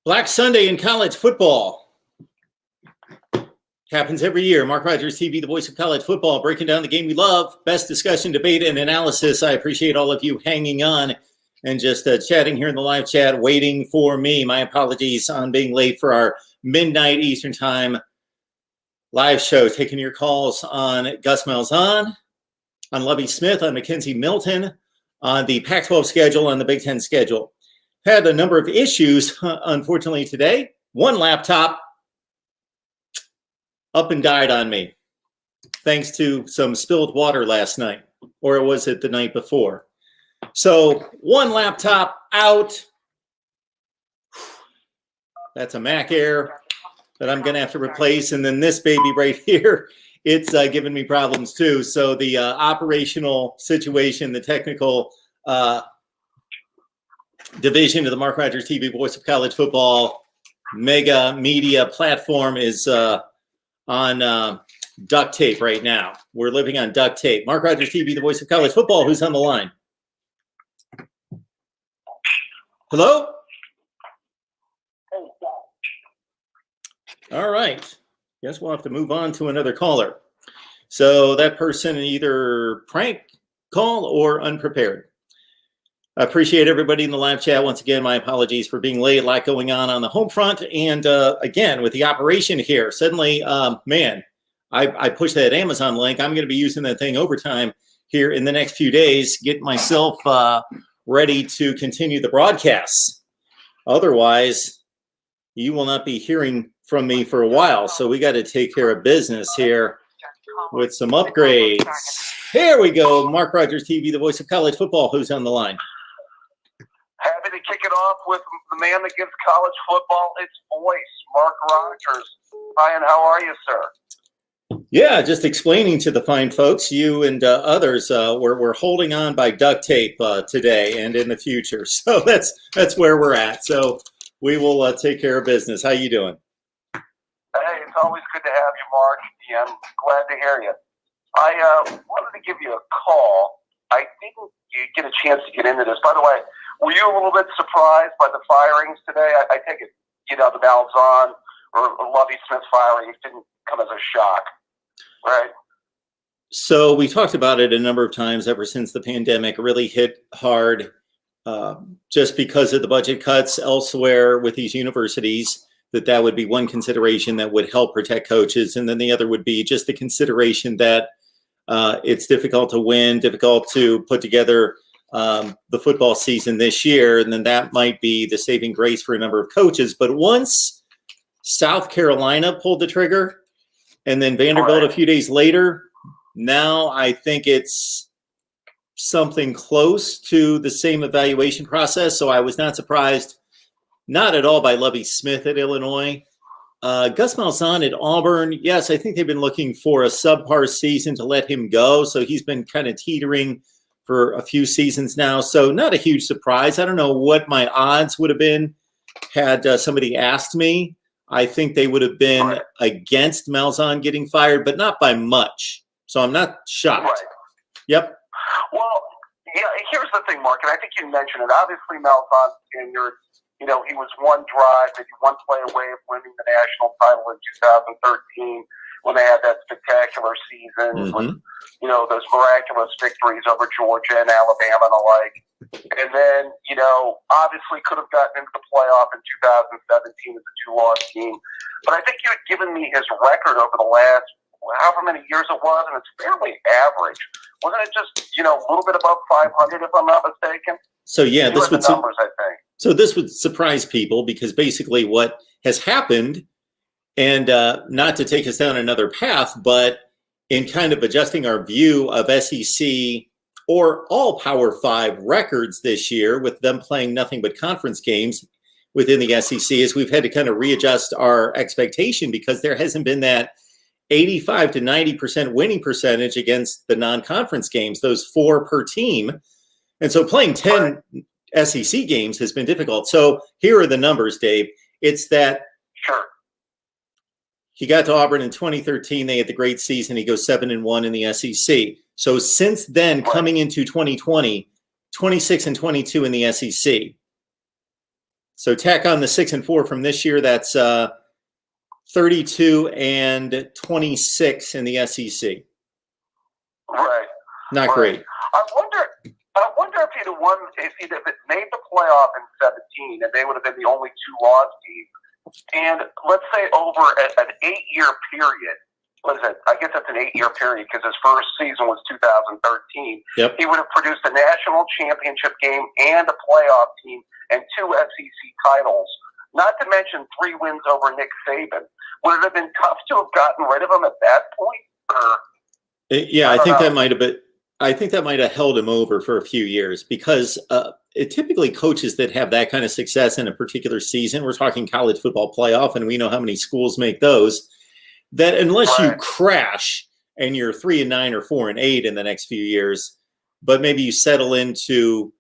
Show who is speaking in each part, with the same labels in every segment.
Speaker 1: Black Sunday in college football. Happens every year. Mark Rogers TV, the voice of college football, breaking down the game we love. Best discussion, debate, and analysis. I appreciate all of you hanging on and just chatting here in the live chat, waiting for me. My apologies on being late for our midnight Eastern time live show. Taking your calls on Gus Malzahn, on Lovie Smith, on Mackenzie Milton, on the Pac-12 schedule, on the Big Ten schedule. Had a number of issues, unfortunately, today. One laptop up and died on me, thanks to some spilled water last night, or was it the night before? So one laptop out. That's a Mac Air that I'm going to have to replace. And then this baby right here, it's giving me problems too. So the operational situation, the technical division of the Mark Rogers TV Voice of College Football mega media platform is on duct tape right now. We're living on duct tape. Mark Rogers TV, the Voice of College Football. Who's on the line? Hello? All right. Guess we'll have to move on to another caller. So that person either prank call or unprepared. I appreciate everybody in the live chat. Once again, my apologies for being late. A lot going on the home front. And again, with the operation here, suddenly, man, I pushed that Amazon link. I'm going to be using that thing overtime here in the next few days, get myself ready to continue the broadcasts. Otherwise, you will not be hearing from me for a while. So we got to take care of business here with some upgrades. Here we go. Mark Rogers TV, the Voice of College Football. Who's on the line?
Speaker 2: Happy to kick it off with the man that gives college football its voice, Mark Rogers. Hi, and how are you, sir?
Speaker 1: Yeah, just explaining to the fine folks, you and others, we're holding on by duct tape today and in the future. So that's where we're at. So we will take care of business. How you doing?
Speaker 2: Hey, it's always good to have you, Mark. Yeah, I'm glad to hear you. I wanted to give you a call. I didn't get a chance to get into this. By the way, were you a little bit surprised by the firings today? I take it, the Malzahn or Lovie Smith firings didn't come as a shock, right?
Speaker 1: So we talked about it a number of times ever since the pandemic really hit hard, just because of the budget cuts elsewhere with these universities, that would be one consideration that would help protect coaches. And then the other would be just the consideration that it's difficult to win, difficult to put together the football season this year. And then that might be the saving grace for a number of coaches. But once South Carolina pulled the trigger and then Vanderbilt a few days later, now I think it's something close to the same evaluation process. So I was not surprised, not at all, by Lovie Smith at Illinois. Gus Malzahn at Auburn, yes, I think they've been looking for a subpar season to let him go. So he's been kind of teetering for a few seasons now. So not a huge surprise. I don't know what my odds would have been had somebody asked me. I think they would have been against Malzahn getting fired, but not by much. So I'm not shocked.
Speaker 2: Right.
Speaker 1: Yep.
Speaker 2: Well, yeah, here's the thing, Mark, and I think you mentioned it. Obviously, Malzahn's tenured. He was one drive, maybe one play away of winning the national title in 2013 when they had that spectacular season with, those miraculous victories over Georgia and Alabama and the like. And then, obviously could have gotten into the playoff in 2017 as a two-loss team. But I think you had given me his record over the last however many years it was, and it's fairly average. Wasn't it just, a little bit above 500, if I'm not mistaken?
Speaker 1: So, yeah, this would
Speaker 2: numbers, I think.
Speaker 1: So this would surprise people because basically what has happened, and not to take us down another path, but in kind of adjusting our view of SEC or all Power 5 records this year with them playing nothing but conference games within the SEC, is we've had to kind of readjust our expectation because there hasn't been that 85 to 90% winning percentage against the non-conference games, those 4 per team. And so playing 10 SEC games has been difficult. So here are the numbers, Dave. It's that
Speaker 2: Sure.
Speaker 1: he got to Auburn in 2013. They had the great season. He goes 7-1 in the SEC. So since then, coming into 2020, 26 and 22 in the SEC. So tack on the 6-4 from this year. That's 32 and 26 in the SEC.
Speaker 2: Right.
Speaker 1: Not great.
Speaker 2: I wonder if he'd have won, if he'd have made the playoff in 17, and they would have been the only 2-loss team. And let's say over an 8-year period, what is it? I guess that's an 8-year period because his first season was 2013.
Speaker 1: Yep.
Speaker 2: He would have produced a national championship game and a playoff team and 2 SEC titles. Not to mention 3 wins over Nick Saban. Would it have been tough to have gotten rid of him at that point? Or,
Speaker 1: Yeah, I think that might have been. I think that might have held him over for a few years because typically coaches that have that kind of success in a particular season, we're talking college football playoff, and we know how many schools make those, that unless you crash and you're 3-9 or 4-8 in the next few years, but maybe you settle into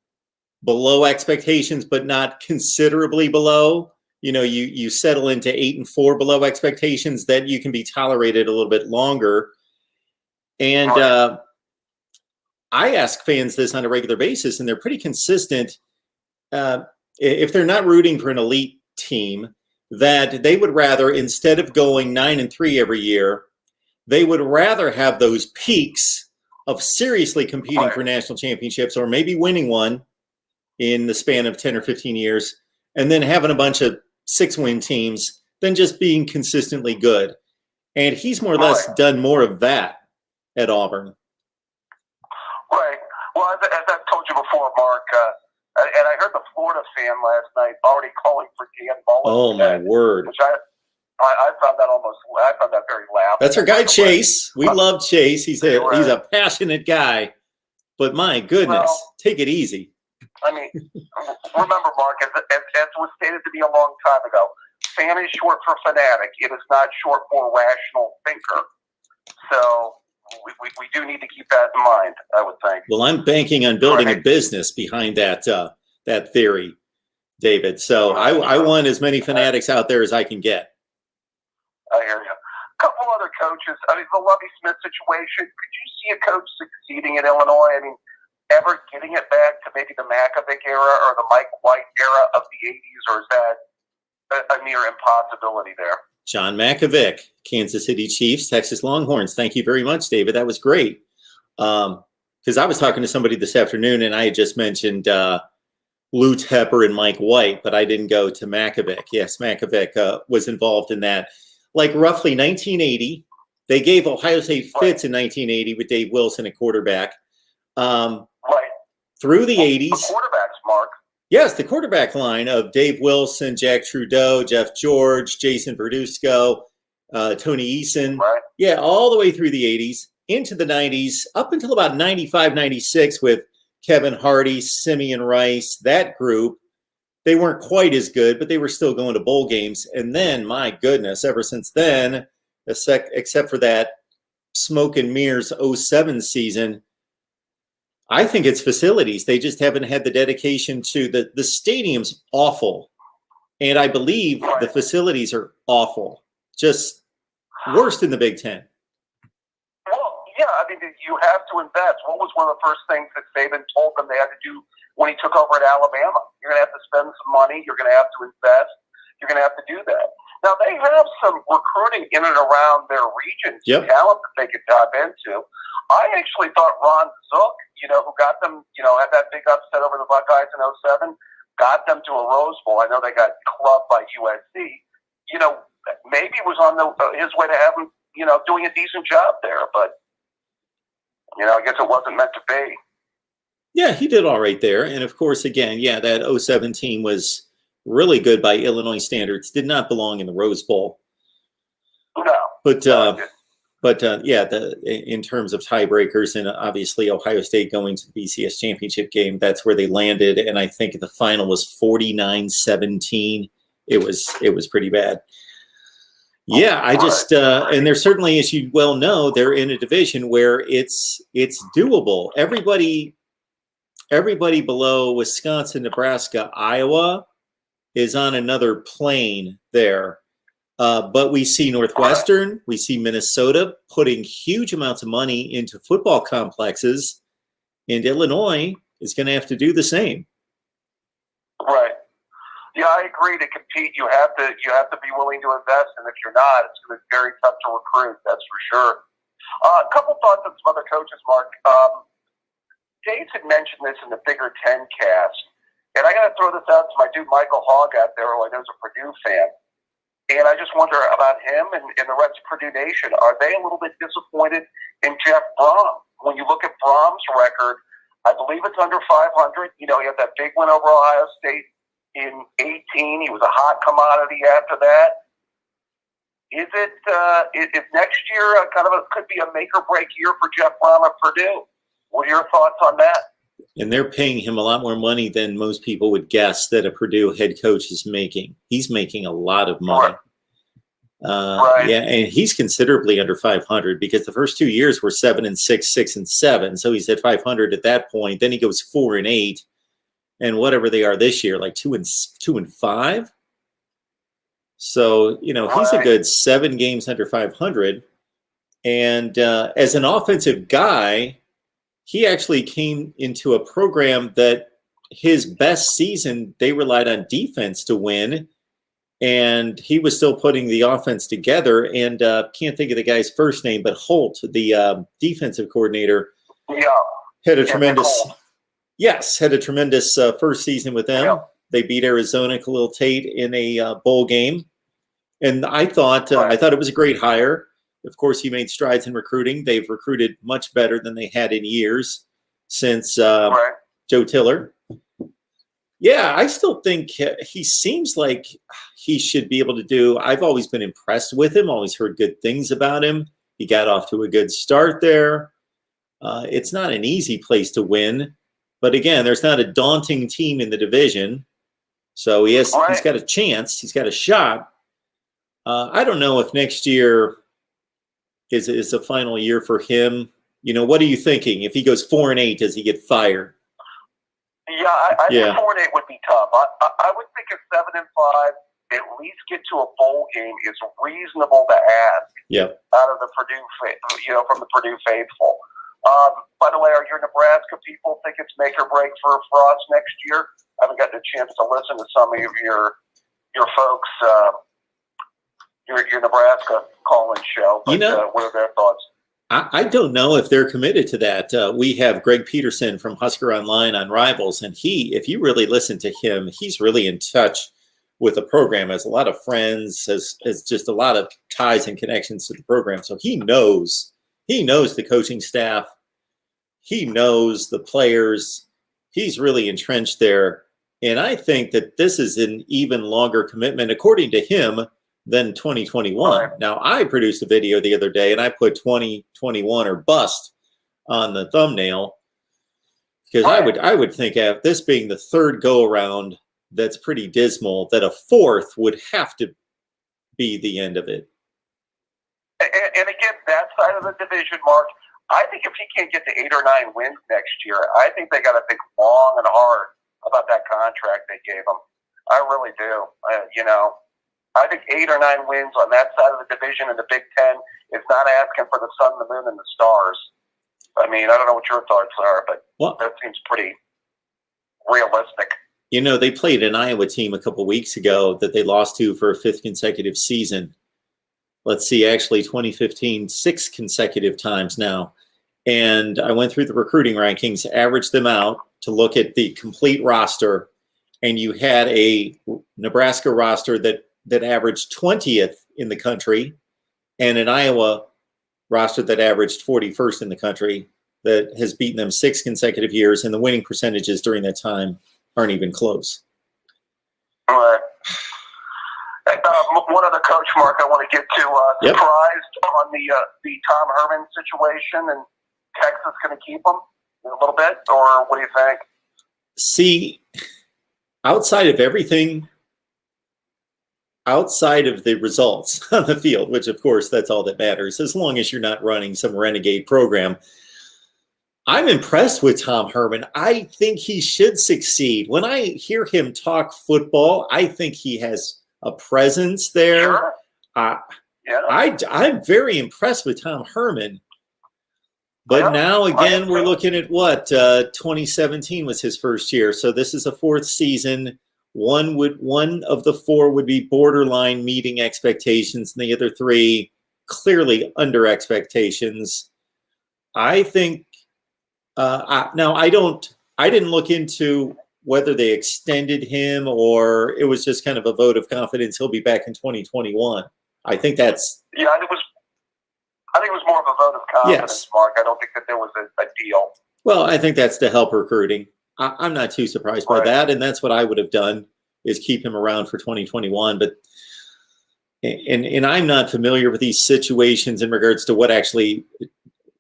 Speaker 1: below expectations, but not considerably below, you settle into 8-4 below expectations, that you can be tolerated a little bit longer. And I ask fans this on a regular basis, and they're pretty consistent. If they're not rooting for an elite team, that they would rather, instead of going 9-3 every year, they would rather have those peaks of seriously competing for national championships or maybe winning one in the span of 10 or 15 years, and then having a bunch of 6-win teams than just being consistently good. And he's more or less done more of that at Auburn.
Speaker 2: Right. Well, as I've told you before, Mark, and I heard the Florida fan last night already calling for Dan Mullen.
Speaker 1: Oh, my word.
Speaker 2: Which I found that very laughable.
Speaker 1: That's our guy, Chase. We love Chase. He's a passionate guy. But my goodness, take it easy.
Speaker 2: I mean, remember, Mark, as was stated to me a long time ago, fan is short for fanatic. It is not short for rational thinker. So we do need to keep that in mind, I would think.
Speaker 1: Well, I'm banking on building a business behind that theory, David. So I want as many fanatics out there as I can get.
Speaker 2: I hear you. A couple other coaches. I mean, the Lovie Smith situation. Could you see a coach succeeding in Illinois? I mean, ever getting it back to maybe the Makovic era or the Mike White era of the 80s, or is that a near impossibility there?
Speaker 1: John Makovic, Kansas City Chiefs, Texas Longhorns. Thank you very much, David. That was great. Because I was talking to somebody this afternoon, and I had just mentioned Lou Tepper and Mike White, but I didn't go to Makovic. Yes, Makovic was involved in that. Like roughly 1980, they gave Ohio State fits in 1980 with Dave Wilson at quarterback. Through the 80s.
Speaker 2: The quarterbacks, Mark.
Speaker 1: Yes, the quarterback line of Dave Wilson, Jack Trudeau, Jeff George, Jason Verduzco, Tony Eason.
Speaker 2: Right.
Speaker 1: Yeah, all the way through the 80s, into the 90s, up until about 95, 96 with Kevin Hardy, Simeon Rice, that group. They weren't quite as good, but they were still going to bowl games. And then, my goodness, ever since then, except for that smoke and mirrors 07 season, I think it's facilities. They just haven't had the dedication to the stadium's awful. And I believe the facilities are awful. Just worst in the Big Ten.
Speaker 2: Well, yeah, I mean, you have to invest. What was one of the first things that Saban told them they had to do when he took over at Alabama? You're going to have to spend some money. You're going to have to invest. You're going to have to do that. Now, they have some recruiting in and around their region, talent that they could dive into. I actually thought Ron Zook, who got them, had that big upset over the Buckeyes in 07, got them to a Rose Bowl. I know they got clubbed by USC. Maybe it was on his way to have him, doing a decent job there. But, I guess it wasn't meant to be.
Speaker 1: Yeah, he did all right there. And, of course, again, that 07 team was really good by Illinois standards. Did not belong in the Rose Bowl.
Speaker 2: No.
Speaker 1: But in terms of tiebreakers, and obviously Ohio State going to the BCS championship game, that's where they landed. And I think the final was 49-17. It was pretty bad. Yeah, I just and they're certainly, as you well know, they're in a division where it's doable. Everybody below Wisconsin, Nebraska, Iowa is on another plane there. But we see Northwestern, we see Minnesota putting huge amounts of money into football complexes, and Illinois is going to have to do the same.
Speaker 2: Right. Yeah, I agree. To compete, you have to be willing to invest, and if you're not, it's going to be very tough to recruit. That's for sure. A couple thoughts on some other coaches, Mark. Dave had mentioned this in the Bigger Ten cast, and I got to throw this out to my dude Michael Hogg out there, who I know is a Purdue fan. And I just wonder about him and the rest of Purdue Nation. Are they a little bit disappointed in Jeff Brom? When you look at Brom's record, I believe it's under 500. You know, he had that big win over Ohio State in 18. He was a hot commodity after that. Is next year could be a make or break year for Jeff Brom at Purdue? What are your thoughts on that?
Speaker 1: And they're paying him a lot more money than most people would guess that a Purdue head coach is making. He's making a lot of money.
Speaker 2: Right.
Speaker 1: Yeah, and he's considerably under 500 because the first 2 years were 7-6, 6-7. So he's at 500 at that point. Then he goes 4-8, and whatever they are this year, like 2-5. So he's a good 7 games under 500. And as an offensive guy, he actually came into a program that his best season, they relied on defense to win. And he was still putting the offense together. And can't think of the guy's first name, but Holt, the defensive coordinator, had a tremendous first season with them. Yeah. They beat Arizona Khalil Tate in a bowl game. And I thought it was a great hire. Of course, he made strides in recruiting. They've recruited much better than they had in years since Joe Tiller. Yeah, I still think he seems like he should be able to do. I've always been impressed with him, always heard good things about him. He got off to a good start there. It's not an easy place to win. But again, there's not a daunting team in the division. So he's got a chance. He's got a shot. I don't know if next year is a final year for him. What are you thinking? If he goes 4-8, does he get fired?
Speaker 2: Yeah, I think 4-8 would be tough. I would think a 7-5, at least get to a bowl game is reasonable to ask.
Speaker 1: Yep.
Speaker 2: Out of the Purdue, from the Purdue faithful. By the way, are your Nebraska people think it's make or break for Frost next year? I haven't gotten a chance to listen to some of your folks, your Nebraska call-in show. But, what are their thoughts?
Speaker 1: I don't know if they're committed to that. We have Greg Peterson from Husker Online on Rivals, and if you really listen to him, he's really in touch with the program, has a lot of friends, has just a lot of ties and connections to the program. So he knows the coaching staff. He knows the players. He's really entrenched there. And I think that this is an even longer commitment, according to him, than 2021. Right. Now, I produced a video the other day, and I put 2021 or bust on the thumbnail because I would think, after this being the third go-around that's pretty dismal, that a fourth would have to be the end of it.
Speaker 2: And again, that side of the division, Mark, I think if he can't get to 8 or 9 wins next year, I think they got to think long and hard about that contract they gave him. I really do. I think 8 or 9 wins on that side of the division in the Big Ten is not asking for the sun, the moon, and the stars. I mean, I don't know what your thoughts are, but that seems pretty realistic.
Speaker 1: They played an Iowa team a couple weeks ago that they lost to for a 5th consecutive season. Let's see, actually 2015, 6 consecutive times now. And I went through the recruiting rankings, averaged them out to look at the complete roster, and you had a Nebraska roster that averaged 20th in the country, and an Iowa roster that averaged 41st in the country that has beaten them 6 consecutive years, and the winning percentages during that time aren't even close.
Speaker 2: All right. One other coach, Mark, I want to get to. Surprised on the Tom Herman situation, and Texas going to keep him a little bit, or what do you think?
Speaker 1: See, outside of everything outside of the results on the field, which of course that's all that matters, as long as you're not running some renegade program, I'm impressed with Tom Herman. I think he should succeed. When I hear him talk football, I think he has a presence there.
Speaker 2: Sure.
Speaker 1: I'm very impressed with Tom Herman. But now again, we're looking at what 2017 was his first year. So this is a fourth season. One of the four would be borderline meeting expectations, and the other three clearly under expectations. I think now I didn't look into whether they extended him or it was just kind of a vote of confidence. He'll be back in 2021. I think that's
Speaker 2: I think it was more of a vote of confidence,
Speaker 1: yes.
Speaker 2: Mark. I don't think that there was a deal.
Speaker 1: Well, I think that's to help recruiting. I'm not too surprised by that, and that's what I would have done, is keep him around for 2021. But and I'm not familiar with these situations in regards to what actually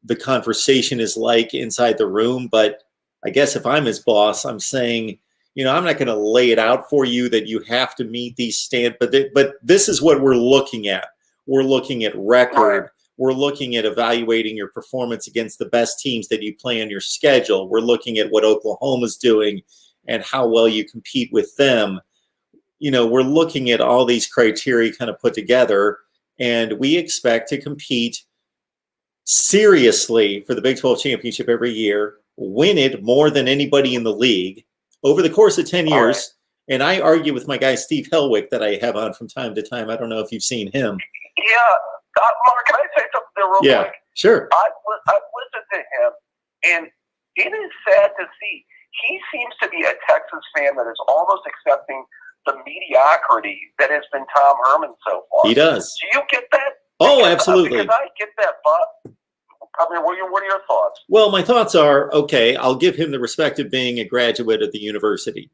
Speaker 1: the conversation is like inside the room. But I guess if I'm his boss, I'm saying, I'm not going to lay it out for you that you have to meet these but this is what we're looking at. We're looking at record. Right. We're looking at evaluating your performance against the best teams that you play on your schedule. We're looking at what Oklahoma's doing and how well you compete with them. We're looking at all these criteria kind of put together, and we expect to compete seriously for the Big 12 championship every year, win it more than anybody in the league over the course of 10 years. Right. And I argue with my guy, Steve Helwick, that I have on from time to time. I don't know if you've seen him.
Speaker 2: Yeah. Mark, can I say something there real quick?
Speaker 1: Yeah, sure.
Speaker 2: I've listened to him, and it is sad to see. He seems to be a Texas fan that is almost accepting the mediocrity that has been Tom Herman so far.
Speaker 1: He does.
Speaker 2: Do you get that?
Speaker 1: Oh, absolutely.
Speaker 2: Because I get that, but I mean, what are your thoughts?
Speaker 1: Well, my thoughts are, okay, I'll give him the respect of being a graduate of the university.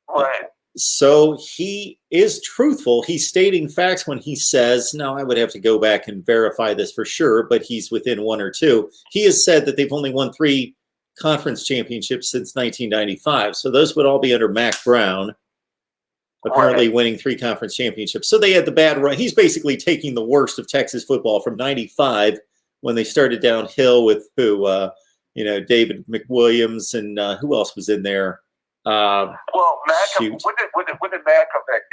Speaker 2: Right.
Speaker 1: So he is truthful. He's stating facts when he says, now I would have to go back and verify this for sure, but he's within one or two. He has said that they've only won 3 conference championships since 1995. So those would all be under Mac Brown, apparently winning 3 conference championships. So they had the bad run. He's basically taking the worst of Texas football from 95 when they started downhill with David McWilliams and who else was in there?
Speaker 2: When did Makovic?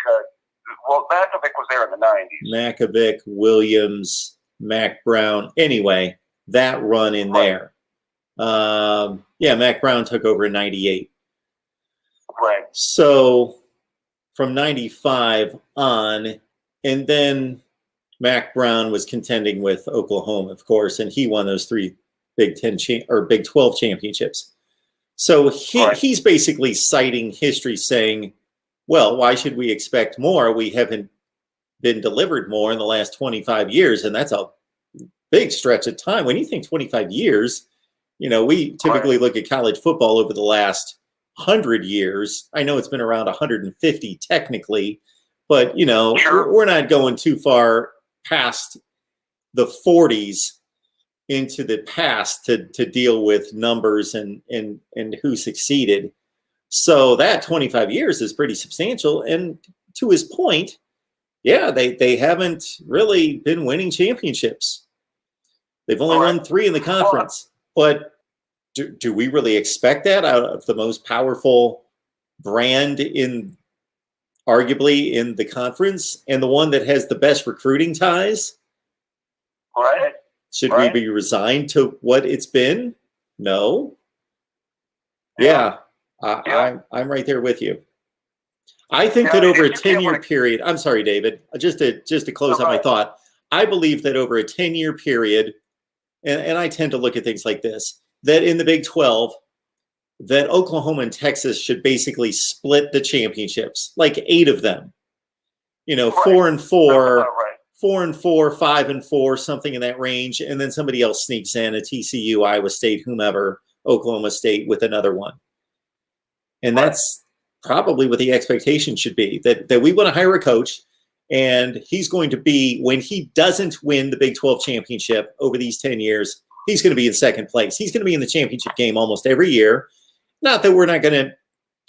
Speaker 2: Makovic was there in the 90s.
Speaker 1: Makovic, Williams, Mac Brown. Anyway, that run in there. Mac Brown took over in 98.
Speaker 2: Right.
Speaker 1: So from 95 on, and then Mac Brown was contending with Oklahoma, of course, and he won those 3 Big 12 championships. So he's basically citing history saying, well, why should we expect more? We haven't been delivered more in the last 25 years, and that's a big stretch of time. When you think 25 years, we typically look at college football over the last 100 years. I know it's been around 150 technically, but, we're not going too far past the 40s into the past to deal with numbers and who succeeded. So that 25 years is pretty substantial. And to his point, they haven't really been winning championships. They've only won 3 in the conference. But do we really expect that out of the most powerful brand arguably in the conference and the one that has the best recruiting ties?
Speaker 2: Right.
Speaker 1: Should we be resigned to what it's been? No. Yeah. I'm right there with you. I think that over a 10-year period, I'm sorry, David, just to close out my thought, I believe that over a 10-year period, and I tend to look at things like this, that in the Big 12, that Oklahoma and Texas should basically split the championships, like 8 of them. 4-4. 4-4, 5-4, something in that range, and then somebody else sneaks in, a TCU, Iowa State, whomever, Oklahoma State with another one. And that's probably what the expectation should be, that we want to hire a coach, and he's going to be, when he doesn't win the Big 12 championship over these 10 years, he's going to be in second place. He's going to be in the championship game almost every year. Not that we're not going to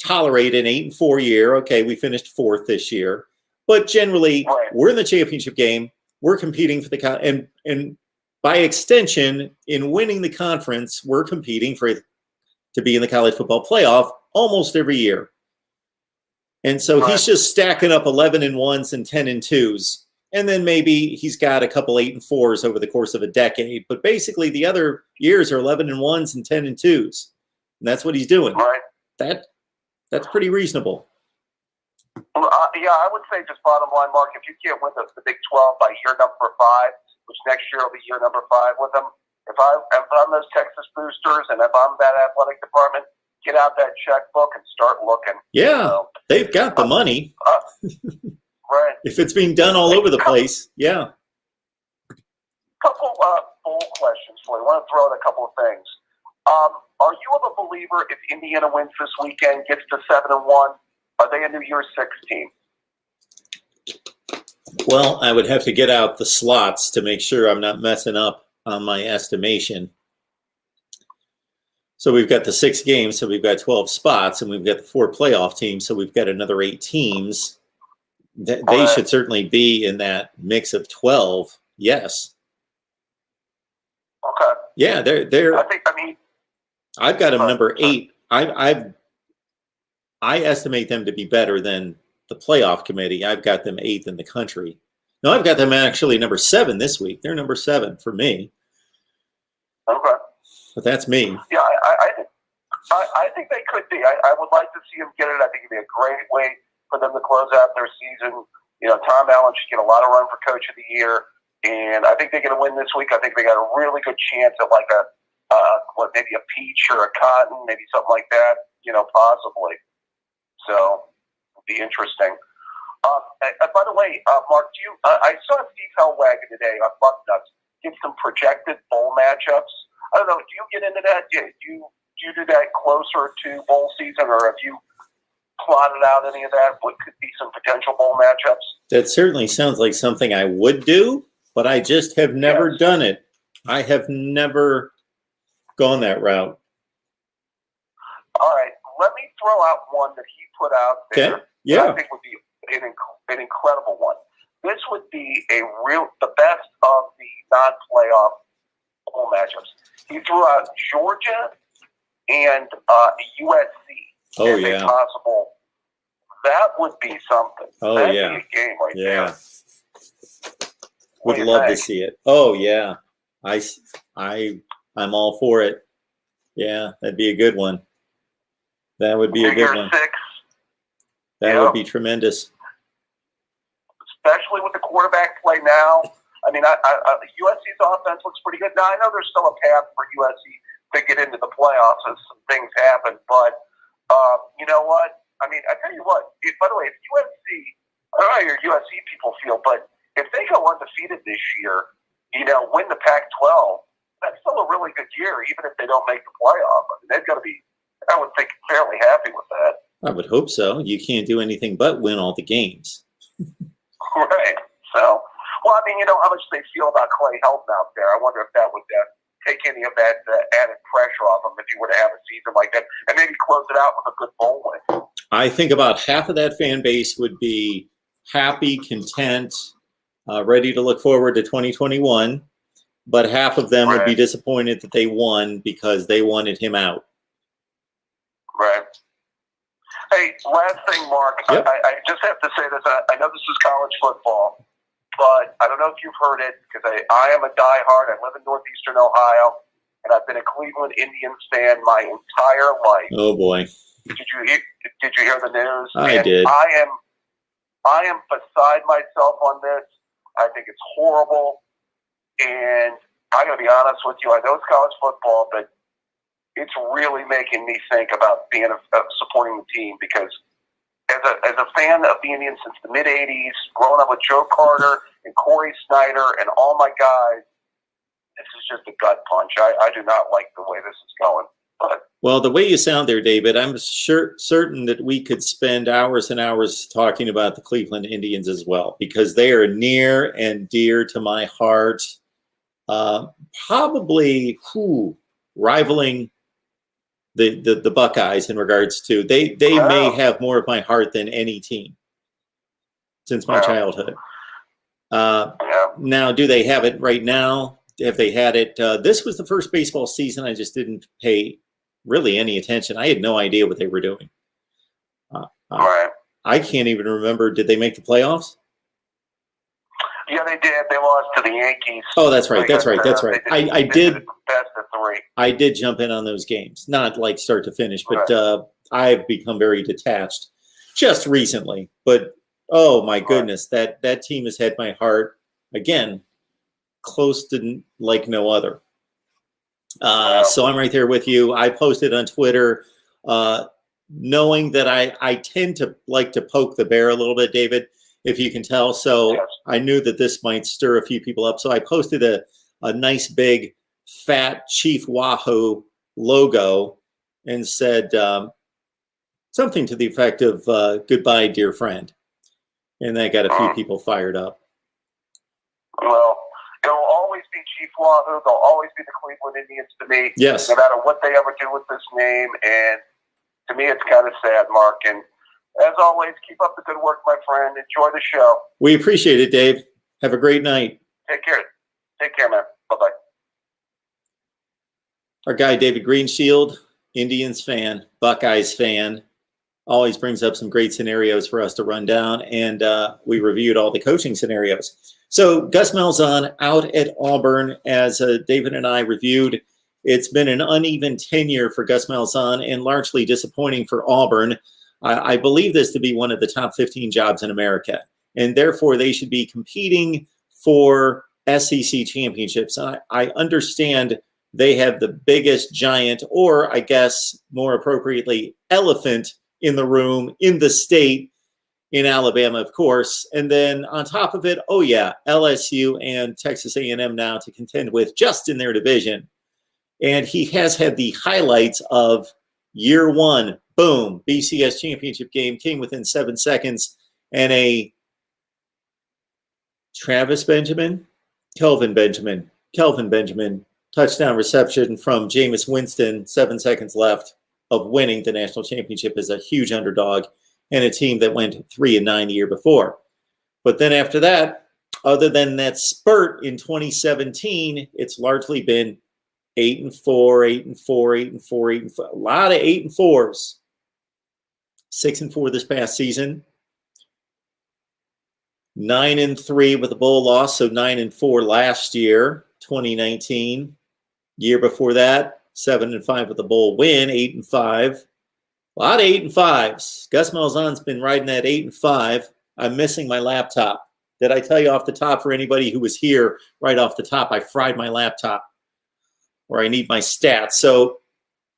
Speaker 1: tolerate an 8-4 year. Okay, we finished 4th this year. But generally,
Speaker 2: Right.
Speaker 1: we're in the championship game. We're competing for the and by extension, in winning the conference, we're competing to be in the college football playoff almost every year. And so
Speaker 2: Right.
Speaker 1: he's just stacking up 11-1s and 10-2s. And then maybe he's got a couple 8-4s over the course of a decade. But basically, the other years are 11-1s and 10-2s. And that's what he's doing.
Speaker 2: Right.
Speaker 1: That's pretty reasonable.
Speaker 2: Well, yeah, I would say just bottom line, Mark, if you can't win the Big 12 by year number 5, which next year will be year number 5 with them, if I'm those Texas boosters and if I'm that athletic department, get out that checkbook and start looking.
Speaker 1: Yeah,
Speaker 2: So,
Speaker 1: they've got the money.
Speaker 2: Right.
Speaker 1: If it's being done all over the place, yeah.
Speaker 2: Couple bold questions for you. I want to throw out a couple of things. Are you of a believer if Indiana wins this weekend, gets to 7-1, are they a New Year's 6 team?
Speaker 1: Well, I would have to get out the slots to make sure I'm not messing up on my estimation. So we've got the 6 games, so we've got 12 spots, and we've got the 4 playoff teams, so we've got another 8 teams. They should certainly be in that mix of 12. Yes.
Speaker 2: Okay.
Speaker 1: Yeah, they're. I've got them number 8. I estimate them to be better than the playoff committee. I've got them 8th in the country. No, I've got them actually number 7 this week. They're number 7 for me.
Speaker 2: Okay.
Speaker 1: But that's me.
Speaker 2: Yeah, I think they could be. I would like to see them get it. I think it'd be a great way for them to close out their season. You know, Tom Allen should get a lot of run for Coach of the Year, and I think they're going to win this week. I think they got a really good chance at like maybe a peach or a cotton, maybe something like that. You know, possibly. So it'll be interesting. By the way, Mark, I saw Steve Hellwagon today on Bucknuts give some projected bowl matchups. I don't know. Do you get into that? Do you do that closer to bowl season, or have you plotted out any of that? What could be some potential bowl matchups?
Speaker 1: That certainly sounds like something I would do, but I just have never done it. I have never gone that route.
Speaker 2: All right. Let me throw out one that he put out there.
Speaker 1: Okay. Yeah.
Speaker 2: That I think would be an incredible one. This would be the best of the non-playoff bowl matchups. He threw out Georgia and USC.
Speaker 1: Oh,
Speaker 2: as
Speaker 1: yeah.
Speaker 2: a possible. That would be something.
Speaker 1: Oh,
Speaker 2: That'd
Speaker 1: yeah.
Speaker 2: be a game right there.
Speaker 1: Yeah.
Speaker 2: What
Speaker 1: Would
Speaker 2: do you
Speaker 1: love to
Speaker 2: think?
Speaker 1: see it. Oh, yeah. I'm all for it. Yeah, that'd be a good one. That would be a good one.
Speaker 2: 6,
Speaker 1: That would be tremendous.
Speaker 2: especially with the quarterback play now. I mean, USC's offense looks pretty good. Now, I know there's still a path for USC to get into the playoffs as some things happen, but you know what? I mean, I tell you what. By the way, if USC, I don't know how your USC people feel, but if they go undefeated this year, you know, win the Pac-12, that's still a really good year, even if they don't make the playoff. I mean, they've got to be, I would think, fairly happy with that.
Speaker 1: I would hope so. You can't do anything but win all the games.
Speaker 2: Right. So, well, I mean, you know how much they feel about Clay Helton out there. I wonder if that would take any of that added pressure off him if you were to have a season like that, and maybe close it out with a good bowl win.
Speaker 1: I think about half of that fan base would be happy, content, ready to look forward to 2021, but half of them would be disappointed that they won because they wanted him out.
Speaker 2: Right. Hey, last thing, Mark.
Speaker 1: Yep.
Speaker 2: I just have to say this. I know this is college football, but I don't know if you've heard it because I am a diehard. I live in northeastern Ohio, and I've been a Cleveland Indians fan my entire life.
Speaker 1: Oh, boy.
Speaker 2: Did you hear the news?
Speaker 1: I did.
Speaker 2: I am beside myself on this. I think it's horrible, and I'm going to be honest with you. I know it's college football, but it's really making me think about being supporting the team because as a fan of the Indians since the mid '80s, growing up with Joe Carter and Corey Snyder and all my guys, this is just a gut punch. I do not like the way this is going. But
Speaker 1: well, the way you sound there, David, I'm certain that we could spend hours and hours talking about the Cleveland Indians as well, because they are near and dear to my heart, probably rivaling the Buckeyes in regards to they may have more of my heart than any team. since my childhood.
Speaker 2: Yeah.
Speaker 1: Now, do they have it right now? Have they had it? This was the first baseball season. I just didn't pay really any attention. I had no idea what they were doing.
Speaker 2: Right.
Speaker 1: I can't even remember. Did they make the playoffs?
Speaker 2: Yeah, they did. They lost to the Yankees.
Speaker 1: Oh, that's right. That's right. That's right. I did.
Speaker 2: Best of 3.
Speaker 1: I did jump in on those games, not like start to finish, but I've become very detached just recently. But oh my goodness, that team has had my heart again, close to like no other. So I'm right there with you. I posted on Twitter, knowing that I tend to like to poke the bear a little bit, David, if you can tell. So I knew that this might stir a few people up. So I posted a nice big fat Chief Wahoo logo and said something to the effect of goodbye, dear friend. And that got a few people fired up.
Speaker 2: Well, it'll always be Chief Wahoo. They'll always be the Cleveland Indians to me.
Speaker 1: Yes.
Speaker 2: No matter what they ever do with this name. And to me, it's kind of sad, Mark. And as always, keep up the good work, my friend. Enjoy the show.
Speaker 1: We appreciate it, Dave. Have a great night.
Speaker 2: Take care. Take care, man. Bye-bye.
Speaker 1: Our guy, David Greenshield, Indians fan, Buckeyes fan, always brings up some great scenarios for us to run down. And we reviewed all the coaching scenarios. So Gus Malzahn out at Auburn, as David and I reviewed. It's been an uneven tenure for Gus Malzahn and largely disappointing for Auburn. I believe this to be one of the top 15 jobs in America, and therefore they should be competing for SEC championships. I understand they have the biggest giant, or I guess more appropriately, elephant in the room, in the state, in Alabama, of course. And then on top of it, oh yeah, LSU and Texas A&M now to contend with just in their division. And he has had the highlights of year one, boom, BCS championship game, came within 7 seconds, and a Kelvin Benjamin, touchdown reception from Jameis Winston, 7 seconds left of winning the national championship as a huge underdog and a team that went 3-9 the year before. But then after that, other than that spurt in 2017, it's largely been 8-4, 8-4, 8-4, 8-4. A lot of 8-4s. 6-4 this past season. 9-3 with a bowl loss, so 9-4 last year, 2019. Year before that, 7-5 with a bowl win, 8-5. A lot of 8-5s. Gus Malzahn's been riding that 8-5. I'm missing my laptop. Did I tell you off the top, for anybody who was here right off the top, I fried my laptop, or I need my stats. So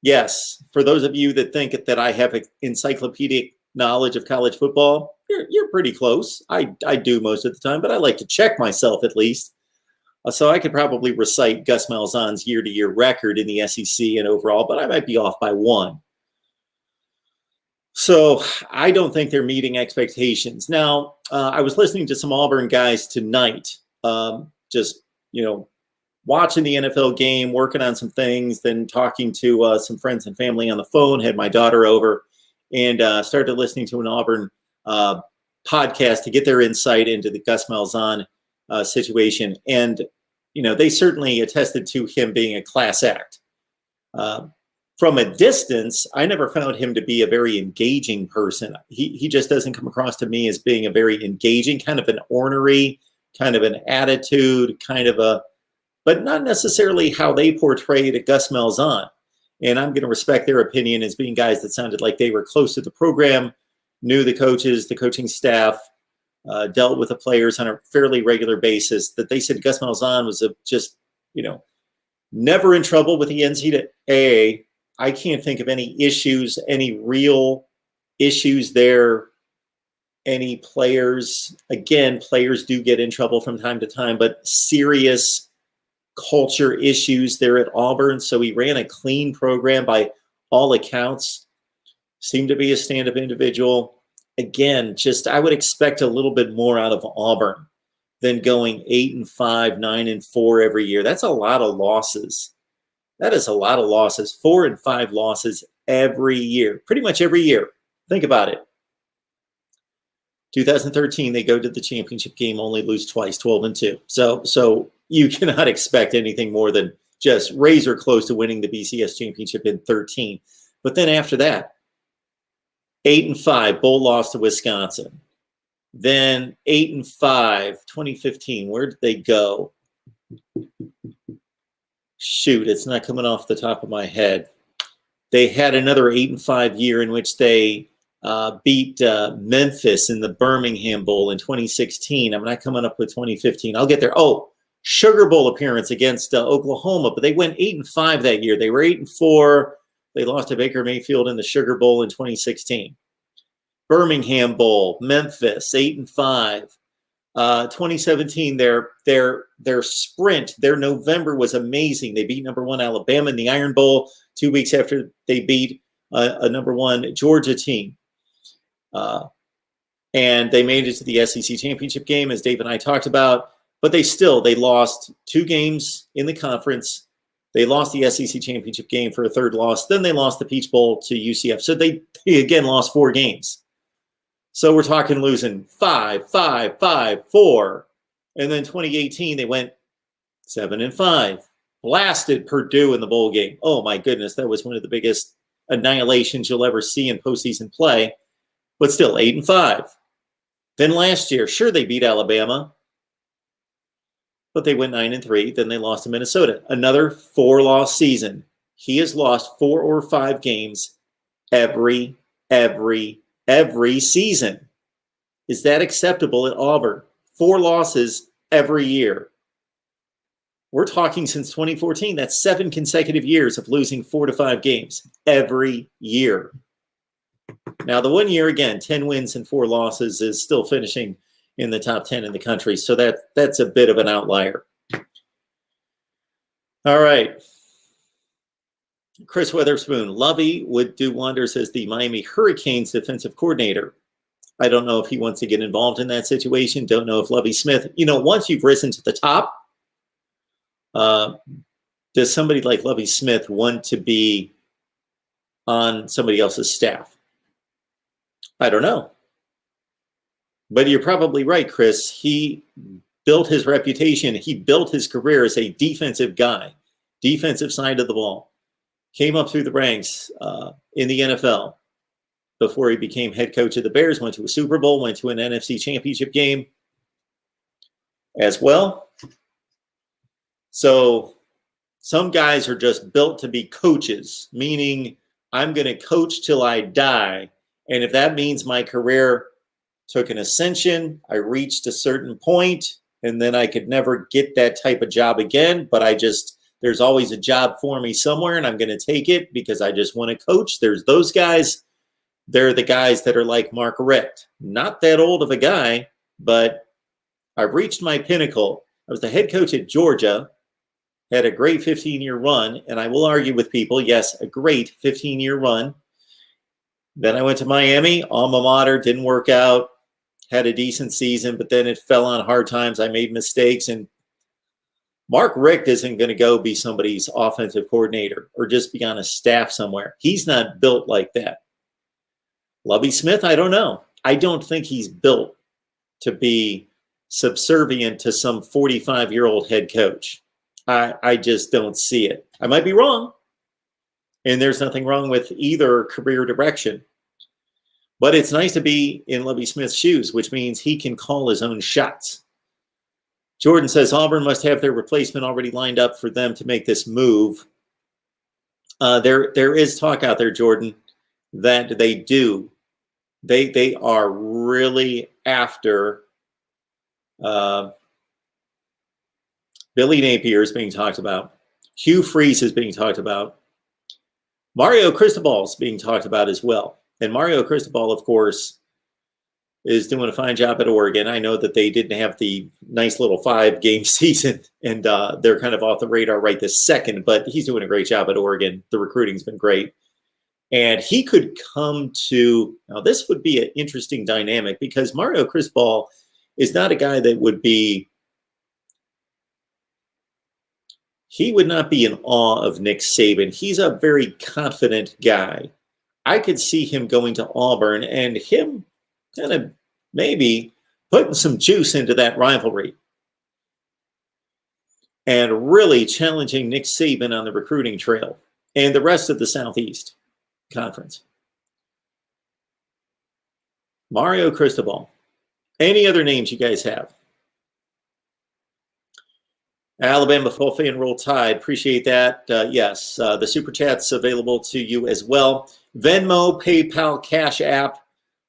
Speaker 1: yes, for those of you that think that I have encyclopedic knowledge of college football, you're pretty close. I do most of the time, but I like to check myself at least. So I could probably recite Gus Malzahn's year-to-year record in the SEC and overall, but I might be off by 1. So I don't think they're meeting expectations. Now, I was listening to some Auburn guys tonight, just, watching the NFL game, working on some things, then talking to some friends and family on the phone, had my daughter over, and started listening to an Auburn podcast to get their insight into the Gus Malzahn situation. And, they certainly attested to him being a class act. From a distance, I never found him to be a very engaging person. He just doesn't come across to me as being a very engaging, kind of an ornery, kind of an attitude, but not necessarily how they portrayed Gus Malzahn. And I'm going to respect their opinion as being guys that sounded like they were close to the program, knew the coaches, the coaching staff, dealt with the players on a fairly regular basis, that they said Gus Malzahn was never in trouble with the NCAA. I can't think of any issues, any real issues there. Any players, again, players do get in trouble from time to time, but serious culture issues there at Auburn. So he ran a clean program by all accounts, seemed to be a stand-up individual. Again, I would expect a little bit more out of Auburn than going 8-5, 9-4 every year. That's a lot of losses. That is a lot of losses. 4 and 5 losses every year, pretty much every year. Think about it. 2013, they go to the championship game, only lose twice, 12-2. So you cannot expect anything more than just razor close to winning the BCS championship in 13. But then after that, 8-5, bowl loss to Wisconsin. Then 8-5, 2015. Where did they go? Shoot, it's not coming off the top of my head. They had another 8-5 year in which they beat Memphis in the Birmingham Bowl in 2016. I'm not coming up with 2015. I'll get there. Oh, Sugar Bowl appearance against Oklahoma, but they went 8-5 that year. They were 8-4. They lost to Baker Mayfield in the Sugar Bowl in 2016. Birmingham Bowl, Memphis, 8-5. 2017, their sprint, their November was amazing. They beat number 1 Alabama in the Iron Bowl 2 weeks after they beat a number 1 Georgia team. And they made it to the SEC championship game, as Dave and I talked about. But they lost 2 games in the conference. They lost the SEC championship game for a 3rd loss. Then they lost the Peach Bowl to UCF. So they again lost 4 games. So we're talking losing 5, 5, 5, 4. And then 2018, they went 7-5. Blasted Purdue in the bowl game. Oh my goodness, that was one of the biggest annihilations you'll ever see in postseason play. But still, 8-5. Then last year, sure, they beat Alabama, but they went 9-3. Then they lost to Minnesota. Another 4-loss season. He has lost 4 or 5 games every season. Is that acceptable at Auburn? 4 losses every year. We're talking since 2014. That's 7 consecutive years of losing 4 to 5 games every year. Now, the 1 year, again, 10 wins and 4 losses is still finishing in the top 10 in the country. So that's a bit of an outlier. All right. Chris Weatherspoon, Lovie would do wonders as the Miami Hurricanes defensive coordinator. I don't know if he wants to get involved in that situation. Don't know if Lovie Smith, once you've risen to the top, does somebody like Lovie Smith want to be on somebody else's staff? I don't know. But you're probably right, Chris. He built his reputation. He built his career as a defensive guy, defensive side of the ball. Came up through the ranks in the NFL before he became head coach of the Bears, went to a Super Bowl, went to an NFC championship game as well. So some guys are just built to be coaches, meaning I'm going to coach till I die. And if that means my career took an ascension, I reached a certain point, and then I could never get that type of job again, but there's always a job for me somewhere, and I'm going to take it because I just want to coach. There's those guys. They're the guys that are like Mark Richt. Not that old of a guy, but I've reached my pinnacle. I was the head coach at Georgia, had a great 15-year run, and I will argue with people, yes, a great 15-year run. Then I went to Miami, alma mater, didn't work out, had a decent season, but then it fell on hard times. I made mistakes, and Mark Richt isn't going to go be somebody's offensive coordinator or just be on a staff somewhere. He's not built like that. Lovie Smith, I don't know. I don't think he's built to be subservient to some 45-year-old head coach. I just don't see it. I might be wrong, and there's nothing wrong with either career direction. But it's nice to be in Lovie Smith's shoes, which means he can call his own shots. Jordan says Auburn must have their replacement already lined up for them to make this move. There is talk out there, Jordan, that they do. They are really after Billy Napier is being talked about. Hugh Freeze is being talked about. Mario Cristobal is being talked about as well. And Mario Cristobal, of course, is doing a fine job at Oregon. I know that they didn't have the nice little 5-game season, and they're kind of off the radar right this second, but he's doing a great job at Oregon. The recruiting's been great. And he could come to, now this would be an interesting dynamic because Mario Cristobal is not a guy that would be, he would not be in awe of Nick Saban. He's a very confident guy. I could see him going to Auburn and him kind of maybe putting some juice into that rivalry and really challenging Nick Saban on the recruiting trail and the rest of the Southeast Conference. Mario Cristobal. Any other names you guys have? Alabama Full Fan Roll Tide. Appreciate that. Yes, the Super Chat's available to you as well. Venmo, PayPal, Cash App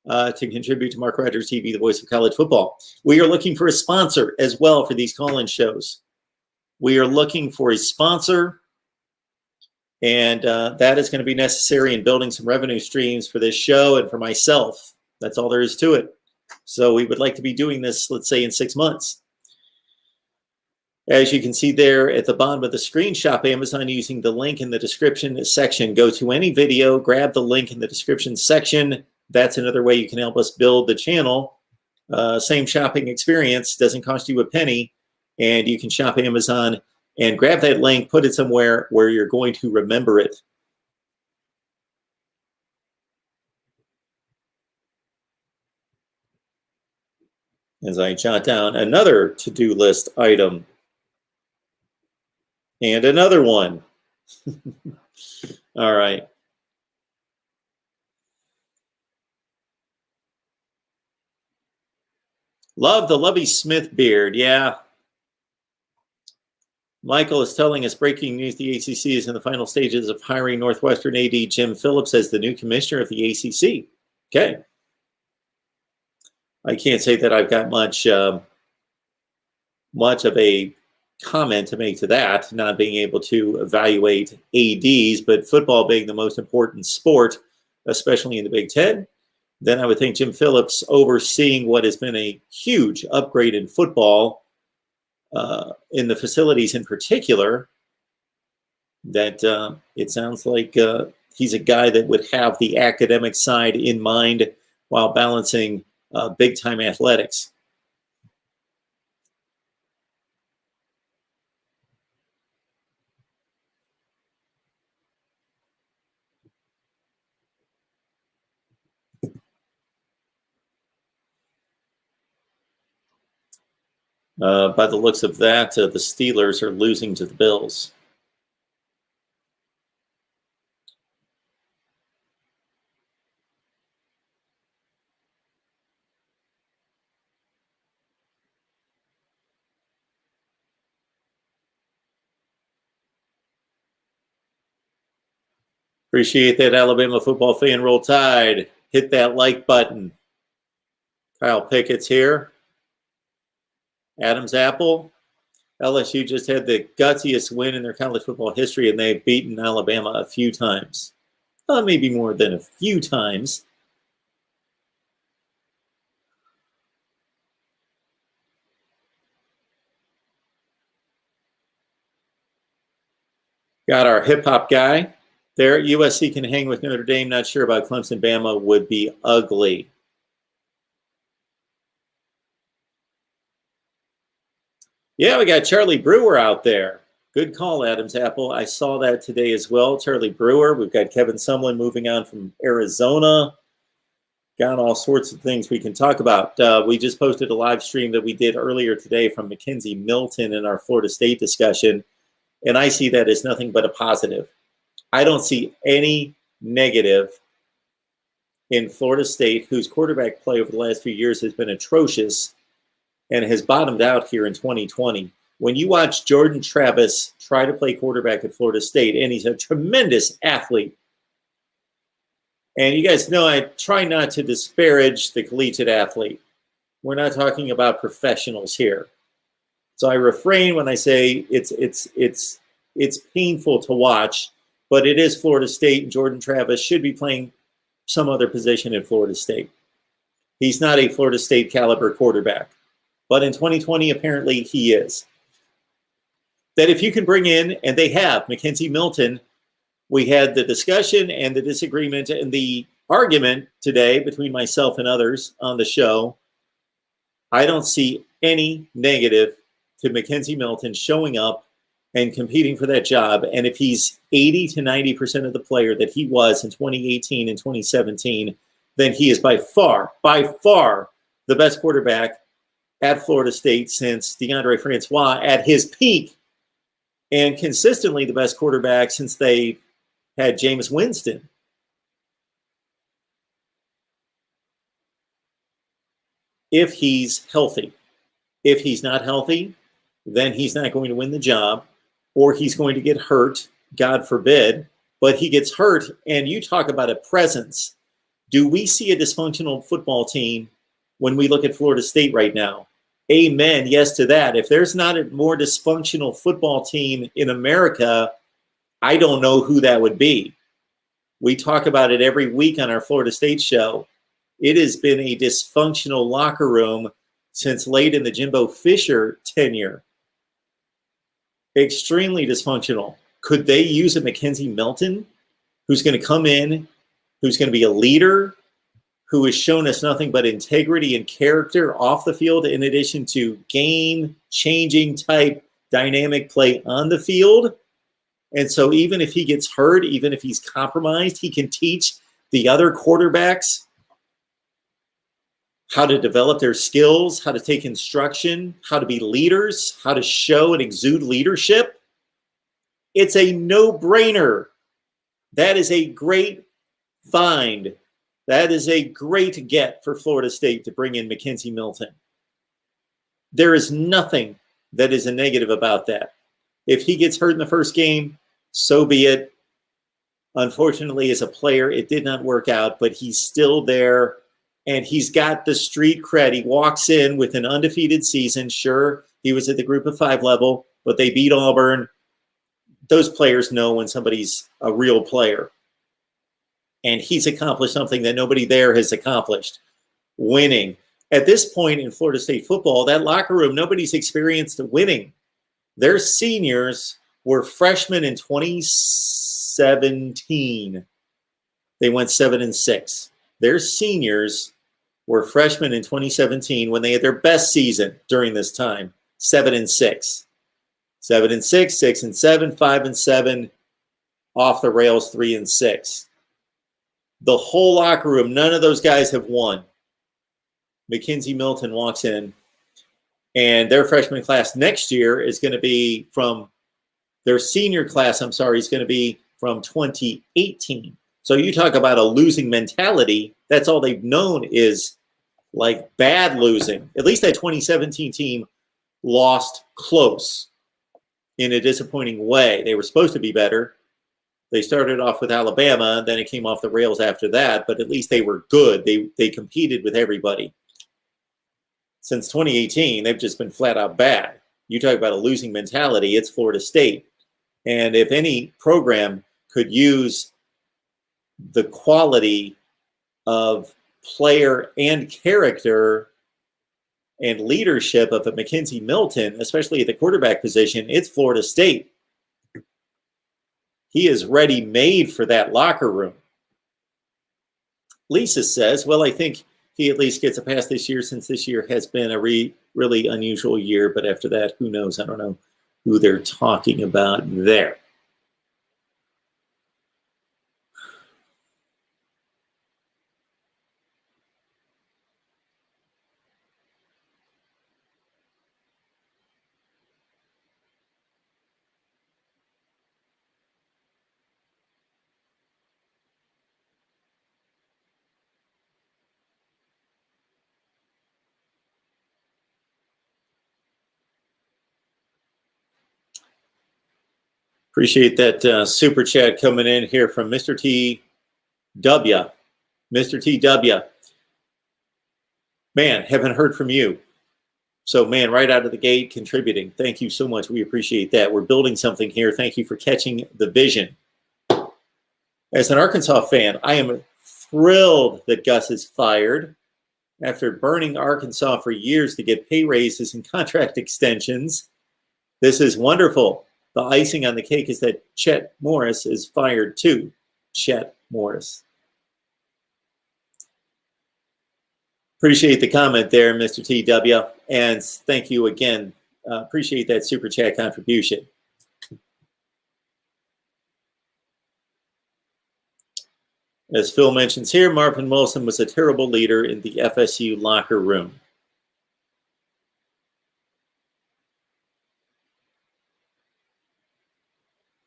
Speaker 1: to contribute to Mark Rogers TV, the voice of college football. We are looking for a sponsor as well for these call-in shows. We are looking for a sponsor, and that is going to be necessary in building some revenue streams for this show and for myself. That's all there is to it. So we would like to be doing this, let's say, in 6 months. As you can see there at the bottom of the screen, shop Amazon using the link in the description section. Go to any video, grab the link in the description section. That's another way you can help us build the channel. Same shopping experience, doesn't cost you a penny. And you can shop Amazon and grab that link, put it somewhere where you're going to remember it. As I jot down another to-do list item. And another one. All right. Love the Lovie Smith beard. Yeah. Michael is telling us breaking news. The ACC is in the final stages of hiring Northwestern AD Jim Phillips as the new commissioner of the ACC. Okay. I can't say that I've got much of a comment to make to that, not being able to evaluate ADs, but football being the most important sport, especially in the Big Ten, then I would think Jim Phillips overseeing what has been a huge upgrade in football, in the facilities in particular, that it sounds like he's a guy that would have the academic side in mind while balancing big-time athletics. By the looks of that, the Steelers are losing to the Bills. Appreciate that, Alabama football fan. Roll Tide. Hit that like button. Kyle Pickett's here. Adam's Apple. LSU just had the gutsiest win in their college football history, and they've beaten Alabama a few times. Maybe more than a few times. Got our hip-hop guy there. USC can hang with Notre Dame. Not sure about Clemson. Bama would be ugly. Yeah, we got Charlie Brewer out there. Good call, Adam's Apple. I saw that today as well. Charlie Brewer. We've got Kevin Sumlin moving on from Arizona. Got all sorts of things we can talk about. We just posted a live stream that we did earlier today from Mackenzie Milton in our Florida State discussion, and I see that as nothing but a positive. I don't see any negative in Florida State, whose quarterback play over the last few years has been atrocious and has bottomed out here in 2020. When you watch Jordan Travis try to play quarterback at Florida State, and he's a tremendous athlete, and you guys know I try not to disparage the collegiate athlete. We're not talking about professionals here. So I refrain when I say it's painful to watch, but it is Florida State, and Jordan Travis should be playing some other position at Florida State. He's not a Florida State caliber quarterback. But in 2020, apparently he is. That if you can bring in, and they have, Mackenzie Milton, we had the discussion and the disagreement and the argument today between myself and others on the show. I don't see any negative to Mackenzie Milton showing up and competing for that job. And if he's 80 to 90% of the player that he was in 2018 and 2017, then he is by far the best quarterback at Florida State since DeAndre Francois at his peak, and consistently the best quarterback since they had Jameis Winston. If he's healthy. If he's not healthy, then he's not going to win the job, or he's going to get hurt, God forbid, but he gets hurt. And you talk about a presence. Do we see a dysfunctional football team when we look at Florida State right now? Amen. Yes to that. If there's not a more dysfunctional football team in America, I don't know who that would be. We talk about it every week on our Florida State show. It has been a dysfunctional locker room since late in the Jimbo Fisher tenure. Extremely dysfunctional. Could they use a Mackenzie Milton who's going to come in, who's going to be a leader, who has shown us nothing but integrity and character off the field, in addition to game-changing type dynamic play on the field? And so even if he gets hurt, even if he's compromised, he can teach the other quarterbacks how to develop their skills, how to take instruction, how to be leaders, how to show and exude leadership. It's a no-brainer. That is a great find. That is a great get for Florida State to bring in Mackenzie Milton. There is nothing that is a negative about that. If he gets hurt in the first game, so be it. Unfortunately, as a player, it did not work out, but he's still there, and he's got the street cred. He walks in with an undefeated season. Sure, he was at the Group of 5 level, but they beat Auburn. Those players know when somebody's a real player. And he's accomplished something that nobody there has accomplished, winning. At this point in Florida State football, that locker room, nobody's experienced winning. Their seniors were freshmen in 2017. They went 7-6. Their seniors were freshmen in 2017 when they had their best season during this time, 7-6. 7-6, 6-7, 5-7, off the rails, 3-6. The whole locker room, none of those guys have won. Mackenzie Milton walks in, and their freshman class next year is going to be from their senior class, is going to be from 2018. So you talk about a losing mentality. That's all they've known is like bad losing. At least that 2017 team lost close in a disappointing way. They were supposed to be better. They started off with Alabama, then it came off the rails after that, but at least they were good. They competed with everybody. Since 2018, they've just been flat out bad. You talk about a losing mentality, it's Florida State. And if any program could use the quality of player and character and leadership of a Mackenzie Milton, especially at the quarterback position, it's Florida State. He is ready-made for that locker room. Lisa says, well, I think he at least gets a pass this year, since this year has been a really unusual year. But after that, who knows? I don't know who they're talking about there. Appreciate that super chat coming in here from Mr. TW. Mr. TW. Man, haven't heard from you. So, man, right out of the gate, contributing. Thank you so much. We appreciate that. We're building something here. Thank you for catching the vision. As an Arkansas fan, I am thrilled that Gus is fired after burning Arkansas for years to get pay raises and contract extensions. This is wonderful. The icing on the cake is that Chet Morris is fired too. Chet Morris. Appreciate the comment there, Mr. TW. And thank you again. Appreciate that super chat contribution. As Phil mentions here, Marvin Wilson was a terrible leader in the FSU locker room.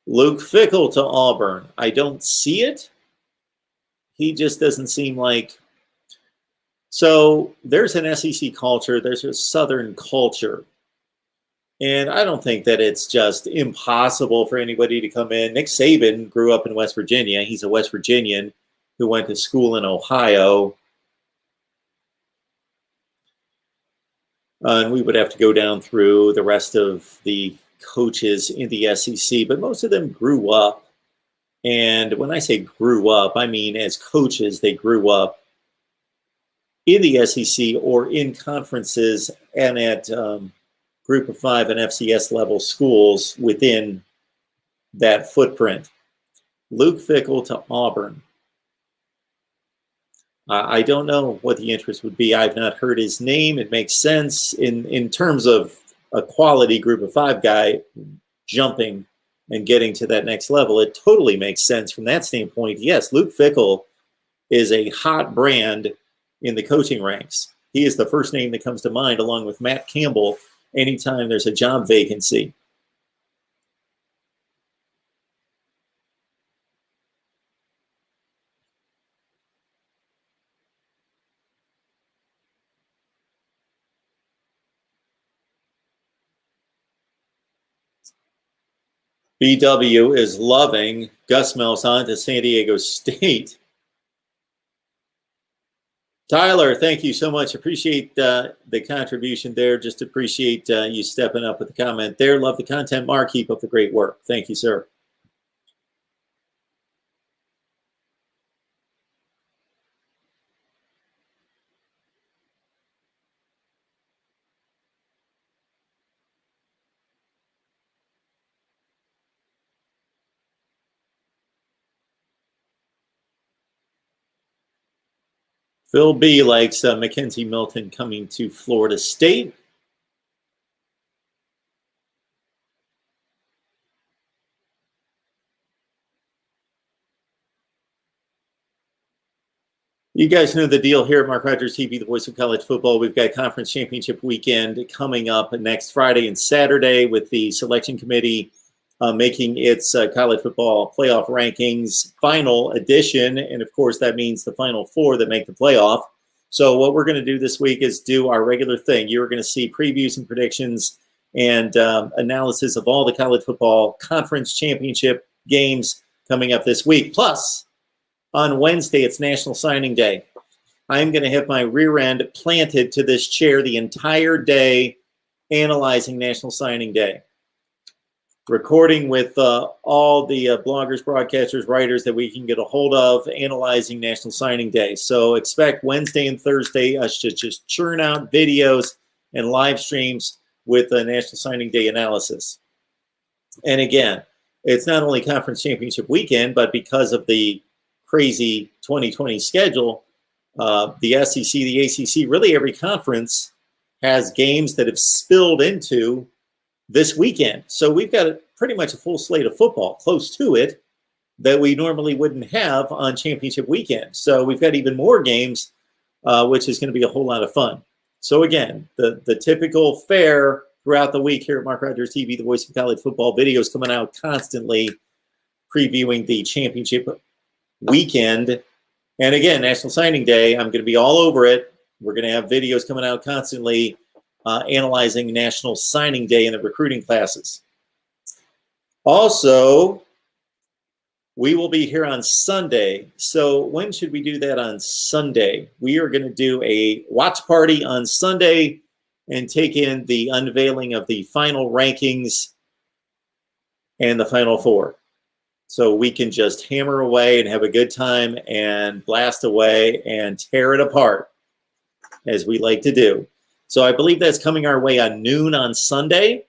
Speaker 1: Luke Fickell to Auburn. I don't see it. He just doesn't seem like. So there's an SEC culture. There's a Southern culture. And I don't think that it's just impossible for anybody to come in. Nick Saban grew up in West Virginia. He's a West Virginian who went to school in Ohio. And we would have to go down through the rest of the coaches in the SEC, but most of them grew up. And when I say grew up, I mean as coaches, they grew up in the SEC or in conferences and at Group of Five and FCS level schools within that footprint. Luke Fickell to Auburn. I don't know what the interest would be. I've not heard his name. It makes sense in terms of a quality Group of Five guy jumping and getting to that next level. It totally makes sense from that standpoint. Yes, Luke Fickell is a hot brand in the coaching ranks. He is the first name that comes to mind, along with Matt Campbell, anytime there's a job vacancy. BW is loving Gus Malzahn to San Diego State. Tyler, thank you so much. Appreciate the contribution there. Just appreciate you stepping up with the comment there. Love the content, Mark. Keep up the great work. Thank you, sir. Phil B likes Mackenzie Milton coming to Florida State. You guys know the deal here at Mark Rogers TV, the voice of college football. We've got conference championship weekend coming up next Friday and Saturday with the selection committee making its college football playoff rankings final edition. And of course, that means the final four that make the playoff. So what we're going to do this week is do our regular thing. You're going to see previews and predictions and analysis of all the college football conference championship games coming up this week. Plus, on Wednesday, it's National Signing Day. I'm going to have my rear end planted to this chair the entire day analyzing National Signing Day. Recording with all the bloggers, broadcasters, writers that we can get a hold of, analyzing National Signing Day. So expect Wednesday and Thursday us to just churn out videos and live streams with the National Signing Day analysis. And again, it's not only conference championship weekend, but because of the crazy 2020 schedule, the SEC, the ACC, really every conference has games that have spilled into this weekend. So we've got pretty much a full slate of football, close to it, that we normally wouldn't have on championship weekend. So we've got even more games, which is going to be a whole lot of fun. So again, the typical fare throughout the week here at Mark Rogers TV, the voice of college football, videos coming out constantly previewing the championship weekend. And again, National Signing Day, I'm going to be all over it. We're going to have videos coming out constantly analyzing National Signing Day in the recruiting classes. Also, we will be here on Sunday. So when should we do that on Sunday? We are going to do a watch party on Sunday and take in the unveiling of the final rankings and the Final Four. So we can just hammer away and have a good time and blast away and tear it apart, as we like to do. So I believe that's coming our way on noon on Sunday.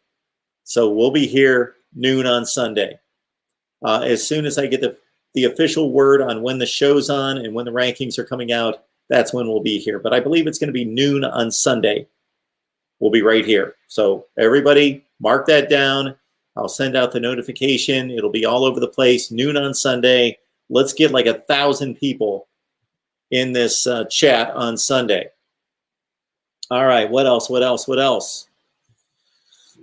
Speaker 1: So we'll be here noon on Sunday. As soon as I get the official word on when the show's on and when the rankings are coming out, that's when we'll be here. But I believe it's going to be noon on Sunday. We'll be right here. So everybody mark that down. I'll send out the notification. It'll be all over the place. Noon on Sunday. Let's get like 1,000 people in this chat on Sunday. All right, what else? What else? What else?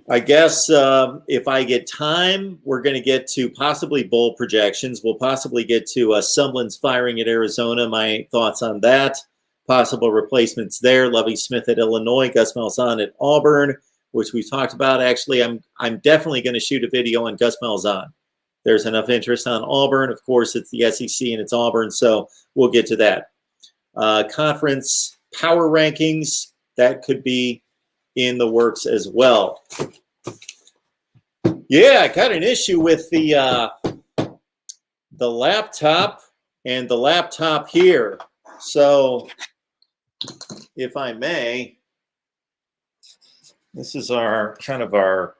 Speaker 1: I guess if I get time, we're going to get to possibly bowl projections. We'll possibly get to Sumlin's firing at Arizona, my thoughts on that. Possible replacements there. Lovie Smith at Illinois, Gus Malzahn at Auburn, which we've talked about. Actually, I'm definitely going to shoot a video on Gus Malzahn. There's enough interest on Auburn. Of course, it's the SEC and it's Auburn, so we'll get to that. Conference power rankings, that could be in the works as well. Yeah, I got an issue with the laptop and the laptop here. So, if I may, this is our kind of our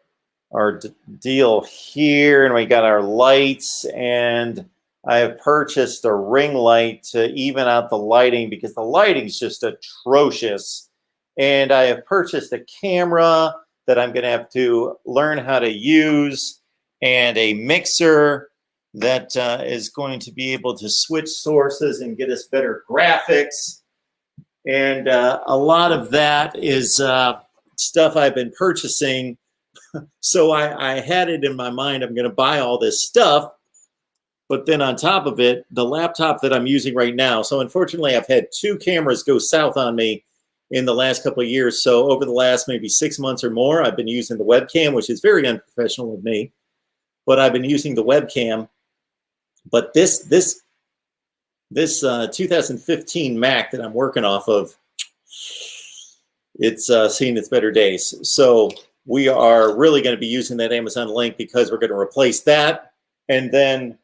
Speaker 1: deal here, and we got our lights, and I have purchased a ring light to even out the lighting because the lighting's just atrocious. And I have purchased a camera that I'm going to have to learn how to use, and a mixer that is going to be able to switch sources and get us better graphics. And a lot of that is stuff I've been purchasing. So I had it in my mind, I'm going to buy all this stuff. But then on top of it, the laptop that I'm using right now. So unfortunately, I've had 2 cameras go south on me in the last couple of years. So over the last maybe 6 months or more, I've been using the webcam, which is very unprofessional of me. But I've been using the webcam. But this 2015 Mac that I'm working off of, it's seen its better days. So we are really going to be using that Amazon link because we're going to replace that. And then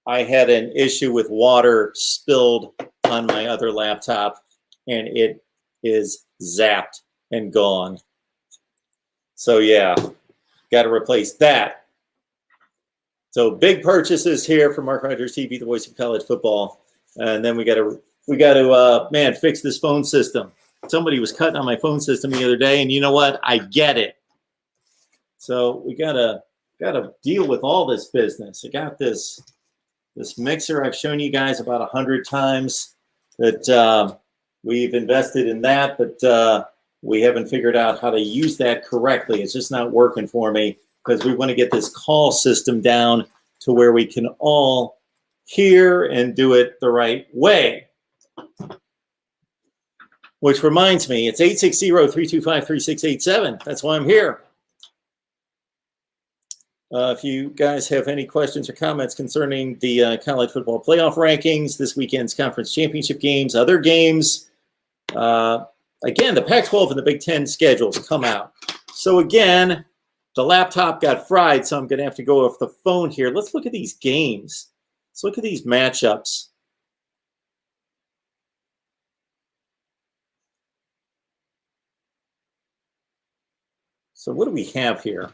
Speaker 1: I had an issue with water spilled on my other laptop, and it is zapped and gone. So yeah, got to replace that. So big purchases here for MarkRogersTV, the voice of college football. And then we got to man, fix this phone system. Somebody was cutting on my phone system the other day, and you know what? I get it. So we gotta deal with all this business. I got this mixer I've shown you guys about 100 times that we've invested in that, but we haven't figured out how to use that correctly. It's just not working for me because we want to get this call system down to where we can all hear and do it the right way. Which reminds me, it's 860-325-3687. That's why I'm here. If you guys have any questions or comments concerning the college football playoff rankings, this weekend's conference championship games, other games, again, the Pac-12 and the Big Ten schedules come out. So again, the laptop got fried, so I'm going to have to go off the phone here. Let's look at these games. Let's look at these matchups. So what do we have here?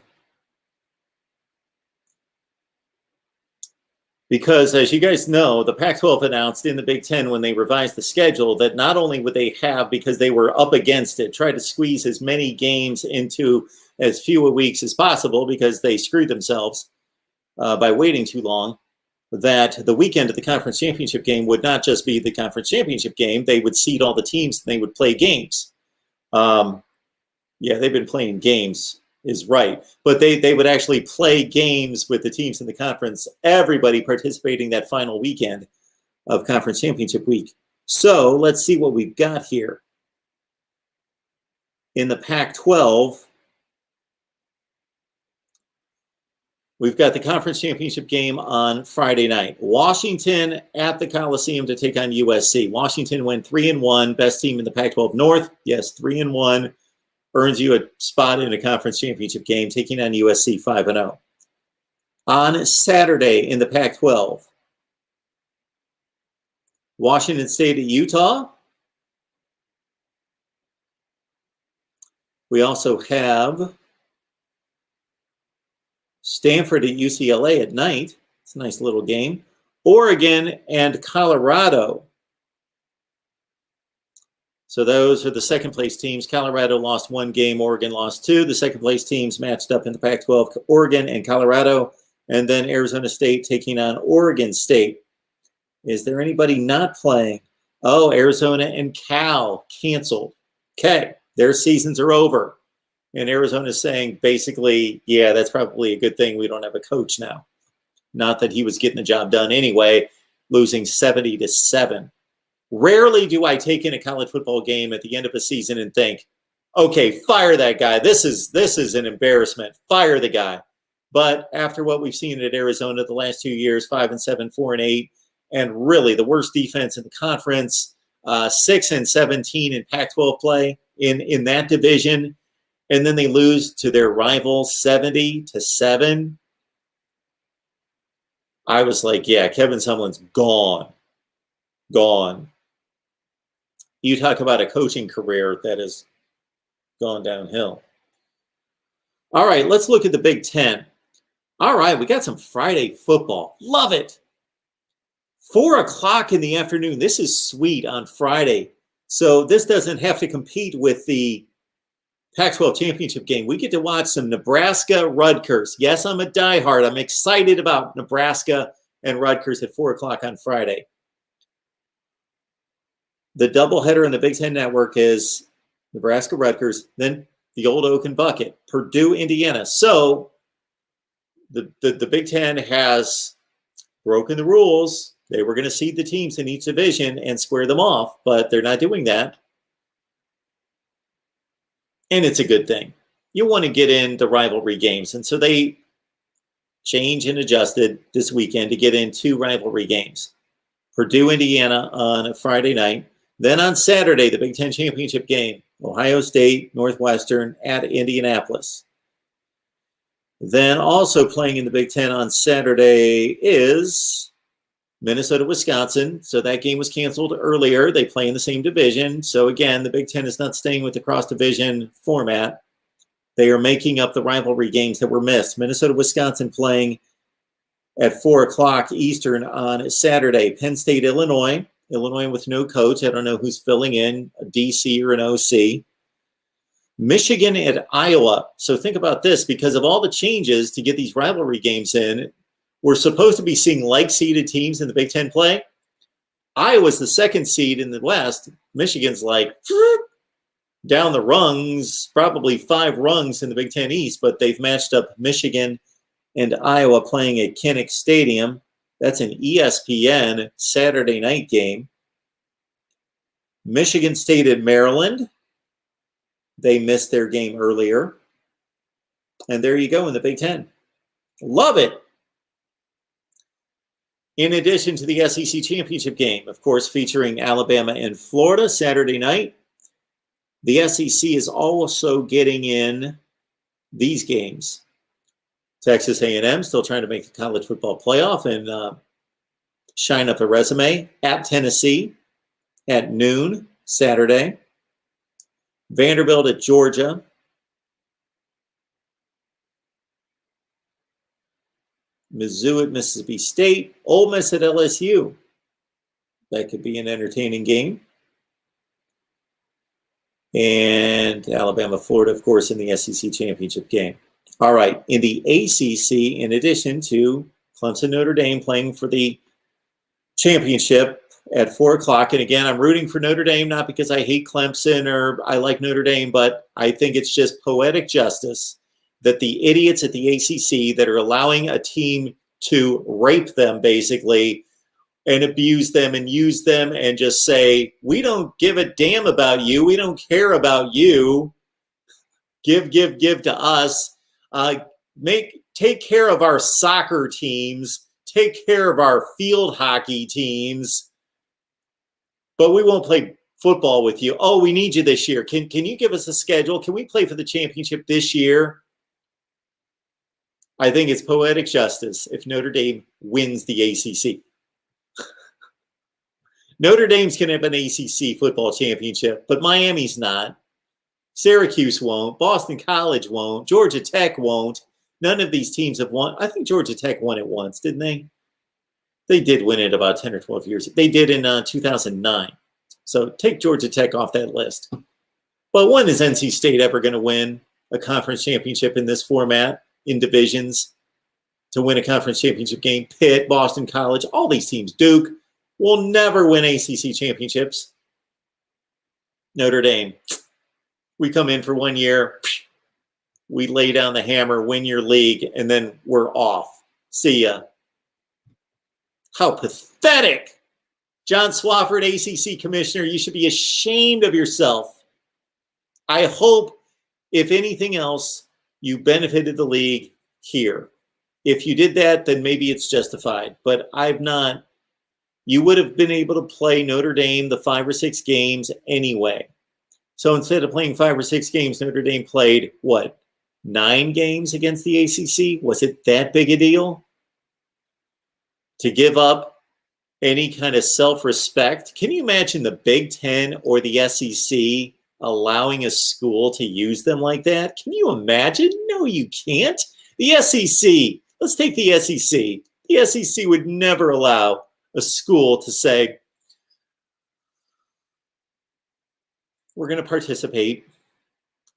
Speaker 1: Because as you guys know, the Pac-12 announced in the Big Ten when they revised the schedule that not only would they have, because they were up against it, try to squeeze as many games into as few weeks as possible because they screwed themselves by waiting too long, that the weekend of the conference championship game would not just be the conference championship game. They would seed all the teams and they would play games. Yeah, they've been playing games. Is right. But they would actually play games with the teams in the conference, everybody participating that final weekend of conference championship week. So let's see what we've got here. In the Pac-12, we've got the conference championship game on Friday night. Washington at the Coliseum to take on USC. Washington went 3-1, best team in the Pac-12 North. Yes, 3-1. Earns you a spot in a conference championship game, taking on USC 5-0. On Saturday in the Pac-12, Washington State at Utah. We also have Stanford at UCLA at night. It's a nice little game. Oregon and Colorado. So those are the second place teams. Colorado lost 1 game, Oregon lost 2. The second place teams matched up in the Pac-12, Oregon and Colorado. And then Arizona State taking on Oregon State. Is there anybody not playing? Oh, Arizona and Cal canceled. Okay, their seasons are over. And Arizona's saying basically, yeah, that's probably a good thing we don't have a coach now. Not that he was getting the job done anyway, losing 70-7. Rarely do I take in a college football game at the end of a season and think, okay, fire that guy. This is an embarrassment. Fire the guy. But after what we've seen at Arizona the last 2 years, 5-7, 4-8, and really the worst defense in the conference, 6-17 in Pac-12 play in that division, and then they lose to their rival 70-7. I was like, yeah, Kevin Sumlin's gone. You talk about a coaching career that has gone downhill. All right, let's look at the Big Ten. All right, we got some Friday football. Love it. 4 o'clock in the afternoon. This is sweet on Friday. So this doesn't have to compete with the Pac-12 championship game. We get to watch some Nebraska-Rutgers. Yes, I'm a diehard. I'm excited about Nebraska and Rutgers at 4 o'clock on Friday. The doubleheader in the Big Ten Network is Nebraska-Rutgers, then the old Oak and Bucket, Purdue-Indiana. So the Big Ten has broken the rules. They were going to seed the teams in each division and square them off, but they're not doing that. And it's a good thing. You want to get into rivalry games. And so they changed and adjusted this weekend to get in 2 rivalry games. Purdue, Indiana on a Friday night. Then on Saturday, the Big Ten championship game, Ohio State, Northwestern at Indianapolis. Then also playing in the Big Ten on Saturday is Minnesota, Wisconsin. So that game was canceled earlier. They play in the same division. So again, the Big Ten is not staying with the cross-division format. They are making up the rivalry games that were missed. Minnesota, Wisconsin playing at 4 o'clock Eastern on Saturday. Penn State, Illinois. Illinois with no coach. I don't know who's filling in, a DC or an OC. Michigan at Iowa. So think about this. Because of all the changes to get these rivalry games in, we're supposed to be seeing like-seeded teams in the Big Ten play. Iowa's the 2nd seed in the West. Michigan's like down the rungs, probably 5 rungs in the Big Ten East, but they've matched up Michigan and Iowa playing at Kinnick Stadium. That's an ESPN Saturday night game. Michigan State at Maryland. They missed their game earlier. And there you go in the Big Ten. Love it. In addition to the SEC championship game, of course, featuring Alabama and Florida Saturday night, the SEC is also getting in these games. Texas A&M still trying to make the college football playoff and shine up a resume at Tennessee at noon Saturday. Vanderbilt at Georgia. Mizzou at Mississippi State. Ole Miss at LSU. That could be an entertaining game. And Alabama, Florida, of course, in the SEC championship game. All right, in the ACC, in addition to Clemson, Notre Dame playing for the championship at 4 o'clock. And again, I'm rooting for Notre Dame, not because I hate Clemson or I like Notre Dame, but I think it's just poetic justice that the idiots at the ACC that are allowing a team to rape them, basically, and abuse them and use them and just say, we don't give a damn about you. We don't care about you. Give to us. Take care of our soccer teams. Take care of our field hockey teams. But we won't play football with you. Oh, we need you this year. Can you give us a schedule? Can we play for the championship this year? I think it's poetic justice if Notre Dame wins the ACC. Notre Dame's going to have an ACC football championship, but Miami's not. Syracuse won't. Boston College won't. Georgia Tech won't. None of these teams have won. I think Georgia Tech won it once, didn't they? They did win it about 10 or 12 years. They did in 2009. So take Georgia Tech off that list. But when is NC State ever going to win a conference championship in this format, in divisions, to win a conference championship game? Pitt, Boston College, all these teams, Duke. will never win ACC championships. Notre Dame, we come in for 1 year, we lay down the hammer, win your league, and then we're off. See ya. How pathetic. John Swofford, ACC commissioner, you should be ashamed of yourself. I hope, if anything else, you benefited the league here. If you did that, then maybe it's justified, but I've not. You would have been able to play Notre Dame the 5 or 6 games anyway. So instead of playing 5 or 6 games, Notre Dame played, what, 9 games against the ACC? Was it that big a deal? To give up any kind of self-respect? Can you imagine the Big Ten or the SEC allowing a school to use them like that? Can you imagine? No, you can't. The SEC, let's take the SEC. The SEC would never allow a school to say, we're going to participate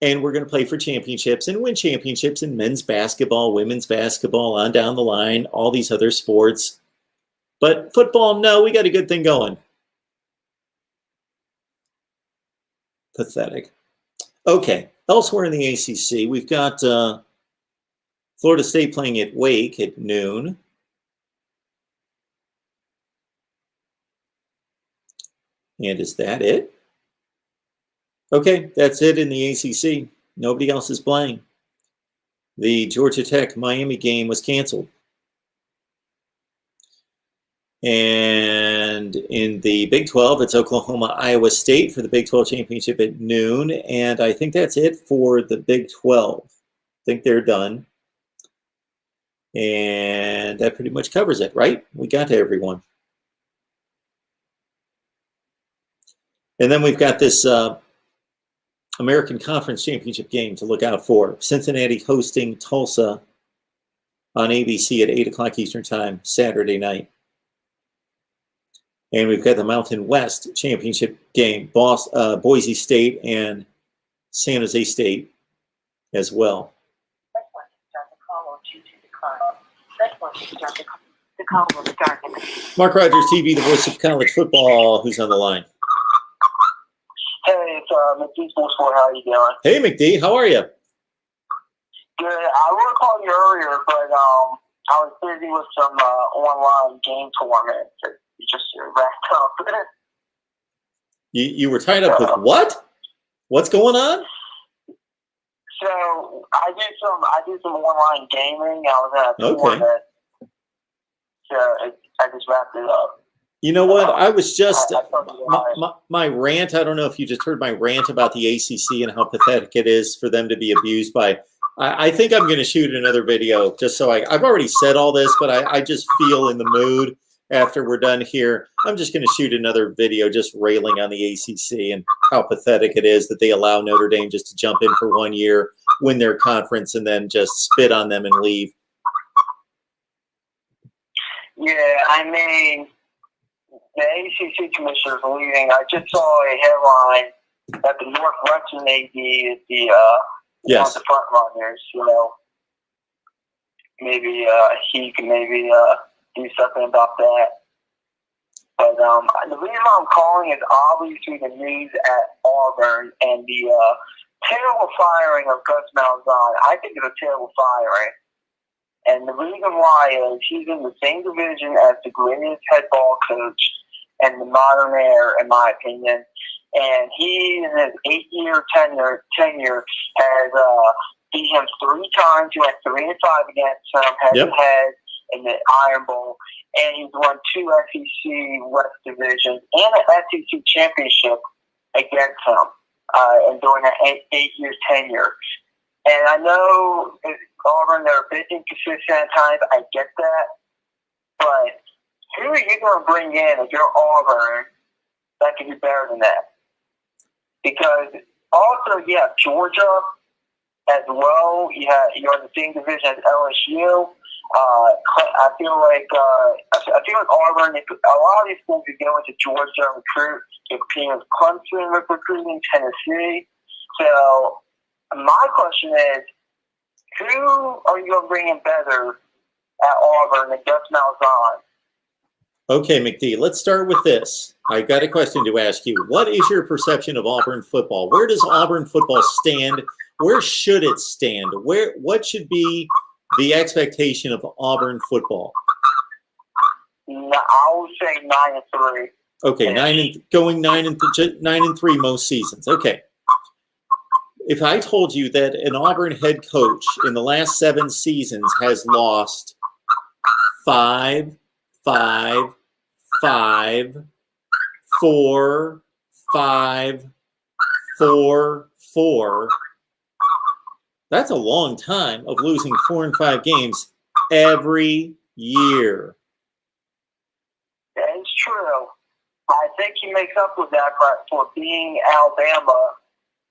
Speaker 1: and we're going to play for championships and win championships in men's basketball, women's basketball, on down the line, all these other sports. But football, no, we got a good thing going. Pathetic. Okay, elsewhere in the ACC, we've got Florida State playing at Wake at noon. And is that it? Okay, that's it in the ACC. Nobody else is playing. The Georgia Tech-Miami game was canceled. And in the Big 12, it's Oklahoma-Iowa State for the Big 12 championship at noon. And I think that's it for the Big 12. I think they're done. And that pretty much covers it, right? We got to everyone. And then we've got this American Conference Championship game to look out for. Cincinnati hosting Tulsa on ABC at 8 o'clock Eastern Time, Saturday night. And we've got the Mountain West Championship game, Boise State and San Jose State as well. Mark Rogers TV, the voice of college football. Who's on the line?
Speaker 2: Hey, it's McD Sports 4. How are you doing?
Speaker 1: Hey, McD. How are you?
Speaker 2: Good. I would have called you earlier, but I was busy with some online game tournaments that you just wrapped up.
Speaker 1: You were tied up with what? What's going on?
Speaker 2: So I did some online gaming. I was at a tournament. So I just wrapped it up.
Speaker 1: You know what? I was just my rant. I don't know if you just heard my rant about the ACC and how pathetic it is for them to be abused by. I think I'm going to shoot another video just so I've already said all this, but I just feel in the mood after we're done here. I'm just going to shoot another video just railing on the ACC and how pathetic it is that they allow Notre Dame just to jump in for 1 year, win their conference, and then just spit on them and leave.
Speaker 2: Yeah, I mean, the ACC commissioner is leaving. I just saw a headline that the Northwestern AD is one of the front runners. You know, maybe he can do something about that. But the reason I'm calling is obviously the news at Auburn and the terrible firing of Gus Malzahn. I think it's a terrible firing. And the reason why is he's in the same division as the greatest head ball coach and the modern era, in my opinion. And he, in his 8-year tenure, has beat him 3 times. He went 3-5 against him, head-to-head in the Iron Bowl. And he's won 2 SEC West divisions and an SEC championship against him and during an 8-year tenure. And I know Auburn, they're a bit inconsistent at times. I get that. But who are you going to bring in if you're Auburn that can be better than that? Because also, you have Georgia as well. You're in the same division as LSU. I feel like Auburn, a lot of these schools are going to Georgia and recruit. They're competing with Clemson with recruiting, Tennessee. So my question is, who are you going to bring in better at Auburn than Gus Malzahn?
Speaker 1: Okay, McD, let's start with this. I got a question to ask you. What is your perception of Auburn football? Where does Auburn football stand? Where should it stand? What should be the expectation of Auburn football?
Speaker 2: I would say 9-3.
Speaker 1: Okay, going 9-3 most seasons. Okay. If I told you that an Auburn head coach in the last 7 seasons has lost 5, 5, 5, 4, 5, 4, 4. That's a long time of losing 4 and 5 games every year.
Speaker 2: That is true. I think he makes up with that for being Alabama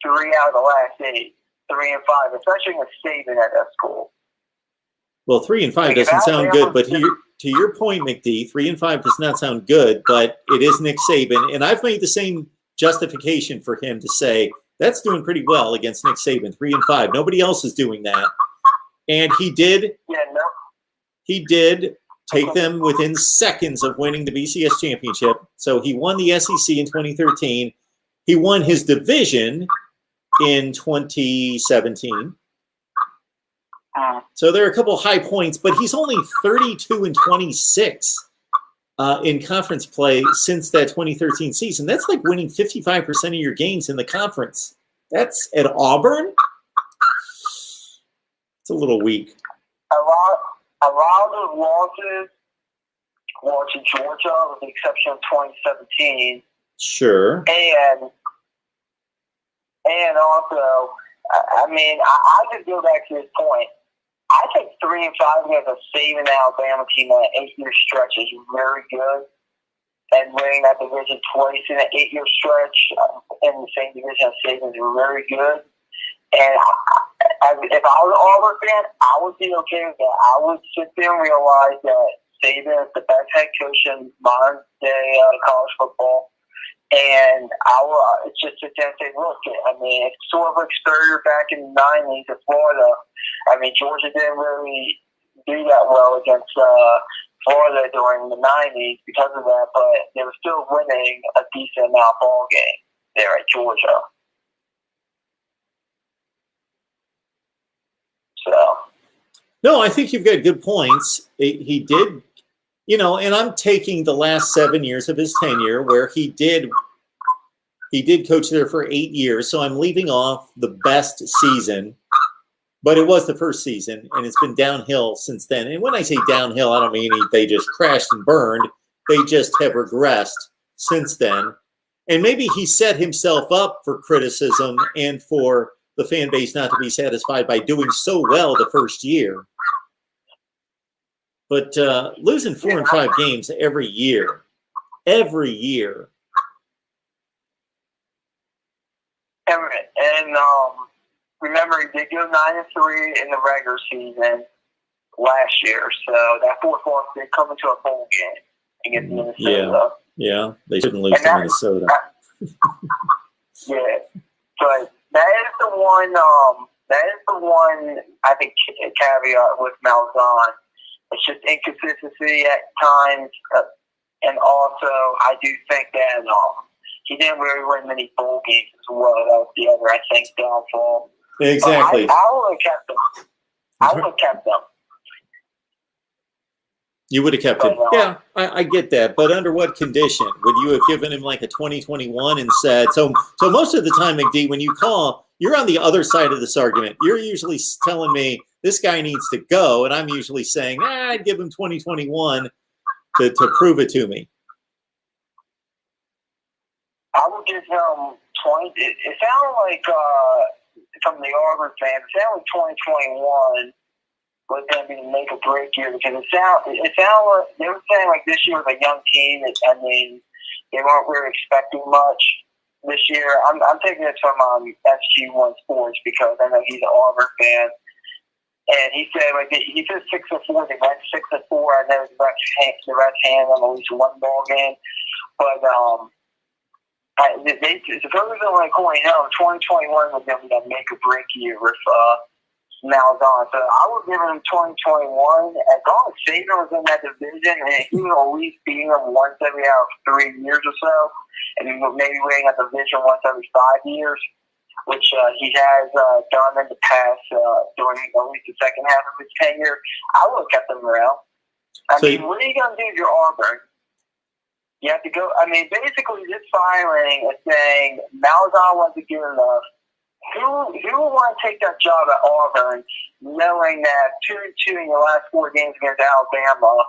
Speaker 2: 3 out of the last 8, 3 and 5, especially with Saban at that school.
Speaker 1: Well, 3 and 5 doesn't sound good, but to your point, McD, 3 and 5 does not sound good, but it is Nick Saban, and I've made the same justification for him to say that's doing pretty well against Nick Saban, 3 and 5. Nobody else is doing that, and he did.
Speaker 2: Yeah, no.
Speaker 1: He did take them within seconds of winning the BCS championship. So he won the SEC in 2013. He won his division in 2017. So there are a couple of high points, but he's only 32 and 26 in conference play since that 2013 season. That's like winning 55% of your games in the conference. That's at Auburn. It's a little weak.
Speaker 2: A lot of those losses were to Georgia, with the exception of 2017.
Speaker 1: Sure.
Speaker 2: And also, I mean, I could go back to this point. I think 3 and 5 against a Saban Alabama team on an 8-year stretch is very good. And winning that division twice in an 8-year stretch in the same division as Saban is very good. And if I was an Auburn fan, I would be okay with that. I would sit there and realize that Saban is the best head coach in modern day college football. And I will just sit there and say, look, I mean, it's sort of exterior back in the 90s in Florida. I mean, Georgia didn't really do that well against Florida during the 90s because of that, but they were still winning a decent amount of ball game there at Georgia. So.
Speaker 1: No, I think you've got good points. He did, and I'm taking the last 7 years of his tenure where he did coach there for 8 years. So I'm leaving off the best season, but it was the first season and it's been downhill since then. And when I say downhill, I don't mean they just crashed and burned. They just have regressed since then. And maybe he set himself up for criticism and for the fan base not to be satisfied by doing so well the first year. But losing 4 and 5 games every year.
Speaker 2: And remember, he did go 9-3 in the regular season last year, so that fourth loss did come into a bowl game against Minnesota.
Speaker 1: Yeah, they shouldn't lose to Minnesota.
Speaker 2: Yeah, but that is the one. I think caveat with Malzahn. It's just inconsistency at times, and also I do think that he didn't really win many bowl games as well. That was the other, I think, downfall.
Speaker 1: Exactly.
Speaker 2: I would have kept them.
Speaker 1: You would have kept him. Yeah, I get that. But under what condition? Would you have given him like a 2021 and said, so most of the time, McD, when you call, you're on the other side of this argument. You're usually telling me this guy needs to go, and I'm usually saying, I'd give him 2021 to prove it to me.
Speaker 2: I would give him 20. It sounded like, from the Auburn fans, it sounded like 2021 was going to be the make or break year, because it sounded like they were saying like this year was a young team. I mean, they weren't really expecting much this year. I'm taking this from SG1 Sports because I know he's an Auburn fan, and he said 6-4. They went 6-4. I know the refs hand on at least one ball game, but they supposedly like, 2021 was going to be that make or break year with Malzahn. So I would give him 2021. As long as Saban was in that division, and he would at least beat him once every 3 years or so, and he would maybe winning a division once every 5 years, which he has done in the past during at least the second half of his tenure. I would have kept him around. I mean, what are you going to do if you're Auburn? You have to go. I mean, basically, this filing is saying Malzahn wasn't good enough. Who would want to take that job at Auburn, knowing that 2-2 in your last 4 games against Alabama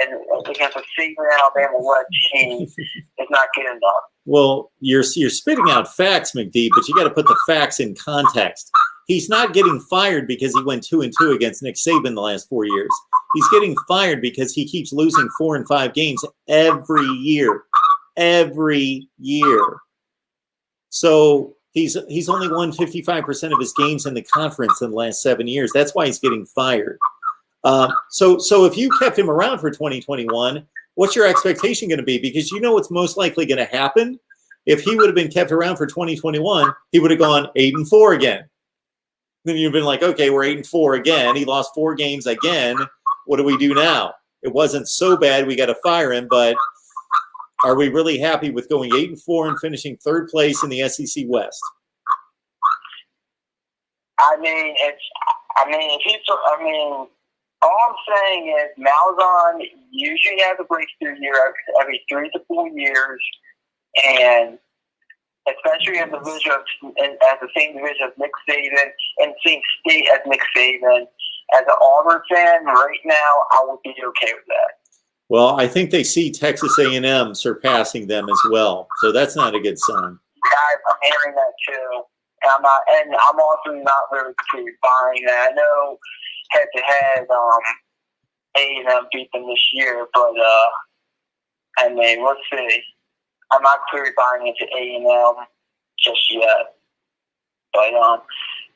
Speaker 2: and against a Saban Alabama-led team is not good enough?
Speaker 1: Well, you're spitting out facts, McD, but you got to put the facts in context. He's not getting fired because he went 2-2 against Nick Saban the last 4 years. He's getting fired because he keeps losing 4 and 5 games every year. Every year. So he's only won 55% of his games in the conference in the last 7 years. That's why he's getting fired. So if you kept him around for 2021, what's your expectation going to be? Because you know what's most likely going to happen? If he would have been kept around for 2021, he would have gone 8-4 again. Then you've been like, okay, we're 8-4 again. He lost 4 games again. What do we do now? It wasn't so bad. We got to fire him, but are we really happy with going 8-4 and finishing 3rd place in the SEC West?
Speaker 2: All I'm saying is Malzahn usually has a breakthrough year every 3 to 4 years, and especially in the same division as Nick Saban and same state as Nick Saban. As an Auburn fan, right now, I would be okay with that.
Speaker 1: Well, I think they see Texas A&M surpassing them as well, so that's not a good sign.
Speaker 2: Yeah, I'm hearing that too, and I'm also not really clearly buying that. I know head-to-head, A&M beat them this year, but I mean, let's see. I'm not clearly buying into A&M just yet, but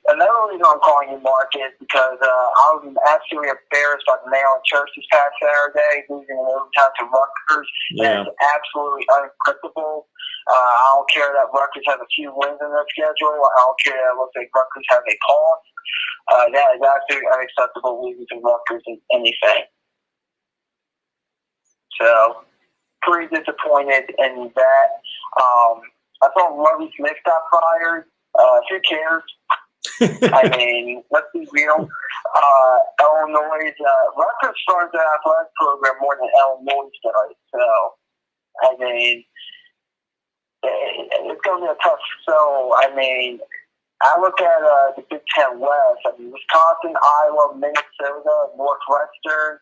Speaker 2: another reason I'm calling you, Mark, is because I was absolutely embarrassed by the mail in church this past Saturday, losing in overtime to Rutgers.
Speaker 1: Yeah.
Speaker 2: It's absolutely unacceptable. I don't care that Rutgers has a few wins in their schedule. I don't care that it looks like Rutgers has a cost. That is absolutely unacceptable, losing to Rutgers in anything. So, pretty disappointed in that. I thought Lovie Smith got fired. Who cares? I mean, let's be real. Illinois, Rutgers started the athletic program more than Illinois does. So, I mean, it's going to be a tough sell. I mean, I look at the Big Ten West. I mean, Wisconsin, Iowa, Minnesota, Northwestern.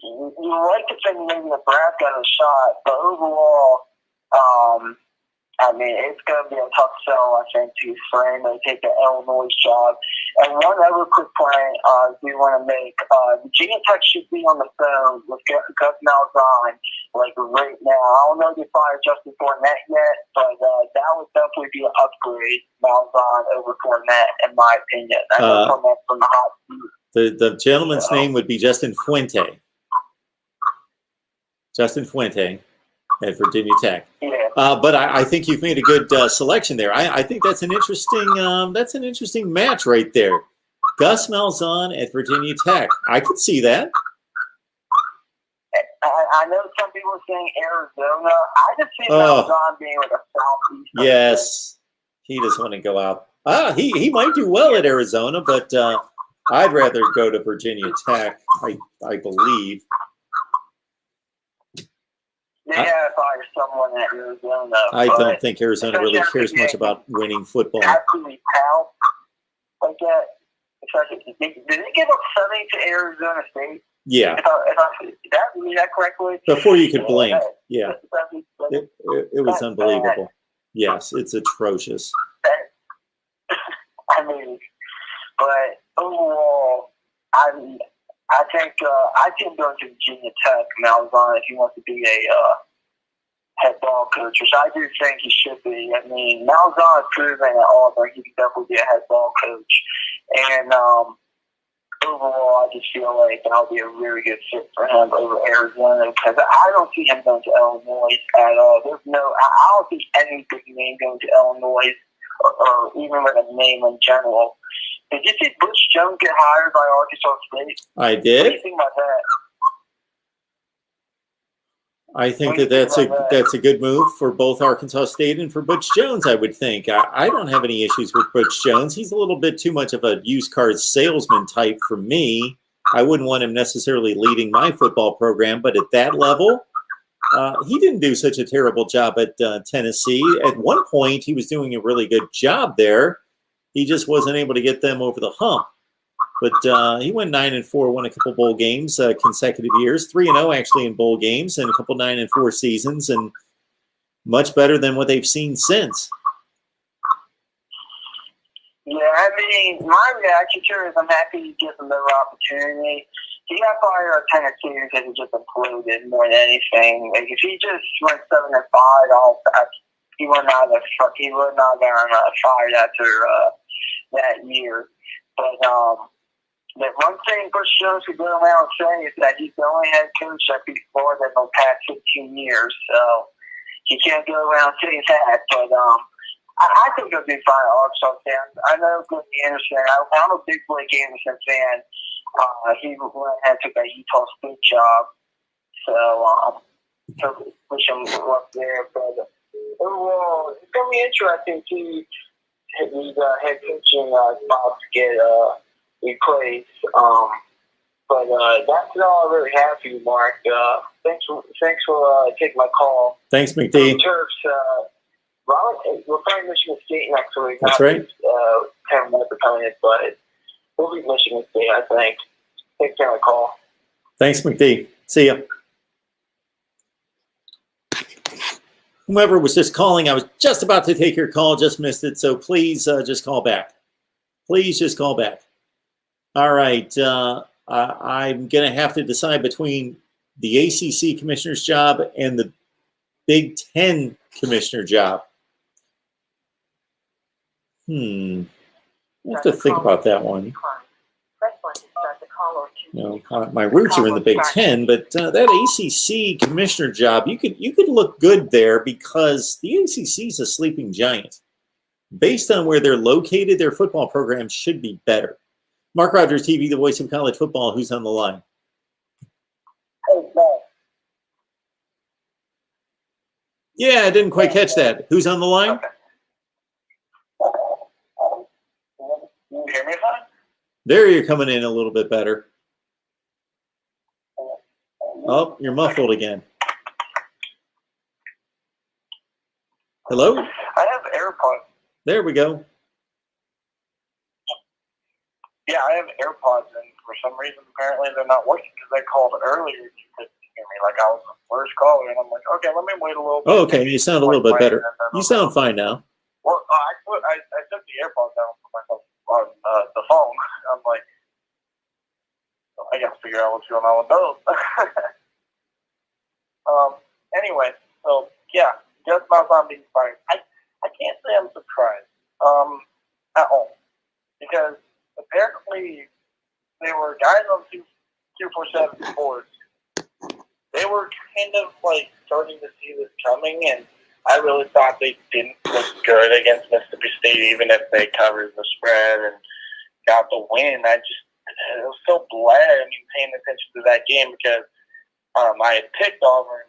Speaker 2: You like to think maybe Nebraska has a shot, but overall, I mean, it's going to be a tough sell, I think, to frame and take the Illinois job. And one other quick point we want to make, Virginia Tech should be on the phone with Gus Malzahn, like, right now. I don't know if they fired Justin Fournette yet, but that would definitely be an upgrade, Malzahn over Fournette, in my opinion. I know Fournette's from the hot seat.
Speaker 1: The gentleman's name would be Justin Fuente. Justin Fuente at Virginia Tech.
Speaker 2: Yeah.
Speaker 1: But I think you've made a good selection there. I think that's an interesting match right there. Gus Malzahn at Virginia Tech. I could see that.
Speaker 2: I know some people are saying Arizona. I just see Malzahn being like a Southeast.
Speaker 1: Yes. He doesn't want to go out. He might do well at Arizona, but I'd rather go to Virginia Tech, I believe.
Speaker 2: Yeah, fire someone at Arizona.
Speaker 1: I don't think Arizona really cares much about winning football.
Speaker 2: Absolutely pal like that. Did they give up 70 to Arizona State?
Speaker 1: Yeah.
Speaker 2: Did I read that correctly?
Speaker 1: Before you could blink. Yeah. It was unbelievable. Yes, it's atrocious.
Speaker 2: I mean, but overall, I think going to Virginia Tech, Malzahn, if he wants to be a head ball coach, which I do think he should be. I mean, Malzahn is proven at Auburn he can definitely be a head ball coach. And overall, I just feel like that'll be a really good fit for him over Arizona because I don't see him going to Illinois at all. I don't see any big name going to Illinois or even with a name in general. Did you see Butch Jones get hired by Arkansas State?
Speaker 1: I
Speaker 2: What do you
Speaker 1: did.
Speaker 2: think about that?
Speaker 1: I think that's a good move for both Arkansas State and for Butch Jones, I would think. I don't have any issues with Butch Jones. He's a little bit too much of a used car salesman type for me. I wouldn't want him necessarily leading my football program, but at that level, he didn't do such a terrible job at Tennessee. At one point, he was doing a really good job there. He just wasn't able to get them over the hump. But he went 9-4, won a couple bowl games consecutive years, 3-0 actually in bowl games, and a couple 9-4 seasons, and much better than what they've seen since.
Speaker 2: Yeah, I mean, my reaction to it is I'm happy he gets another opportunity. He got fired out of Tennessee because he just imploded more than anything. Like if he just went 7-5, he would not have gotten fired after that year. But the one thing Butch Jones could go around saying is that he's the only head coach that beat Florida in the past 15 years. So he can't go around saying that. But I think he'll be fine. Arkansas fans. I know Blake Anderson. I'm a big Blake Anderson fan. He went and took that Utah State job. So wish him luck there. But overall, it's going to be interesting to see these head coaching spots get replaced. But that's all I really have for you, Mark. Thanks for taking my call.
Speaker 1: Thanks, McD.
Speaker 2: Terps, we're playing Michigan State next week.
Speaker 1: That's right.
Speaker 2: 10 minutes opponent, but we'll beat Michigan State, I think. Thanks for the call.
Speaker 1: Thanks, McD. See ya. Whomever was just calling, I was just about to take your call, just missed it. So please just call back. Please just call back. All right. I'm going to have to decide between the ACC commissioner's job and the Big Ten commissioner job. I have to think about that one. You know, my roots are in the Big Ten, but that ACC commissioner job, you could look good there because the ACC is a sleeping giant. Based on where they're located, their football program should be better. Mark Rogers TV, the voice of college football. Who's on the line? Yeah, I didn't quite catch that. Who's on the line?
Speaker 2: Okay. Can you hear me fine?
Speaker 1: There, you're coming in a little bit better. Oh, you're muffled again. Hello?
Speaker 2: I have AirPods.
Speaker 1: There we go.
Speaker 2: Yeah, I have AirPods, and for some reason, apparently they're not working because I called earlier. You couldn't hear me. Like I was the first caller, and I'm like, okay, let me wait a little bit.
Speaker 1: Oh, okay, you sound a little bit better. You sound fine now.
Speaker 2: Well, I took the AirPods out for myself on the phone. I'm like, I got to figure out what's going on with those. Anyway, so yeah, Gus Malzahn being fired. I can't say I'm surprised at all because apparently there were guys on 247 boards. They were kind of like starting to see this coming, and I really thought they didn't look good against Mississippi State, even if they covered the spread and got the win. It was so bland. I mean, paying attention to that game because I had picked Auburn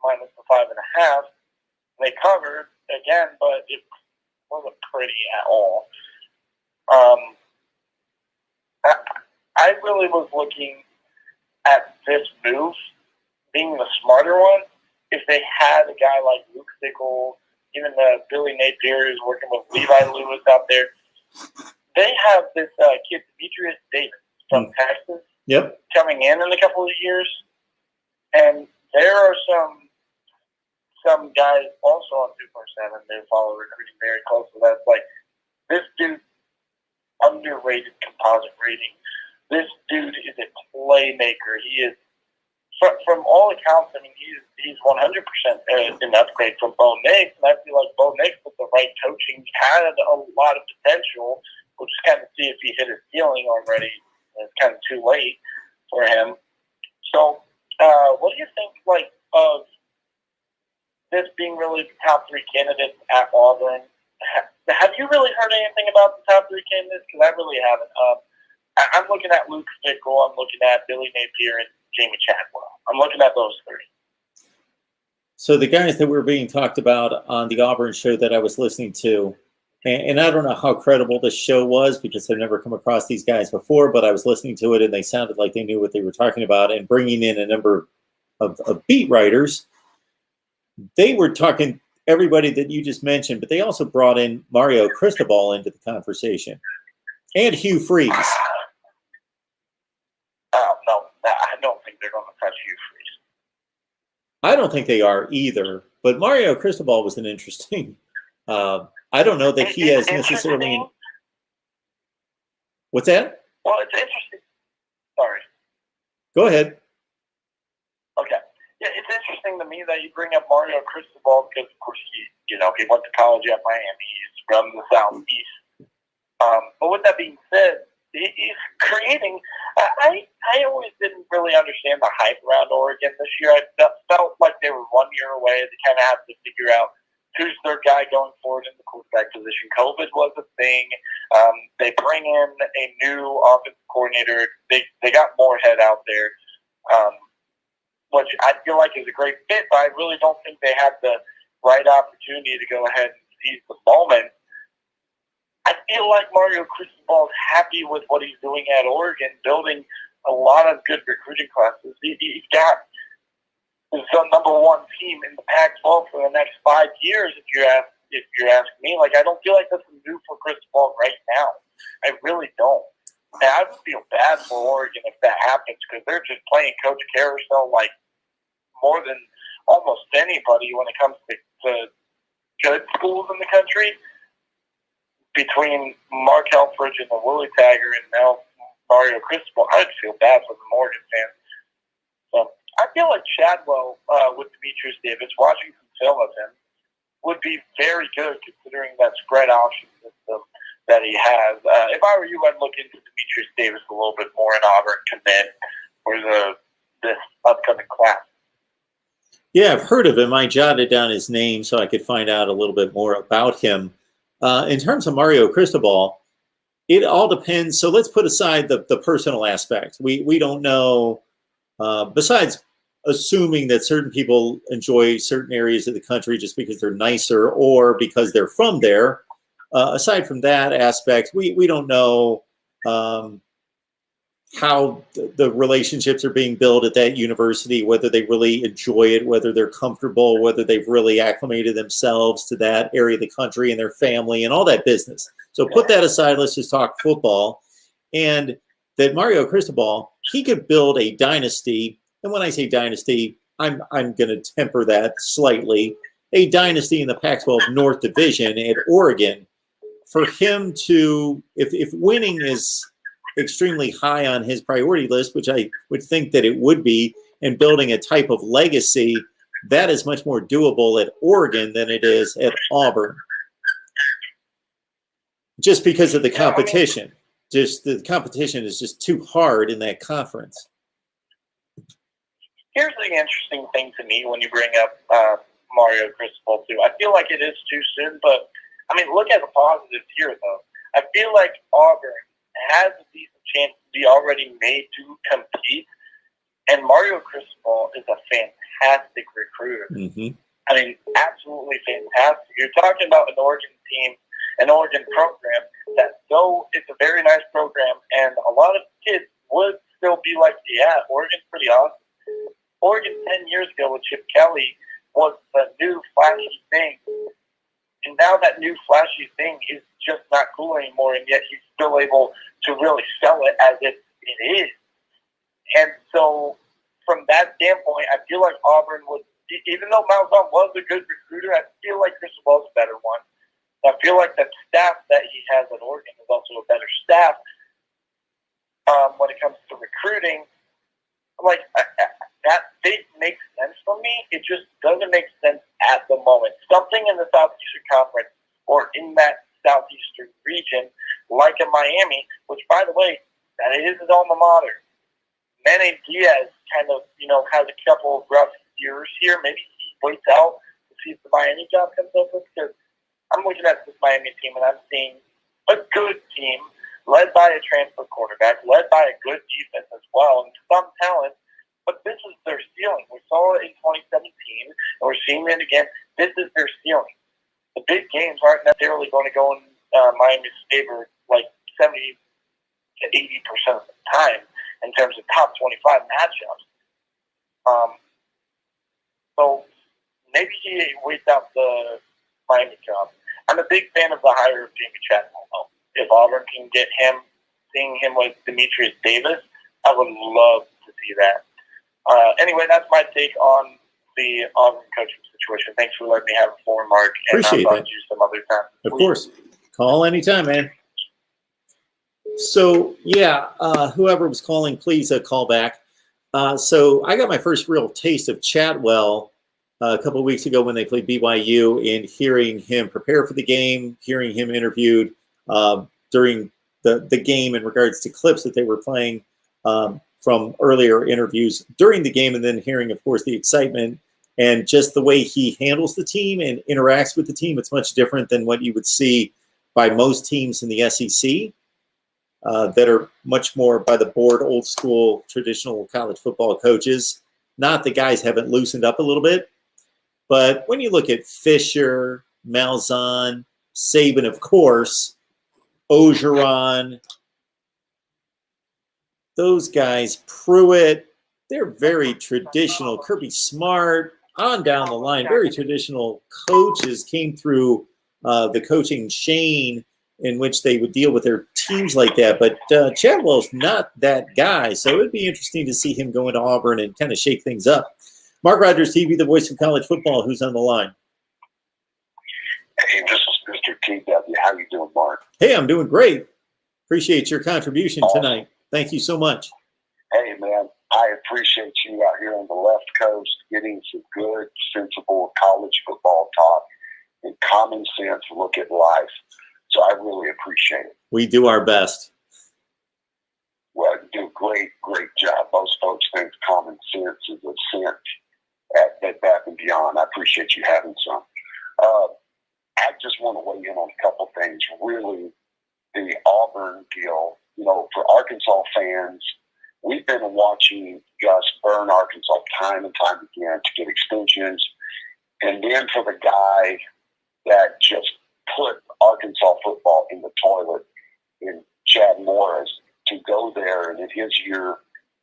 Speaker 2: minus the 5.5. They covered again, but it wasn't pretty at all. I really was looking at this move being the smarter one. If they had a guy like Luke Fickell, even Billy Napier is working with Levi Lewis out there. They have this kid, Demetrius Davis from Texas, coming in a couple of years. And there are some guys also on 247 that follow recruiting very closely. That's like, this dude, underrated composite rating. This dude is a playmaker. He is, from all accounts, I mean, he's 100% an upgrade from Bo Nix. And I feel like Bo Nix, with the right coaching, had a lot of potential. We'll just kind of see if he hit his ceiling already. It's kind of too late for him. So, what do you think, like, of this being really the top three candidates at Auburn?
Speaker 3: have you really heard anything about the top three candidates? Because I really haven't. I'm looking at Luke Fickell, I'm looking at Billy Napier, and Jamie Chadwell. I'm looking at those three.
Speaker 1: So the guys that were being talked about on the Auburn show that I was listening to, and I don't know how credible this show was because I've never come across these guys before, but I was listening to it and they sounded like they knew what they were talking about, and bringing in a number of beat writers. They were talking everybody that you just mentioned, but they also brought in Mario Cristobal into the conversation and Hugh Freeze.
Speaker 3: No, I don't think they're going to touch Hugh Freeze.
Speaker 1: I don't think they are either, but Mario Cristobal was an interesting. I don't know that he has necessarily. What's that?
Speaker 3: Well, it's interesting. Sorry.
Speaker 1: Go ahead.
Speaker 3: Okay. Yeah, it's interesting to me that you bring up Mario Cristobal because, of course, he went to college at Miami. He's from the Southeast. But with that being said, he's creating. I always didn't really understand the hype around Oregon this year. I felt like they were 1 year away. They kind of have to figure out who's their guy going forward in the quarterback position. COVID was a thing. They bring in a new offensive coordinator. They got Moorhead out there, which I feel like is a great fit, but I really don't think they had the right opportunity to go ahead and seize the moment. I feel like Mario Cristobal is happy with what he's doing at Oregon, building a lot of good recruiting classes. He's got the number one team in the Pac-12 for the next 5 years. If you're asking me, like I don't feel like that's new for Cristobal right now. I really don't. And I would feel bad for Oregon if that happens because they're just playing Coach Carousel like more than almost anybody when it comes to good schools in the country. Between Mark Helfrich and the Willie Tagger and now Mario Cristobal, I'd feel bad for the Morgan fans. So I feel like Chadwell with Demetrius Davis, watching some film of him, would be very good considering that spread option system that he has. If I were you, I'd look into Demetrius Davis a little bit more in Auburn commit for this upcoming class.
Speaker 1: Yeah, I've heard of him. I jotted down his name so I could find out a little bit more about him. In terms of Mario Cristobal, it all depends. So let's put aside the personal aspect. We don't know, besides assuming that certain people enjoy certain areas of the country just because they're nicer or because they're from there. Aside from that aspect, we don't know how the relationships are being built at that university, whether they really enjoy it, whether they're comfortable, whether they've really acclimated themselves to that area of the country and their family and all that business. So put that aside. Let's just talk football. And that Mario Cristobal, he could build a dynasty. And when I say dynasty, I'm going to temper that slightly. A dynasty in the Pac-12 North Division at Oregon. For him to, if winning is extremely high on his priority list, which I would think that it would be, and building a type of legacy, that is much more doable at Oregon than it is at Auburn. Just because of the competition. Just the competition is just too hard in that conference.
Speaker 3: Here's the interesting thing to me when you bring up Mario Cristobal too. I feel like it is too soon, but I mean, look at the positives here though. I feel like Auburn has a decent chance to be already made to compete, and Mario Cristobal is a fantastic recruiter.
Speaker 1: Mm-hmm.
Speaker 3: I mean, absolutely fantastic. You're talking about an Oregon team, an Oregon program that, though it's a very nice program, and a lot of kids would still be like, yeah, Oregon's pretty awesome. Oregon 10 years ago with Chip Kelly was the new flashy thing. And now that new flashy thing is just not cool anymore, and yet he's still able to really sell it as if it is. And so from that standpoint, I feel like Auburn would, even though Malzahn was a good recruiter, I feel like Cristobal's a better one. I feel like the staff that he has at Oregon is also a better staff when it comes to recruiting. Like, that fit makes sense for me. It just doesn't make sense at the moment. Something in the Southeastern Conference or in that Southeastern region, like in Miami, which, by the way, that is his alma mater. Manny Diaz kind of, has a couple of rough years here. Maybe he waits out to see if the Miami job comes up with, because I'm looking at this Miami team, and I'm seeing a good team led by a transfer quarterback, led by a good defense as well, and some talent. But this is their ceiling. We saw it in 2017, and we're seeing it again. This is their ceiling. The big games aren't necessarily going to go in Miami's favor like 70 to 80% of the time in terms of top 25 matchups. So maybe he waits out the Miami job. I'm a big fan of the hire of Jamie Chadwell, though. If Auburn can get him, seeing him with Demetrius Davis, I would love to see that. Anyway, that's my take on the Auburn coaching situation. Thanks for letting me have a floor, Mark. And
Speaker 1: Appreciate
Speaker 3: I'll
Speaker 1: that.
Speaker 3: you some other time.
Speaker 1: Of course. Call anytime, man. So, yeah, whoever was calling, please call back. So I got my first real taste of Chatwell a couple of weeks ago when they played BYU, and hearing him prepare for the game, hearing him interviewed during the game in regards to clips that they were playing from earlier interviews during the game, and then hearing, of course, the excitement and just the way he handles the team and interacts with the team. It's much different than what you would see by most teams in the SEC that are much more by the board, old school, traditional college football coaches. Not the guys haven't loosened up a little bit. But when you look at Fisher, Malzahn, Saban, of course, Ogeron, those guys, Pruitt, they're very traditional. Kirby Smart, on down the line, very traditional coaches came through the coaching chain in which they would deal with their teams like that. But Chadwell's not that guy, so it'd be interesting to see him go into Auburn and kind of shake things up. MarkRogersTV, the voice of college football. Who's on the line?
Speaker 4: Hey, this is Mr. TW. How you doing, Mark?
Speaker 1: Hey, I'm doing great. Appreciate your contribution
Speaker 4: Awesome.
Speaker 1: tonight. Thank you so much.
Speaker 4: Hey, man, I appreciate you out here on the left coast getting some good, sensible college football talk and common sense look at life. So I really appreciate it.
Speaker 1: We do our best.
Speaker 4: Well, you do a great job. Most folks think common sense is a sense at Bed Bath & Beyond. I appreciate you having some. I just want to weigh in on a couple things. Really, the Auburn deal, for Arkansas fans, we've been watching Gus burn Arkansas time and time again to get extensions. And then for the guy that just put Arkansas football in the toilet in Chad Morris to go there and in his year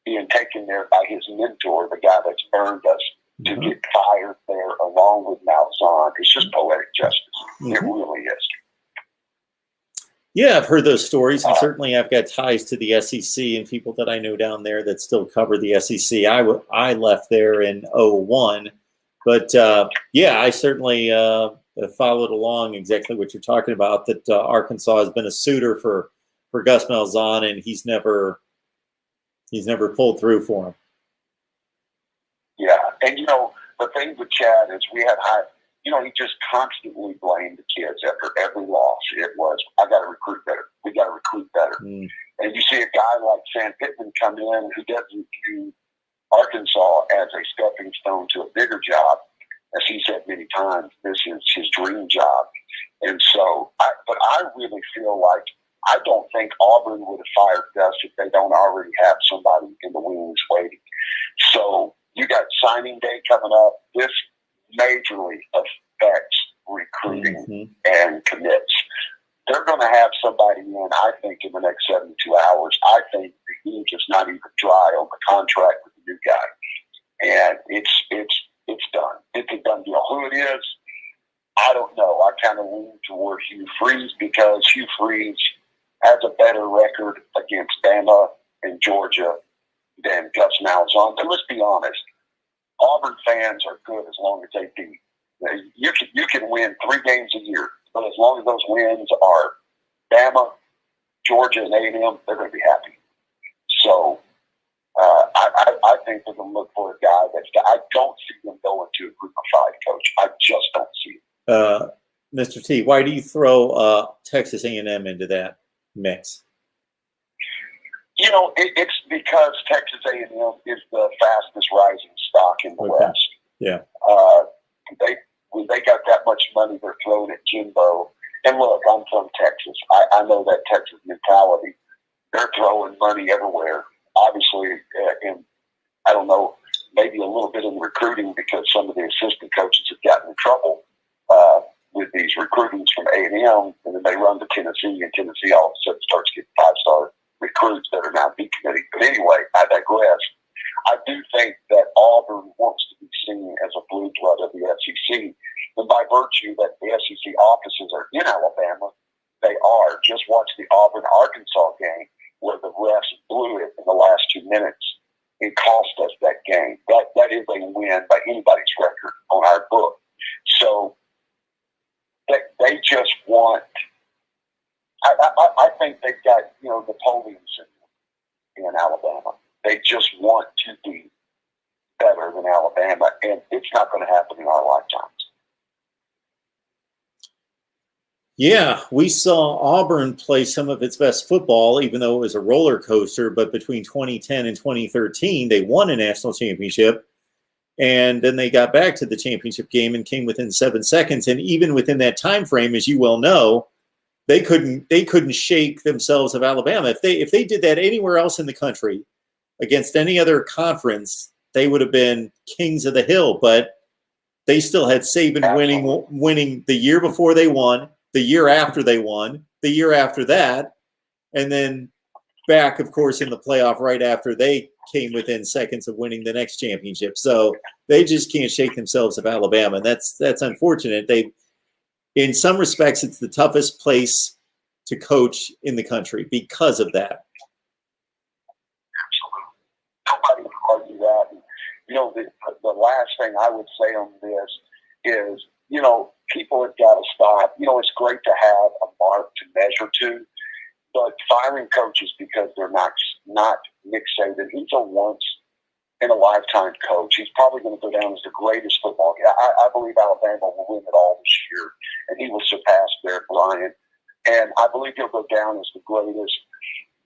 Speaker 4: being taken there by his mentor, the guy that's burned us, to get fired there along with Malzahn. It's just poetic justice. It really is.
Speaker 1: Yeah, I've heard those stories, and certainly I've got ties to the SEC and people that I know down there that still cover the SEC. I left there in 2001, but yeah, I certainly followed along exactly what you're talking about, that Arkansas has been a suitor for Gus Malzahn, and he's never pulled through for him.
Speaker 4: Yeah, and the thing with Chad is we had he just constantly blamed the kids after every loss. It was, I got to recruit better. We got to recruit better. And you see a guy like Sam Pittman come in who doesn't view Arkansas as a stepping stone to a bigger job. As he said many times, this is his dream job. And so, but I really feel like I don't think Auburn would have fired Gus if they don't already have somebody in the wings waiting. So you got signing day coming up. This majorly affects recruiting and commits. They're going to have somebody in, I think, in the next 72 hours. I think the ink is not even dry on the contract with the new guy. And it's done. It's a done deal. Who it is, I don't know. I kind of lean toward Hugh Freeze because Hugh Freeze has a better record against Bama and Georgia than Gus Malzahn. But let's be honest, Auburn fans are good as long as they beat. You can win 3 games a year, but as long as those wins are Bama, Georgia, and A&M, they're going to be happy. So I think they're going to look for a guy I don't see them going to a group of 5 coach. I just don't see it.
Speaker 1: Mr. T, why do you throw Texas A&M into that mix?
Speaker 4: It's because Texas A&M is the fastest rising stock in the West.
Speaker 1: Yeah.
Speaker 4: they got that much money they're throwing at Jimbo. And look, I'm from Texas. I know that Texas mentality. They're throwing money everywhere. Obviously, in, I don't know, maybe a little bit in recruiting because some of the assistant coaches have gotten in trouble with these recruitings from A&M, and then they run to Tennessee, and Tennessee all of a sudden starts getting 5-star recruits that are now decommitting. But anyway, I digress. I do think that Auburn wants to be seen as a blue blood of the SEC. And by virtue that the SEC offices are in Alabama, they are. Just watch the Auburn-Arkansas game where the refs blew it in the last 2 minutes. It cost us that game. That is a win by anybody's record on our book. So they just want, I think they've got, Napoleon syndrome in Alabama. They just want to be better than Alabama, and it's not going to happen in our lifetimes.
Speaker 1: Yeah, we saw Auburn play some of its best football, even though it was a roller coaster. But between 2010 and 2013, they won a national championship. And then they got back to the championship game and came within 7 seconds. And even within that time frame, as you well know, they couldn't shake themselves of Alabama. If they did that anywhere else in the country against any other conference, they would have been kings of the hill. But they still had Saban winning the year before they won, the year after they won, the year after that, and then back, of course, in the playoff right after they came within seconds of winning the next championship. So they just can't shake themselves of Alabama. And that's unfortunate. In some respects, it's the toughest place to coach in the country because of that.
Speaker 4: Absolutely. Nobody would argue that. The last thing I would say on this is, people have got to stop. It's great to have a mark to measure to, but firing coaches because they're not Nick Saban. He's a once-in-a-lifetime coach. He's probably going to go down as the greatest football guy. I believe Alabama will win it all this year, and he will surpass Barrett Bryant. And I believe he'll go down as the greatest.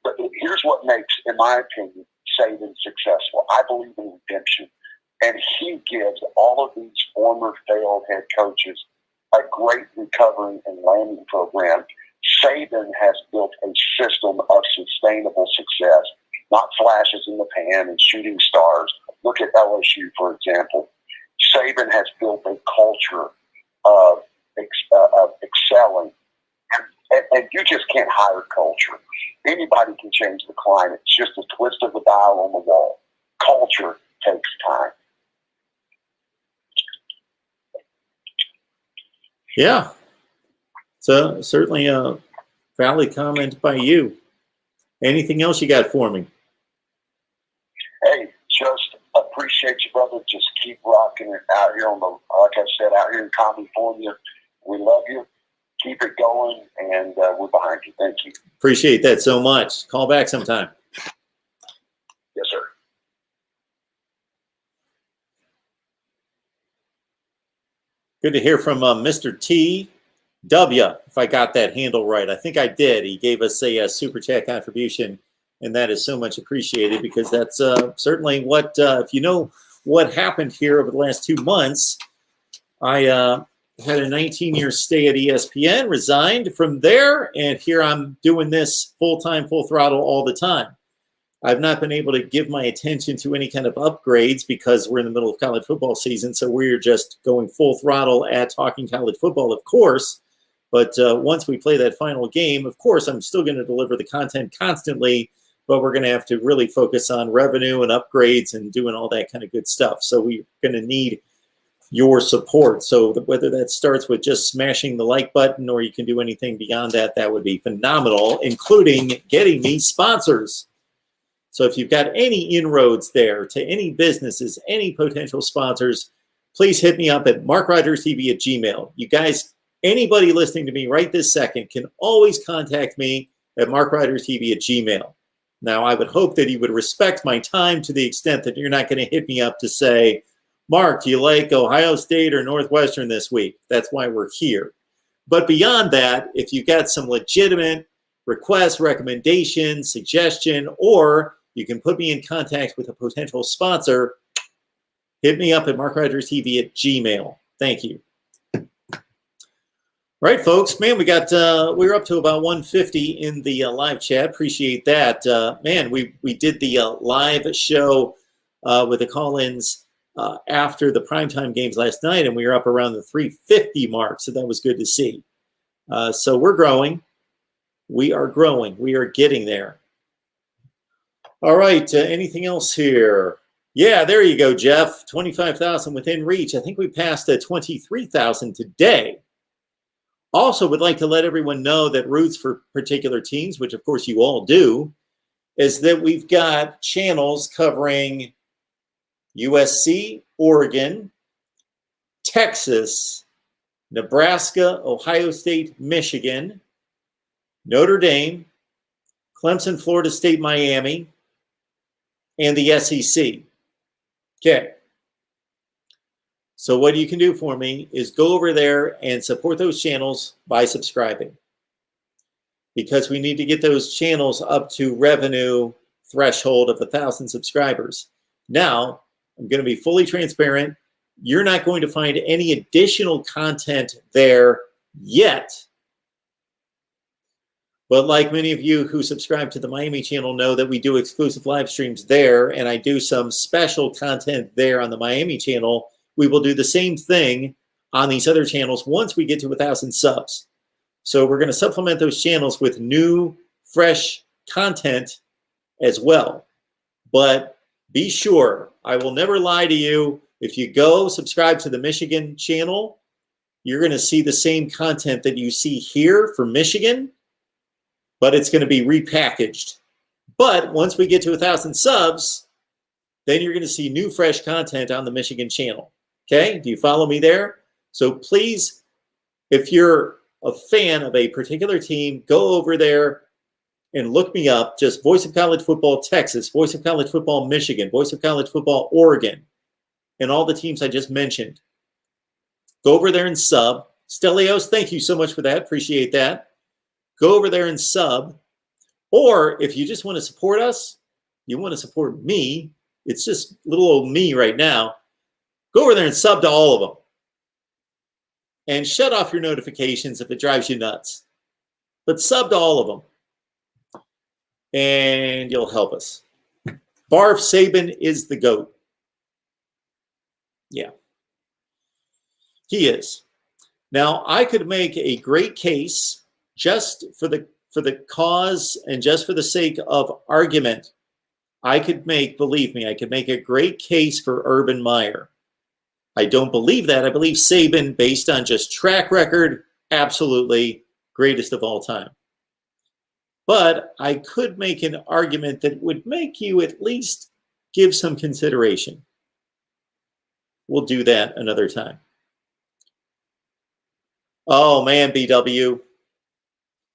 Speaker 4: But here's what makes, in my opinion, Saban successful. I believe in redemption. And he gives all of these former failed head coaches a great recovery and landing program. Saban has built a system of sustainable success, not flashes in the pan and shooting stars. Look at LSU, for example. Saban has built a culture of excelling. And you just can't hire culture. Anybody can change the climate. It's just a twist of the dial on the wall. Culture takes time.
Speaker 1: Yeah. So certainly a valid comment by you. Anything else you got for me?
Speaker 4: Hey, just appreciate you, brother. Just keep rocking it out here like I said, out here in California. We love you. Keep it going, and we're behind you. Thank you.
Speaker 1: Appreciate that so much. Call back sometime.
Speaker 4: Yes, sir.
Speaker 1: Good to hear from Mr. T.W., if I got that handle right. I think I did. He gave us a super chat contribution, and that is so much appreciated because that's certainly what, if you know what happened here over the last 2 months, I had a 19-year stay at ESPN, resigned from there, and here I'm doing this full-time, full throttle all the time. I've not been able to give my attention to any kind of upgrades because we're in the middle of college football season, so we're just going full throttle at talking college football, of course. But once we play that final game, of course, I'm still going to deliver the content constantly, but we're going to have to really focus on revenue and upgrades and doing all that kind of good stuff. So we're going to need your support. So whether that starts with just smashing the like button or you can do anything beyond that, that would be phenomenal, including getting me sponsors. So if you've got any inroads there to any businesses, any potential sponsors, please hit me up at MarkRogersTV@gmail. You guys, anybody listening to me right this second can always contact me at MarkRogersTV@gmail. Now, I would hope that you would respect my time to the extent that you're not going to hit me up to say, Mark, do you like Ohio State or Northwestern this week? That's why we're here. But beyond that, if you've got some legitimate request, recommendation, suggestion, or you can put me in contact with a potential sponsor, hit me up at MarkRogersTV@gmail. Thank you. Right, folks, man, we're up to about 150 in the live chat. Appreciate that. Man, we did the live show with the call-ins after the primetime games last night, and we were up around the 350 mark, so that was good to see. So we're growing. We are growing. We are getting there. All right, anything else here? Yeah, there you go, Jeff. 25,000 within reach. I think we passed 23,000 today. Also, would like to let everyone know that roots for particular teams, which of course you all do, is that we've got channels covering USC, Oregon, Texas, Nebraska, Ohio State, Michigan, Notre Dame, Clemson, Florida State, Miami, and the SEC. Okay. So what you can do for me is go over there and support those channels by subscribing, because we need to get those channels up to revenue threshold of 1,000 subscribers. Now, I'm going to be fully transparent. You're not going to find any additional content there yet. But like many of you who subscribe to the Miami channel know that we do exclusive live streams there, and I do some special content there on the Miami channel. We will do the same thing on these other channels once we get to 1,000 subs. So we're going to supplement those channels with new, fresh content as well. But be sure, I will never lie to you. If you go subscribe to the Michigan channel, you're going to see the same content that you see here for Michigan, but it's going to be repackaged. But once we get to 1,000 subs, then you're going to see new, fresh content on the Michigan channel. Okay, do you follow me there? So please, if you're a fan of a particular team, go over there and look me up. Just Voice of College Football Texas, Voice of College Football Michigan, Voice of College Football Oregon, and all the teams I just mentioned. Go over there and sub. Stelios, thank you so much for that. Appreciate that. Go over there and sub. Or if you just want to support us, you want to support me, it's just little old me right now. Go over there and sub to all of them. And shut off your notifications if it drives you nuts. But sub to all of them. And you'll help us. Barf Saban is the GOAT. Yeah. He is. Now, I could make a great case just for the cause and just for the sake of argument. I could make, believe me, I could make a great case for Urban Meyer. I don't believe that. I believe Saban, based on just track record, absolutely greatest of all time. But I could make an argument that would make you at least give some consideration. We'll do that another time. Oh, man, BW.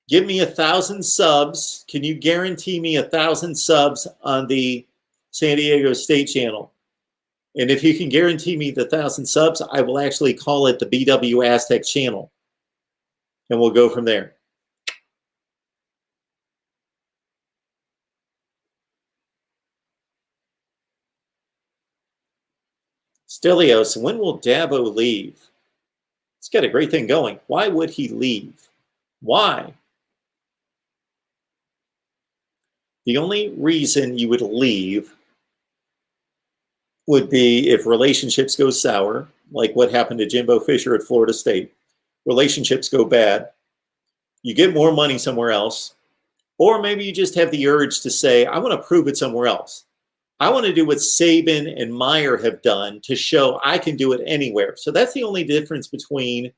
Speaker 1: Give me 1,000 subs. Can you guarantee me 1,000 subs on the San Diego State channel? And if you can guarantee me the 1,000 subs, I will actually call it the BW Aztec channel. And we'll go from there. Stelios, when will Dabo leave? He's got a great thing going. Why would he leave? Why? The only reason you would leave would be if relationships go sour, like what happened to Jimbo Fisher at Florida State. Relationships go bad. You get more money somewhere else. Or maybe you just have the urge to say, I want to prove it somewhere else. I want to do what Saban and Meyer have done to show I can do it anywhere. So that's the only difference between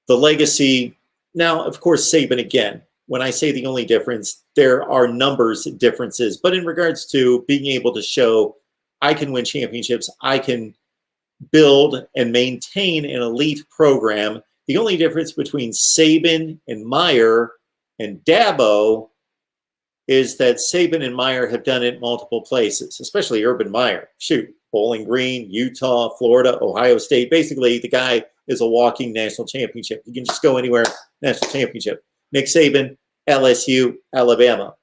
Speaker 1: the legacy. Now, of course, Saban again. When I say the only difference, there are numbers differences. But in regards to being able to show I can win championships, I can build and maintain an elite program, the only difference between Saban and Meyer and Dabo is that Saban and Meyer have done it multiple places, especially Urban Meyer. Shoot, Bowling Green, Utah, Florida, Ohio State. Basically, the guy is a walking national championship. You can just go anywhere, national championship. Nick Saban, LSU, Alabama.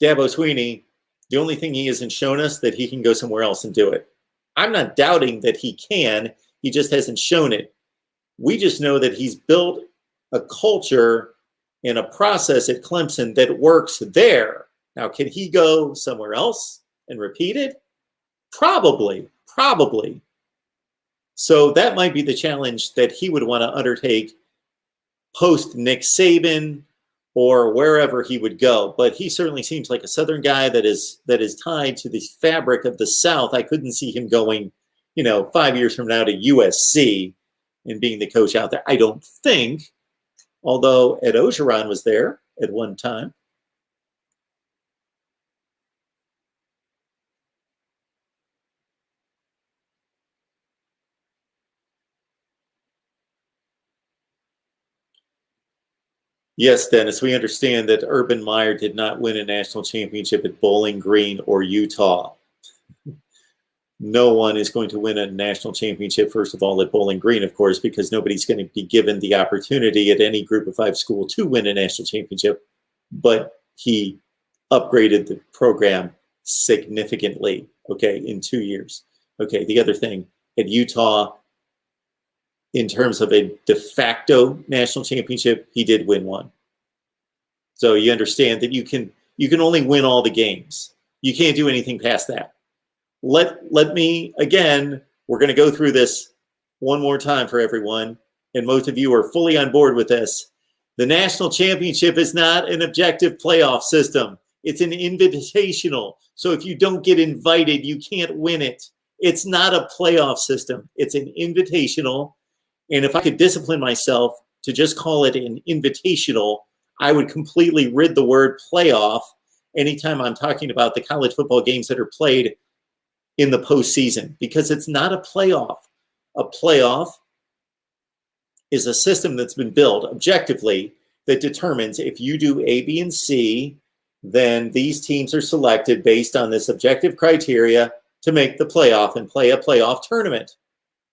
Speaker 1: Dabo Swinney, the only thing he hasn't shown us that he can go somewhere else and do it. I'm not doubting that he can. He just hasn't shown it. We just know that he's built a culture and a process at Clemson that works there. Now, can he go somewhere else and repeat it? Probably. So that might be the challenge that he would want to undertake post Nick Saban or wherever he would go. But he certainly seems like a Southern guy that is tied to the fabric of the South. I couldn't see him going, 5 years from now to USC and being the coach out there. I don't think, although Ed Ogeron was there at one time. Yes, Dennis, we understand that Urban Meyer did not win a national championship at Bowling Green or Utah. No one is going to win a national championship, first of all, at Bowling Green, of course, because nobody's going to be given the opportunity at any Group of 5 school to win a national championship. But he upgraded the program significantly, in 2 years. The other thing, at Utah, in terms of a de facto national championship, he did win one. So you understand that you can only win all the games. You can't do anything past that. Let me, again, we're going to go through this one more time for everyone, and most of you are fully on board with this. The national championship is not an objective playoff system. It's an invitational. So if you don't get invited, you can't win it. It's not a playoff system. It's an invitational. And if I could discipline myself to just call it an invitational, I would completely rid the word playoff anytime I'm talking about the college football games that are played in the postseason, because it's not a playoff. A playoff is a system that's been built objectively that determines if you do A, B, and C, then these teams are selected based on this objective criteria to make the playoff and play a playoff tournament.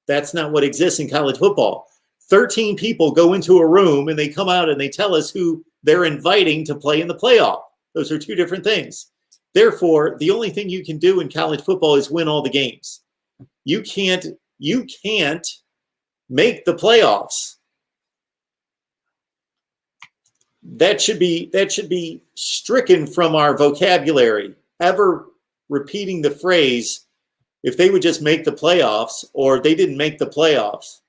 Speaker 1: That's not what exists in college football. 13 people go into a room and they come out and they tell us who they're inviting to play in the playoff. Those are two different things. Therefore, the only thing you can do in college football is win all the games. You can't make the playoffs. That should be stricken from our vocabulary. Ever repeating the phrase, if they would just make the playoffs, or they didn't make the playoffs,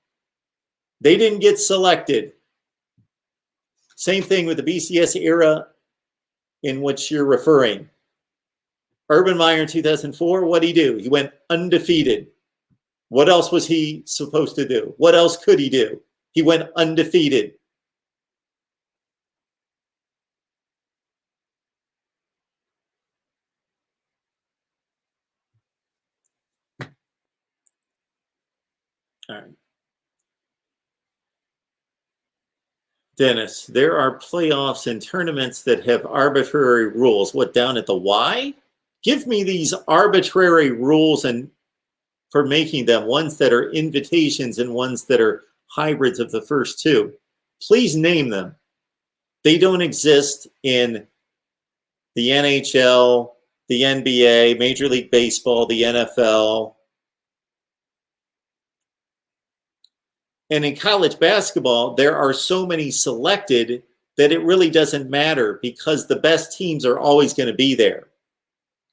Speaker 1: they didn't get selected. Same thing with the BCS era in which you're referring. Urban Meyer in 2004, what did he do? He went undefeated. What else was he supposed to do? What else could he do? He went undefeated. All right. Dennis, there are playoffs and tournaments that have arbitrary rules. What, down at the Y? Give me these arbitrary rules and for making them, ones that are invitations and ones that are hybrids of the first two. Please name them. They don't exist in the NHL, the NBA, Major League Baseball, the NFL. And in college basketball, there are so many selected that it really doesn't matter because the best teams are always going to be there.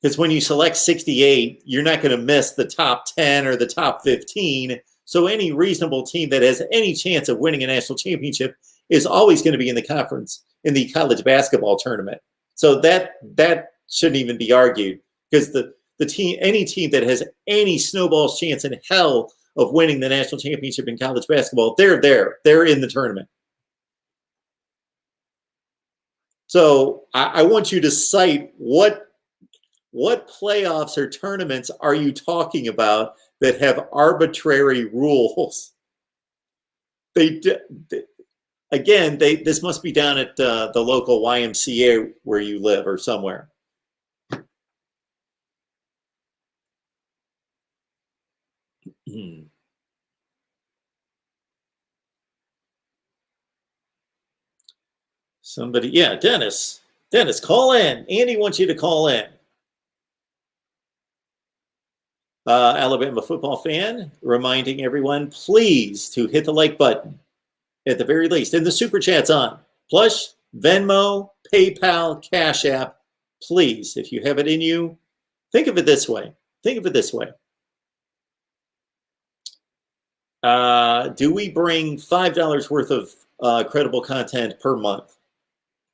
Speaker 1: Because when you select 68, you're not going to miss the top 10 or the top 15. So any reasonable team that has any chance of winning a national championship is always going to be in the conference, in the college basketball tournament. So that shouldn't even be argued, because any team that has any snowball's chance in hell of winning the national championship in college basketball, they're there. They're in the tournament. So I want you to cite what playoffs or tournaments are you talking about that have arbitrary rules? This must be down at the local YMCA where you live or somewhere. Somebody, yeah, Dennis, call in. Andy wants you to call in. Alabama football fan, reminding everyone, please, to hit the like button at the very least. And the super chat's on. Plus, Venmo, PayPal, Cash App. Please, if you have it in you, think of it this way. Think of it this way. Do we bring $5 worth of credible content per month?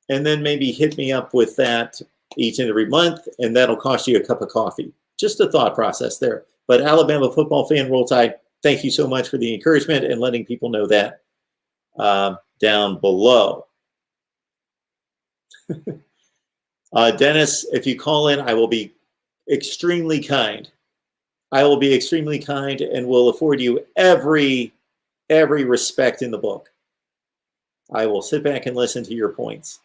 Speaker 1: And then maybe hit me up with that each and every month, and that'll cost you a cup of coffee. Just a thought process there. But Alabama football fan, Roll Tide, thank you so much for the encouragement and letting people know that down below. Dennis, if you call in, I will be extremely kind. I will be extremely kind and will afford you every respect in the book. I will sit back and listen to your points.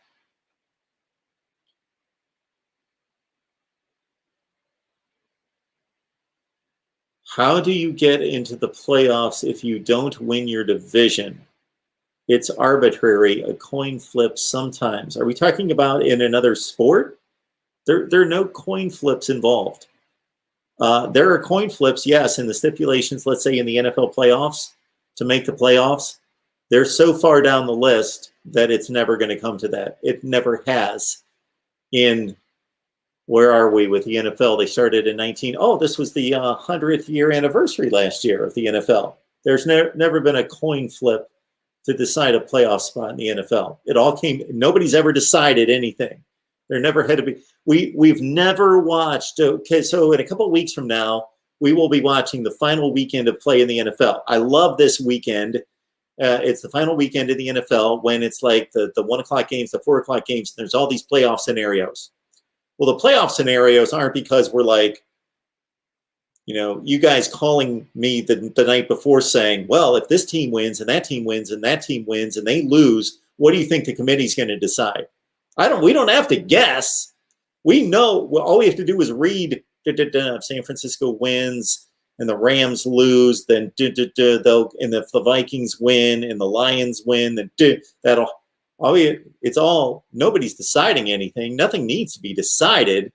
Speaker 1: How do you get into the playoffs if you don't win your division? It's arbitrary, a coin flip sometimes. Are we talking about in another sport? There are no coin flips involved. There are coin flips, yes, in the stipulations, let's say in the NFL playoffs, to make the playoffs. They're so far down the list that it's never going to come to that. It never has. Where are we with the NFL? They started in this was the 100th year anniversary last year of the NFL. There's never been a coin flip to decide a playoff spot in the NFL. It all nobody's ever decided anything. There never had to be. We've never watched. Okay, so in a couple of weeks from now, we will be watching the final weekend of play in the NFL. I love this weekend. It's the final weekend of the NFL when it's like the 1 o'clock games, the 4 o'clock games. And there's all these playoff scenarios. Well, the playoff scenarios aren't because we're like, you guys calling me the night before saying, well, if this team wins and that team wins and that team wins and they lose, what do you think the committee's going to decide? We don't have to guess. We know. Well, all we have to do is read. If San Francisco wins and the Rams lose, then they'll. And if the Vikings win and the Lions win, then that'll. It's all. Nobody's deciding anything. Nothing needs to be decided.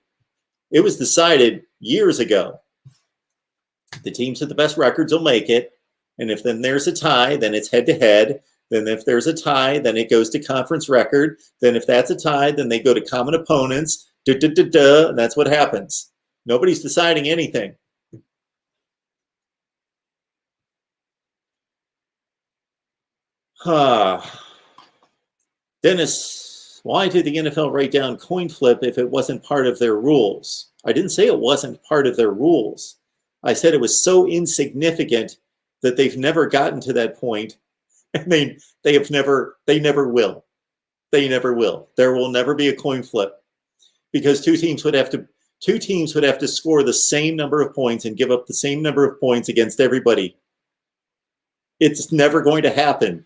Speaker 1: It was decided years ago. The teams with the best records will make it, and if then there's a tie, then it's head to head. Then if there's a tie, then it goes to conference record. Then if that's a tie, then they go to common opponents. And that's what happens. Nobody's deciding anything. Dennis, why did the NFL write down coin flip if it wasn't part of their rules? I didn't say it wasn't part of their rules. I said it was so insignificant that they've never gotten to that point. And they never will. They never will. There will never be a coin flip because two teams would have to score the same number of points and give up the same number of points against everybody. It's never going to happen.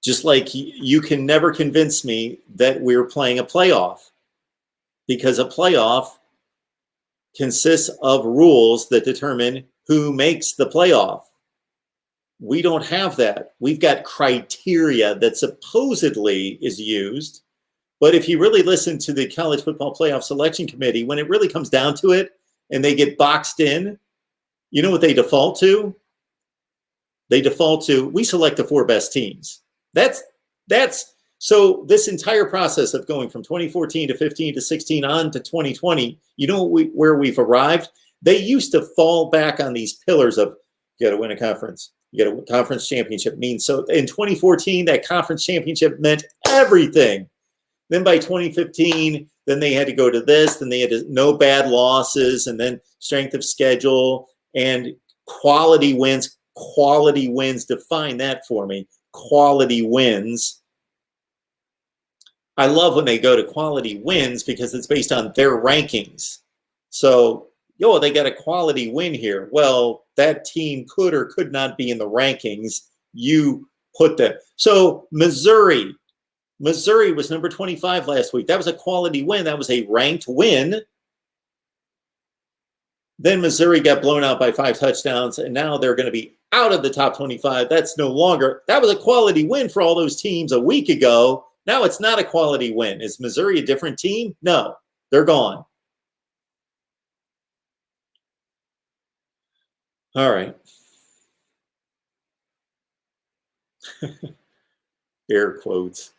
Speaker 1: Just like you can never convince me that we're playing a playoff, because a playoff consists of rules that determine who makes the playoff. We don't have that. We've got criteria that supposedly is used. But if you really listen to the College Football Playoff Selection Committee, when it really comes down to it and they get boxed in, you know what they default to? They default to, we select the 4 best teams. So this entire process of going from 2014 to 15 to 16 on to 2020, you know where we've arrived? They used to fall back on these pillars of, you got to win a conference. You got a conference championship. So in 2014, that conference championship meant everything. Then by 2015, then they had to go to this. Then they had no bad losses, and then strength of schedule and quality wins. Quality wins. Define that for me. Quality wins. I love when they go to quality wins because it's based on their rankings. So, they got a quality win here. Well, that team could or could not be in the rankings. You put that. So Missouri was number 25 last week. That was a quality win. That was a ranked win. Then Missouri got blown out by 5 touchdowns, and now they're going to be out of the top 25. That was a quality win for all those teams a week ago. Now it's not a quality win. Is Missouri a different team? No, they're gone. All right. Air quotes.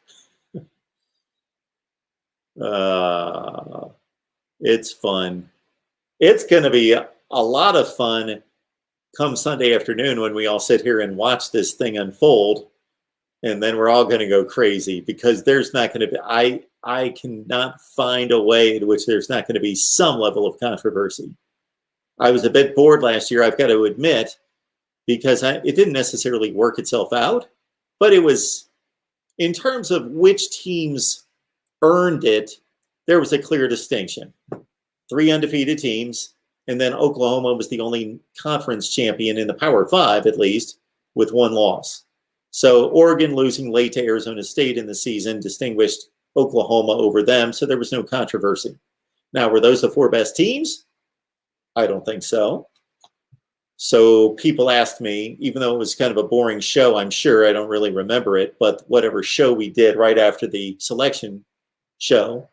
Speaker 1: It's fun. It's going to be a lot of fun come Sunday afternoon when we all sit here and watch this thing unfold. And then we're all going to go crazy because there's not going to be, I cannot find a way in which there's not going to be some level of controversy. I was a bit bored last year, I've got to admit, because it didn't necessarily work itself out, but it was, in terms of which teams earned it, there was a clear distinction. 3 undefeated teams, and then Oklahoma was the only conference champion in the Power 5, at least, with 1 loss. So Oregon losing late to Arizona State in the season distinguished Oklahoma over them, so there was no controversy. Now, were those the 4 best teams? I don't think so. So people asked me, even though it was kind of a boring show, I'm sure, I don't really remember it, but whatever show we did right after the selection show,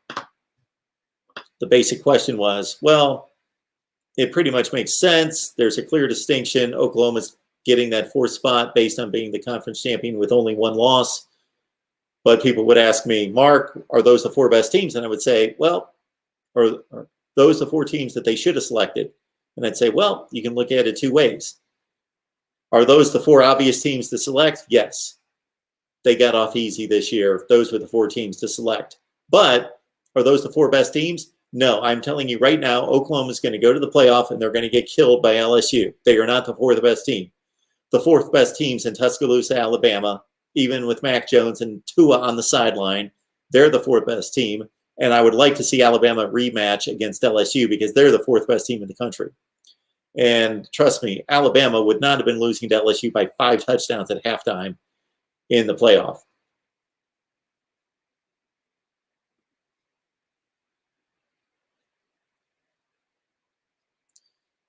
Speaker 1: the basic question was, well, it pretty much makes sense. There's a clear distinction. Oklahoma's getting that 4th spot based on being the conference champion with only 1 loss. But people would ask me, Mark, are those the 4 best teams? And I would say, well, are those the 4 teams that they should have selected? And I'd say, well, you can look at it 2 ways. Are those the 4 obvious teams to select? Yes. They got off easy this year. Those were the 4 teams to select. But are those the 4 best teams? No, I'm telling you right now, Oklahoma is going to go to the playoff and they're going to get killed by LSU. They are not the 4th best team. The 4th best team's in Tuscaloosa, Alabama, even with Mac Jones and Tua on the sideline. They're the 4th best team. And I would like to see Alabama rematch against LSU because they're the 4th best team in the country. And trust me, Alabama would not have been losing to LSU by 5 touchdowns at halftime in the playoff.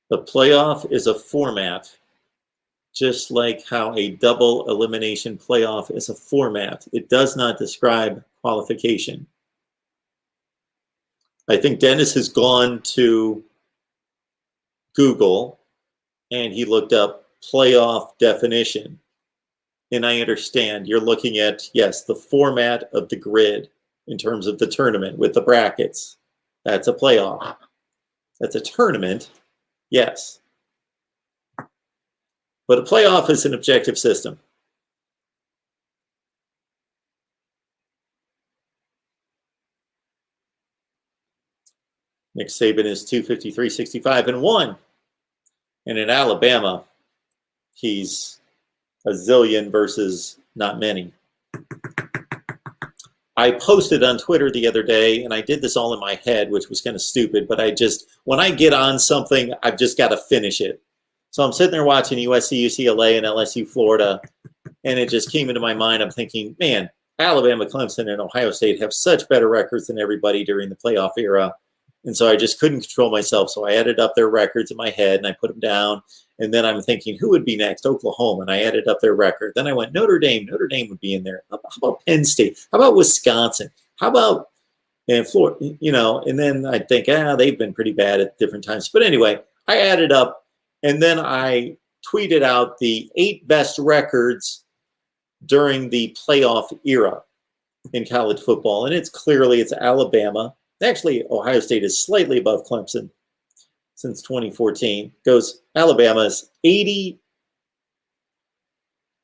Speaker 1: The playoff is a format, just like how a double elimination playoff is a format. It does not describe qualification. I think Dennis has gone to Google and he looked up playoff definition. And I understand you're looking at, yes, the format of the grid in terms of the tournament with the brackets. That's a playoff. That's a tournament, yes. But a playoff is an objective system. Nick Saban is 253, 65, and 1. And in Alabama, he's a zillion versus not many. I posted on Twitter the other day, and I did this all in my head, which was kind of stupid, but when I get on something, I've just got to finish it. So I'm sitting there watching USC, UCLA, and LSU, Florida, and it just came into my mind. I'm thinking, man, Alabama, Clemson, and Ohio State have such better records than everybody during the playoff era. And so I just couldn't control myself. So I added up their records in my head, and I put them down. And then I'm thinking, who would be next? Oklahoma. And I added up their record. Then I went, Notre Dame. Notre Dame would be in there. How about Penn State? How about Wisconsin? How about Florida? You know, and then I think, they've been pretty bad at different times. But anyway, I added up, and then I tweeted out the 8 best records during the playoff era in college football. And it's Alabama. Actually, Ohio State is slightly above Clemson since 2014. Goes Alabama's 80.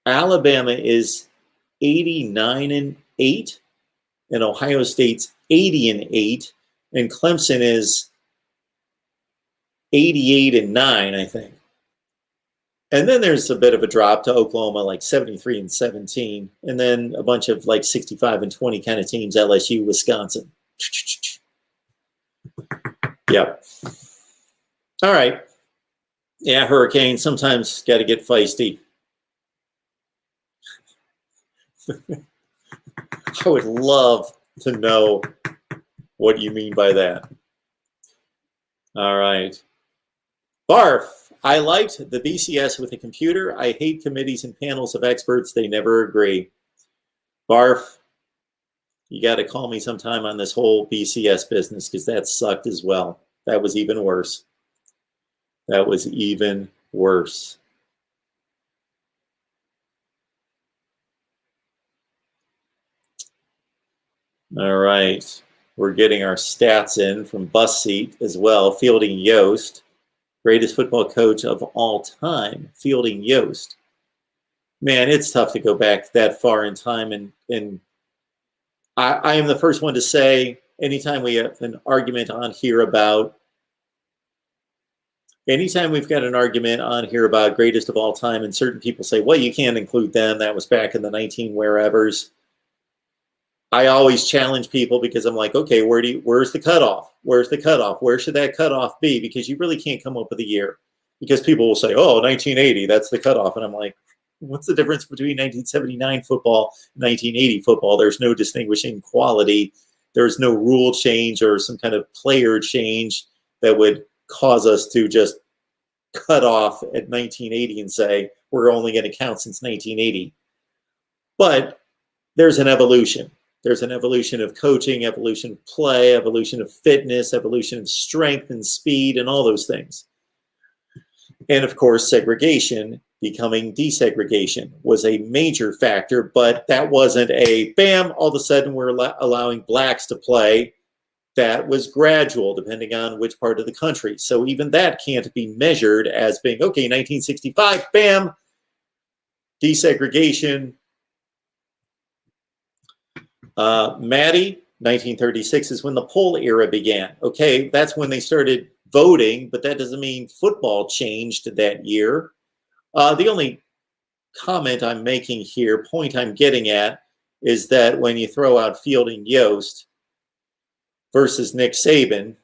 Speaker 1: Alabama is 89-8, and Ohio State's 80-8, and Clemson is 88-9, I think. And then there's a bit of a drop to Oklahoma, like 73-17, and then a bunch of like 65-20 kind of teams, LSU, Wisconsin. Yep. All right. Yeah, Hurricane, sometimes got to get feisty. I would love to know what you mean by that. All right. Barf. I liked the BCS with a computer. I hate committees and panels of experts. They never agree. Barf. You got to call me sometime on this whole BCS business because that sucked as well. That was even worse. That was even worse. All right. We're getting our stats in from Bus Seat as well. Fielding Yost, greatest football coach of all time. Fielding Yost. Man, it's tough to go back that far in time. And I am the first one to say, anytime we have an argument on here about, anytime we've got an argument on here about greatest of all time, and certain people say, well, you can't include them. That was back in the 19 wherevers. I always challenge people because I'm like, okay, where's the cutoff? Where's the cutoff? Where should that cutoff be? Because you really can't come up with a year. Because people will say, oh, 1980, that's the cutoff. And I'm like, what's the difference between 1979 football and 1980 football? There's no distinguishing quality. There's no rule change or some kind of player change that would cause us to just cut off at 1980 and say, we're only going to count since 1980. But there's an evolution. There's an evolution of coaching, evolution of play, evolution of fitness, evolution of strength and speed and all those things. And of course, segregation becoming desegregation was a major factor, but that wasn't a bam, all of a sudden we're allowing blacks to play. That was gradual depending on which part of the country. So even that can't be measured as being, okay, 1965, bam, desegregation. Maddie, 1936 is when the poll era began. Okay, that's when they started voting, but that doesn't mean football changed that year. The only comment I'm making here, point I'm getting at, is that when you throw out Fielding Yost versus Nick Saban,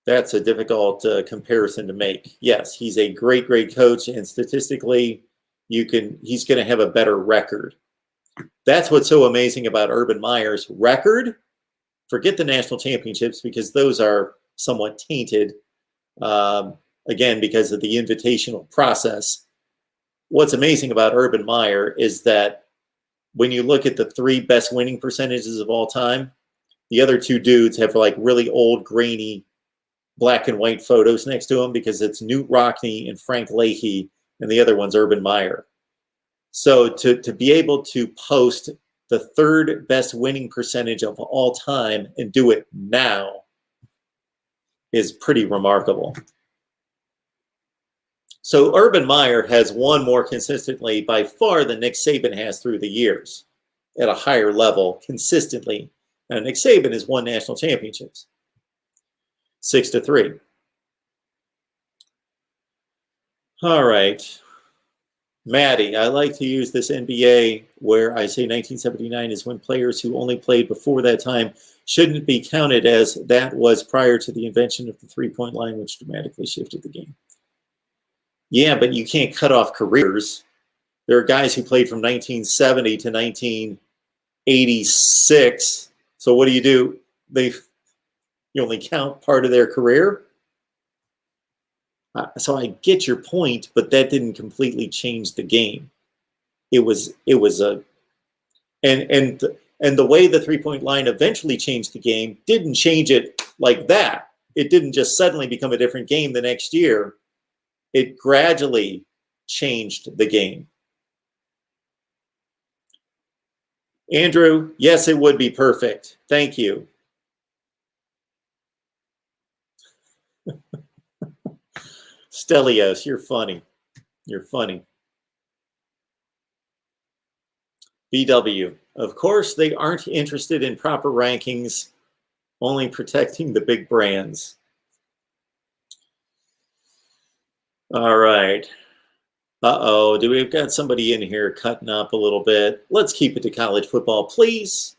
Speaker 1: that's a difficult comparison to make. Yes, he's a great, great coach, and statistically, he's going to have a better record. That's what's so amazing about Urban Meyer's record. Forget the national championships because those are somewhat tainted, again, because of the invitational process. What's amazing about Urban Meyer is that when you look at the 3 best winning percentages of all time, the other 2 dudes have like really old, grainy, black and white photos next to them because it's Newt Rockne and Frank Leahy, and the other one's Urban Meyer. So to be able to post the 3rd best winning percentage of all time and do it now is pretty remarkable. So Urban Meyer has won more consistently by far than Nick Saban has through the years at a higher level consistently. Now, Nick Saban has won national championships, 6-3. All right. Maddie, I like to use this NBA where I say 1979 is when players who only played before that time shouldn't be counted, as that was prior to the invention of the three-point line, which dramatically shifted the game. Yeah, but you can't cut off careers. There are guys who played from 1970 to 1986. So what do? You only count part of their career? So I get your point, but that didn't completely change the game. It was a, and the way the three-point line eventually changed the game didn't change it like that. It didn't just suddenly become a different game the next year. It gradually changed the game. Andrew, yes, it would be perfect. Thank you. Stelios, you're funny. You're funny. BW, of course, they aren't interested in proper rankings, only protecting the big brands. All right. Uh-oh, we've got somebody in here cutting up a little bit. Let's keep it to college football, please.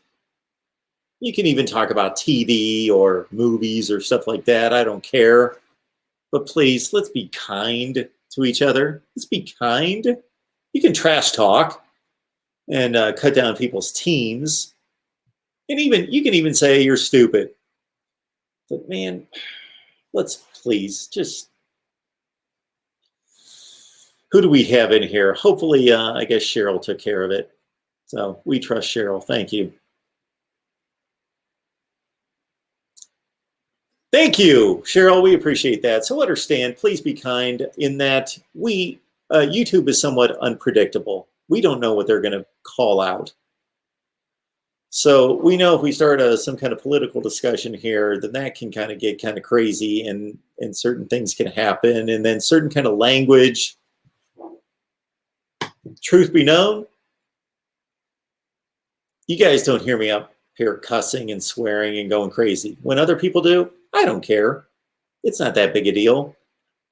Speaker 1: You can even talk about TV or movies or stuff like that. I don't care. But please, let's be kind to each other. Let's be kind. You can trash talk and cut down people's teams. And you can even say you're stupid. But man, let's please just... Who do we have in here? Hopefully, I guess Cheryl took care of it. So we trust Cheryl. Thank you. Thank you, Cheryl. We appreciate that. So understand, please be kind in that YouTube is somewhat unpredictable. We don't know what they're going to call out. So we know if we start some kind of political discussion here, then that can kind of get kind of crazy, and certain things can happen, and then certain kind of language. Truth be known, you guys don't hear me up here cussing and swearing and going crazy. When other people do, I don't care. It's not that big a deal.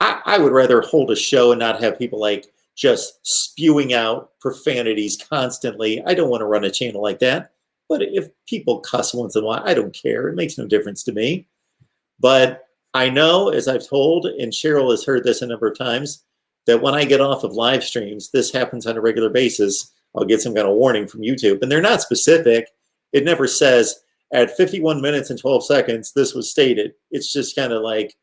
Speaker 1: I would rather hold a show and not have people like just spewing out profanities constantly. I don't want to run a channel like that. But if people cuss once in a while, I don't care. It makes no difference to me. But I know, as I've told, and Cheryl has heard this a number of times, that when I get off of live streams, this happens on a regular basis. I'll get some kind of warning from YouTube. And they're not specific. It never says, at 51 minutes and 12 seconds, this was stated. It's just kind of like,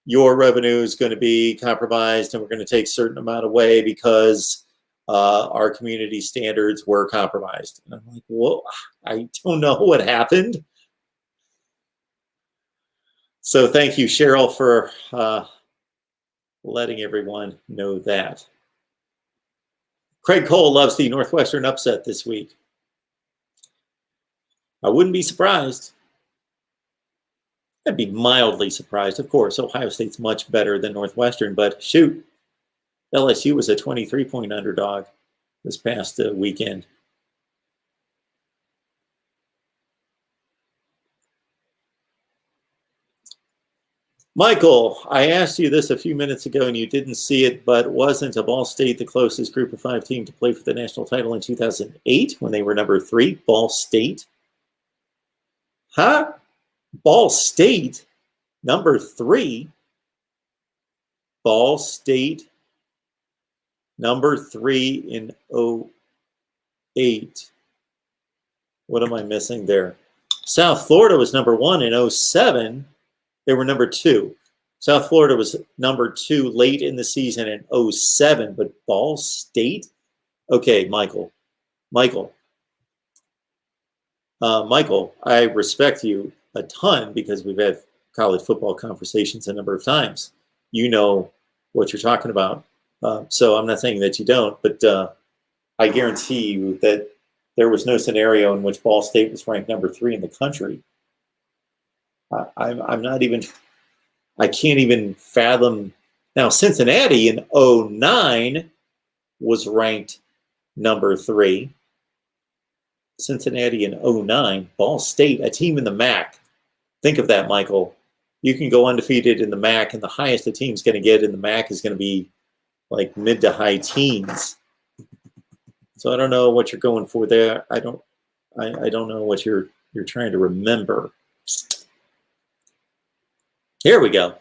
Speaker 1: your revenue is going to be compromised, and we're going to take a certain amount away because our community standards were compromised. And I'm like, well, I don't know what happened. So thank you, Cheryl, for letting everyone know that. Craig Cole loves the Northwestern upset this week. I wouldn't be surprised. I'd be mildly surprised. Of course, Ohio State's much better than Northwestern, but shoot, LSU was a 23-point underdog this past weekend. Michael, I asked you this a few minutes ago and you didn't see it, but wasn't Ball State the closest group of 5 team to play for the national title in 2008 when they were number 3? Ball State? Huh? Ball State? Number 3? Ball State? Number 3 in 08. What am I missing there? South Florida was number 1 in 07. They were number 2. South Florida was number 2 late in the season in 07, but Ball State? Okay, Michael, I respect you a ton because we've had college football conversations a number of times. You know what you're talking about. So I'm not saying that you don't, but I guarantee you that there was no scenario in which Ball State was ranked number 3 in the country. I'm not even, I can't even fathom. Now, Cincinnati in 09 was ranked number 3. Cincinnati in 09, Ball State, a team in the MAC. Think of that, Michael. You can go undefeated in the MAC, and the highest a team's going to get in the MAC is going to be like mid to high teens. So I don't know what you're going for there. I don't know what you're trying to remember. Here we go.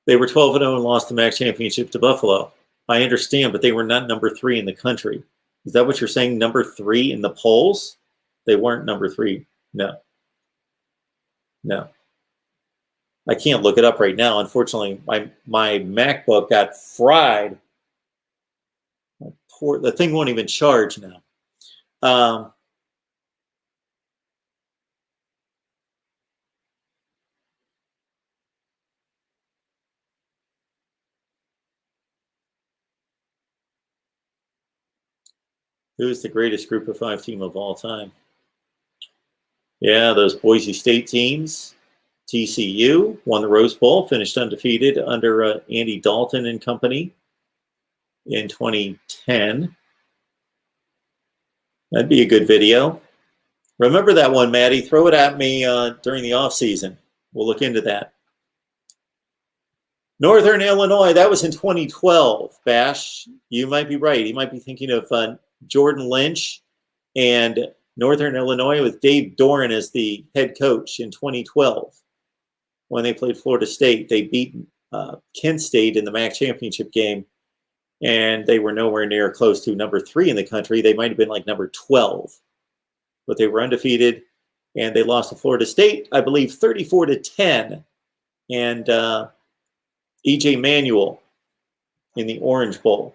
Speaker 1: They were 12-0 and lost the MAC championship to Buffalo. I understand, but they were not number 3 in the country. Is that what you're saying? Number 3 in the polls? They weren't number 3. No. I can't look it up right now. Unfortunately, my MacBook got fried. The thing won't even charge now. Who's the greatest group of 5 team of all time? Yeah, those Boise State teams. TCU won the Rose Bowl, finished undefeated under Andy Dalton and company in 2010. That'd be a good video. Remember that one, Maddie. Throw it at me during the off season. We'll look into that. Northern Illinois, that was in 2012. Bash, you might be right. You might be thinking of Jordan Lynch and Northern Illinois with Dave Doran as the head coach in 2012. When they played Florida State, they beat Kent State in the MAC championship game, and they were nowhere near close to number 3 in the country. They might have been like number 12, but they were undefeated, and they lost to Florida State, I believe, 34-10. And E.J. Manuel in the Orange Bowl.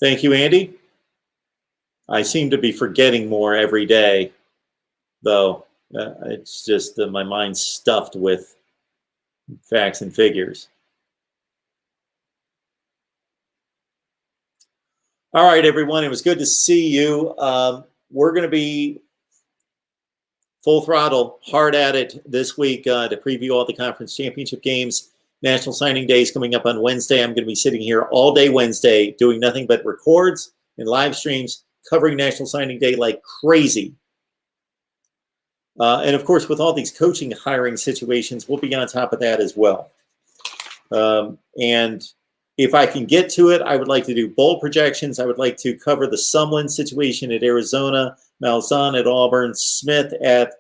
Speaker 1: Thank you, Andy. I seem to be forgetting more every day, though. It's just my mind's stuffed with facts and figures. All right, everyone. It was good to see you. We're going to be full throttle, hard at it this week to preview all the conference championship games. National Signing Day is coming up on Wednesday. I'm going to be sitting here all day Wednesday doing nothing but records and live streams covering National Signing Day like crazy. And of course, with all these coaching hiring situations, we'll be on top of that as well. And if I can get to it, I would like to do bowl projections. I would like to cover the Sumlin situation at Arizona, Malzahn at Auburn, Smith at,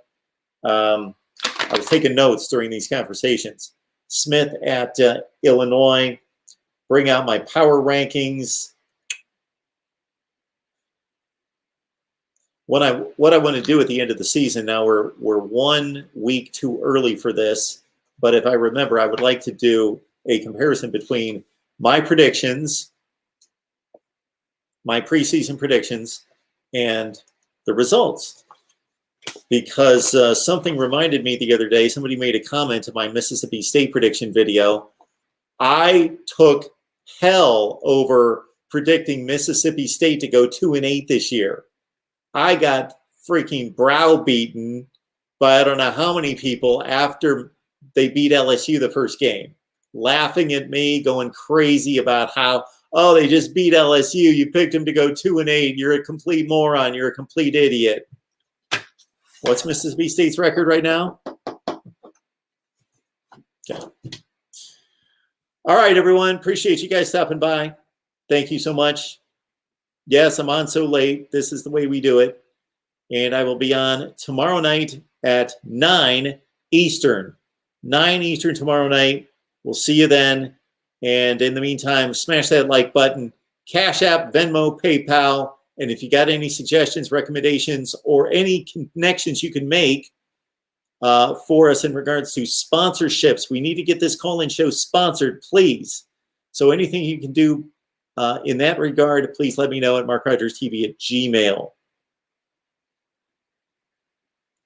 Speaker 1: I was taking notes during these conversations, Smith at Illinois, bring out my power rankings. What I want to do at the end of the season, now we're 1 week too early for this, but if I remember, I would like to do a comparison between my predictions, my preseason predictions, and the results. Because something reminded me the other day, somebody made a comment to my Mississippi State prediction video. I took hell over predicting Mississippi State to go 2-8 this year. I got freaking browbeaten by I don't know how many people after they beat LSU the first game, laughing at me, going crazy about how, oh, they just beat LSU. You picked them to go 2-8. You're a complete moron. You're a complete idiot. What's Mississippi State's record right now? Okay. All right, everyone. Appreciate you guys stopping by. Thank you so much. Yes, I'm on so late. This is the way we do it. And I will be on tomorrow night at 9 Eastern. 9 Eastern tomorrow night. We'll see you then. And in the meantime, smash that like button. Cash App, Venmo, PayPal. And if you got any suggestions, recommendations, or any connections you can make for us in regards to sponsorships, we need to get this call-in show sponsored, please. So anything you can do in that regard, please let me know at MarkRogersTV@gmail.com.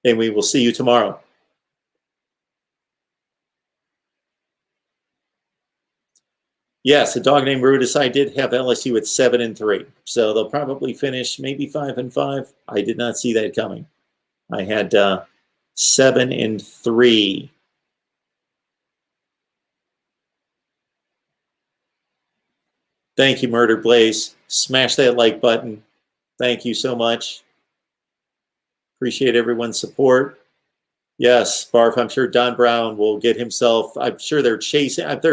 Speaker 1: And we will see you tomorrow. Yes, a dog named Brutus. I did have LSU at 7-3, so they'll probably finish maybe 5-5. I did not see that coming. I had 7-3. Thank you, Murder Blaze. Smash that like button. Thank you so much. Appreciate everyone's support. Yes, Barf, I'm sure Don Brown will get himself, I'm sure they're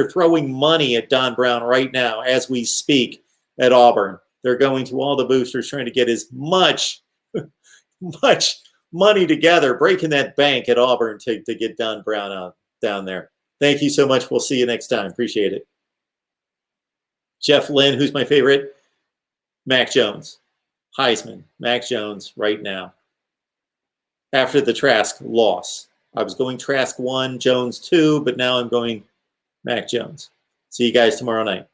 Speaker 1: throwing money at Don Brown right now as we speak at Auburn. They're going to all the boosters trying to get as much money together, breaking that bank at Auburn to get Don Brown out down there. Thank you so much. We'll see you next time. Appreciate it. Jeff Lynn, who's my favorite? Mac Jones. Heisman. Mac Jones right now. After the Trask loss. I was going Trask 1, Jones 2, but now I'm going Mac Jones. See you guys tomorrow night.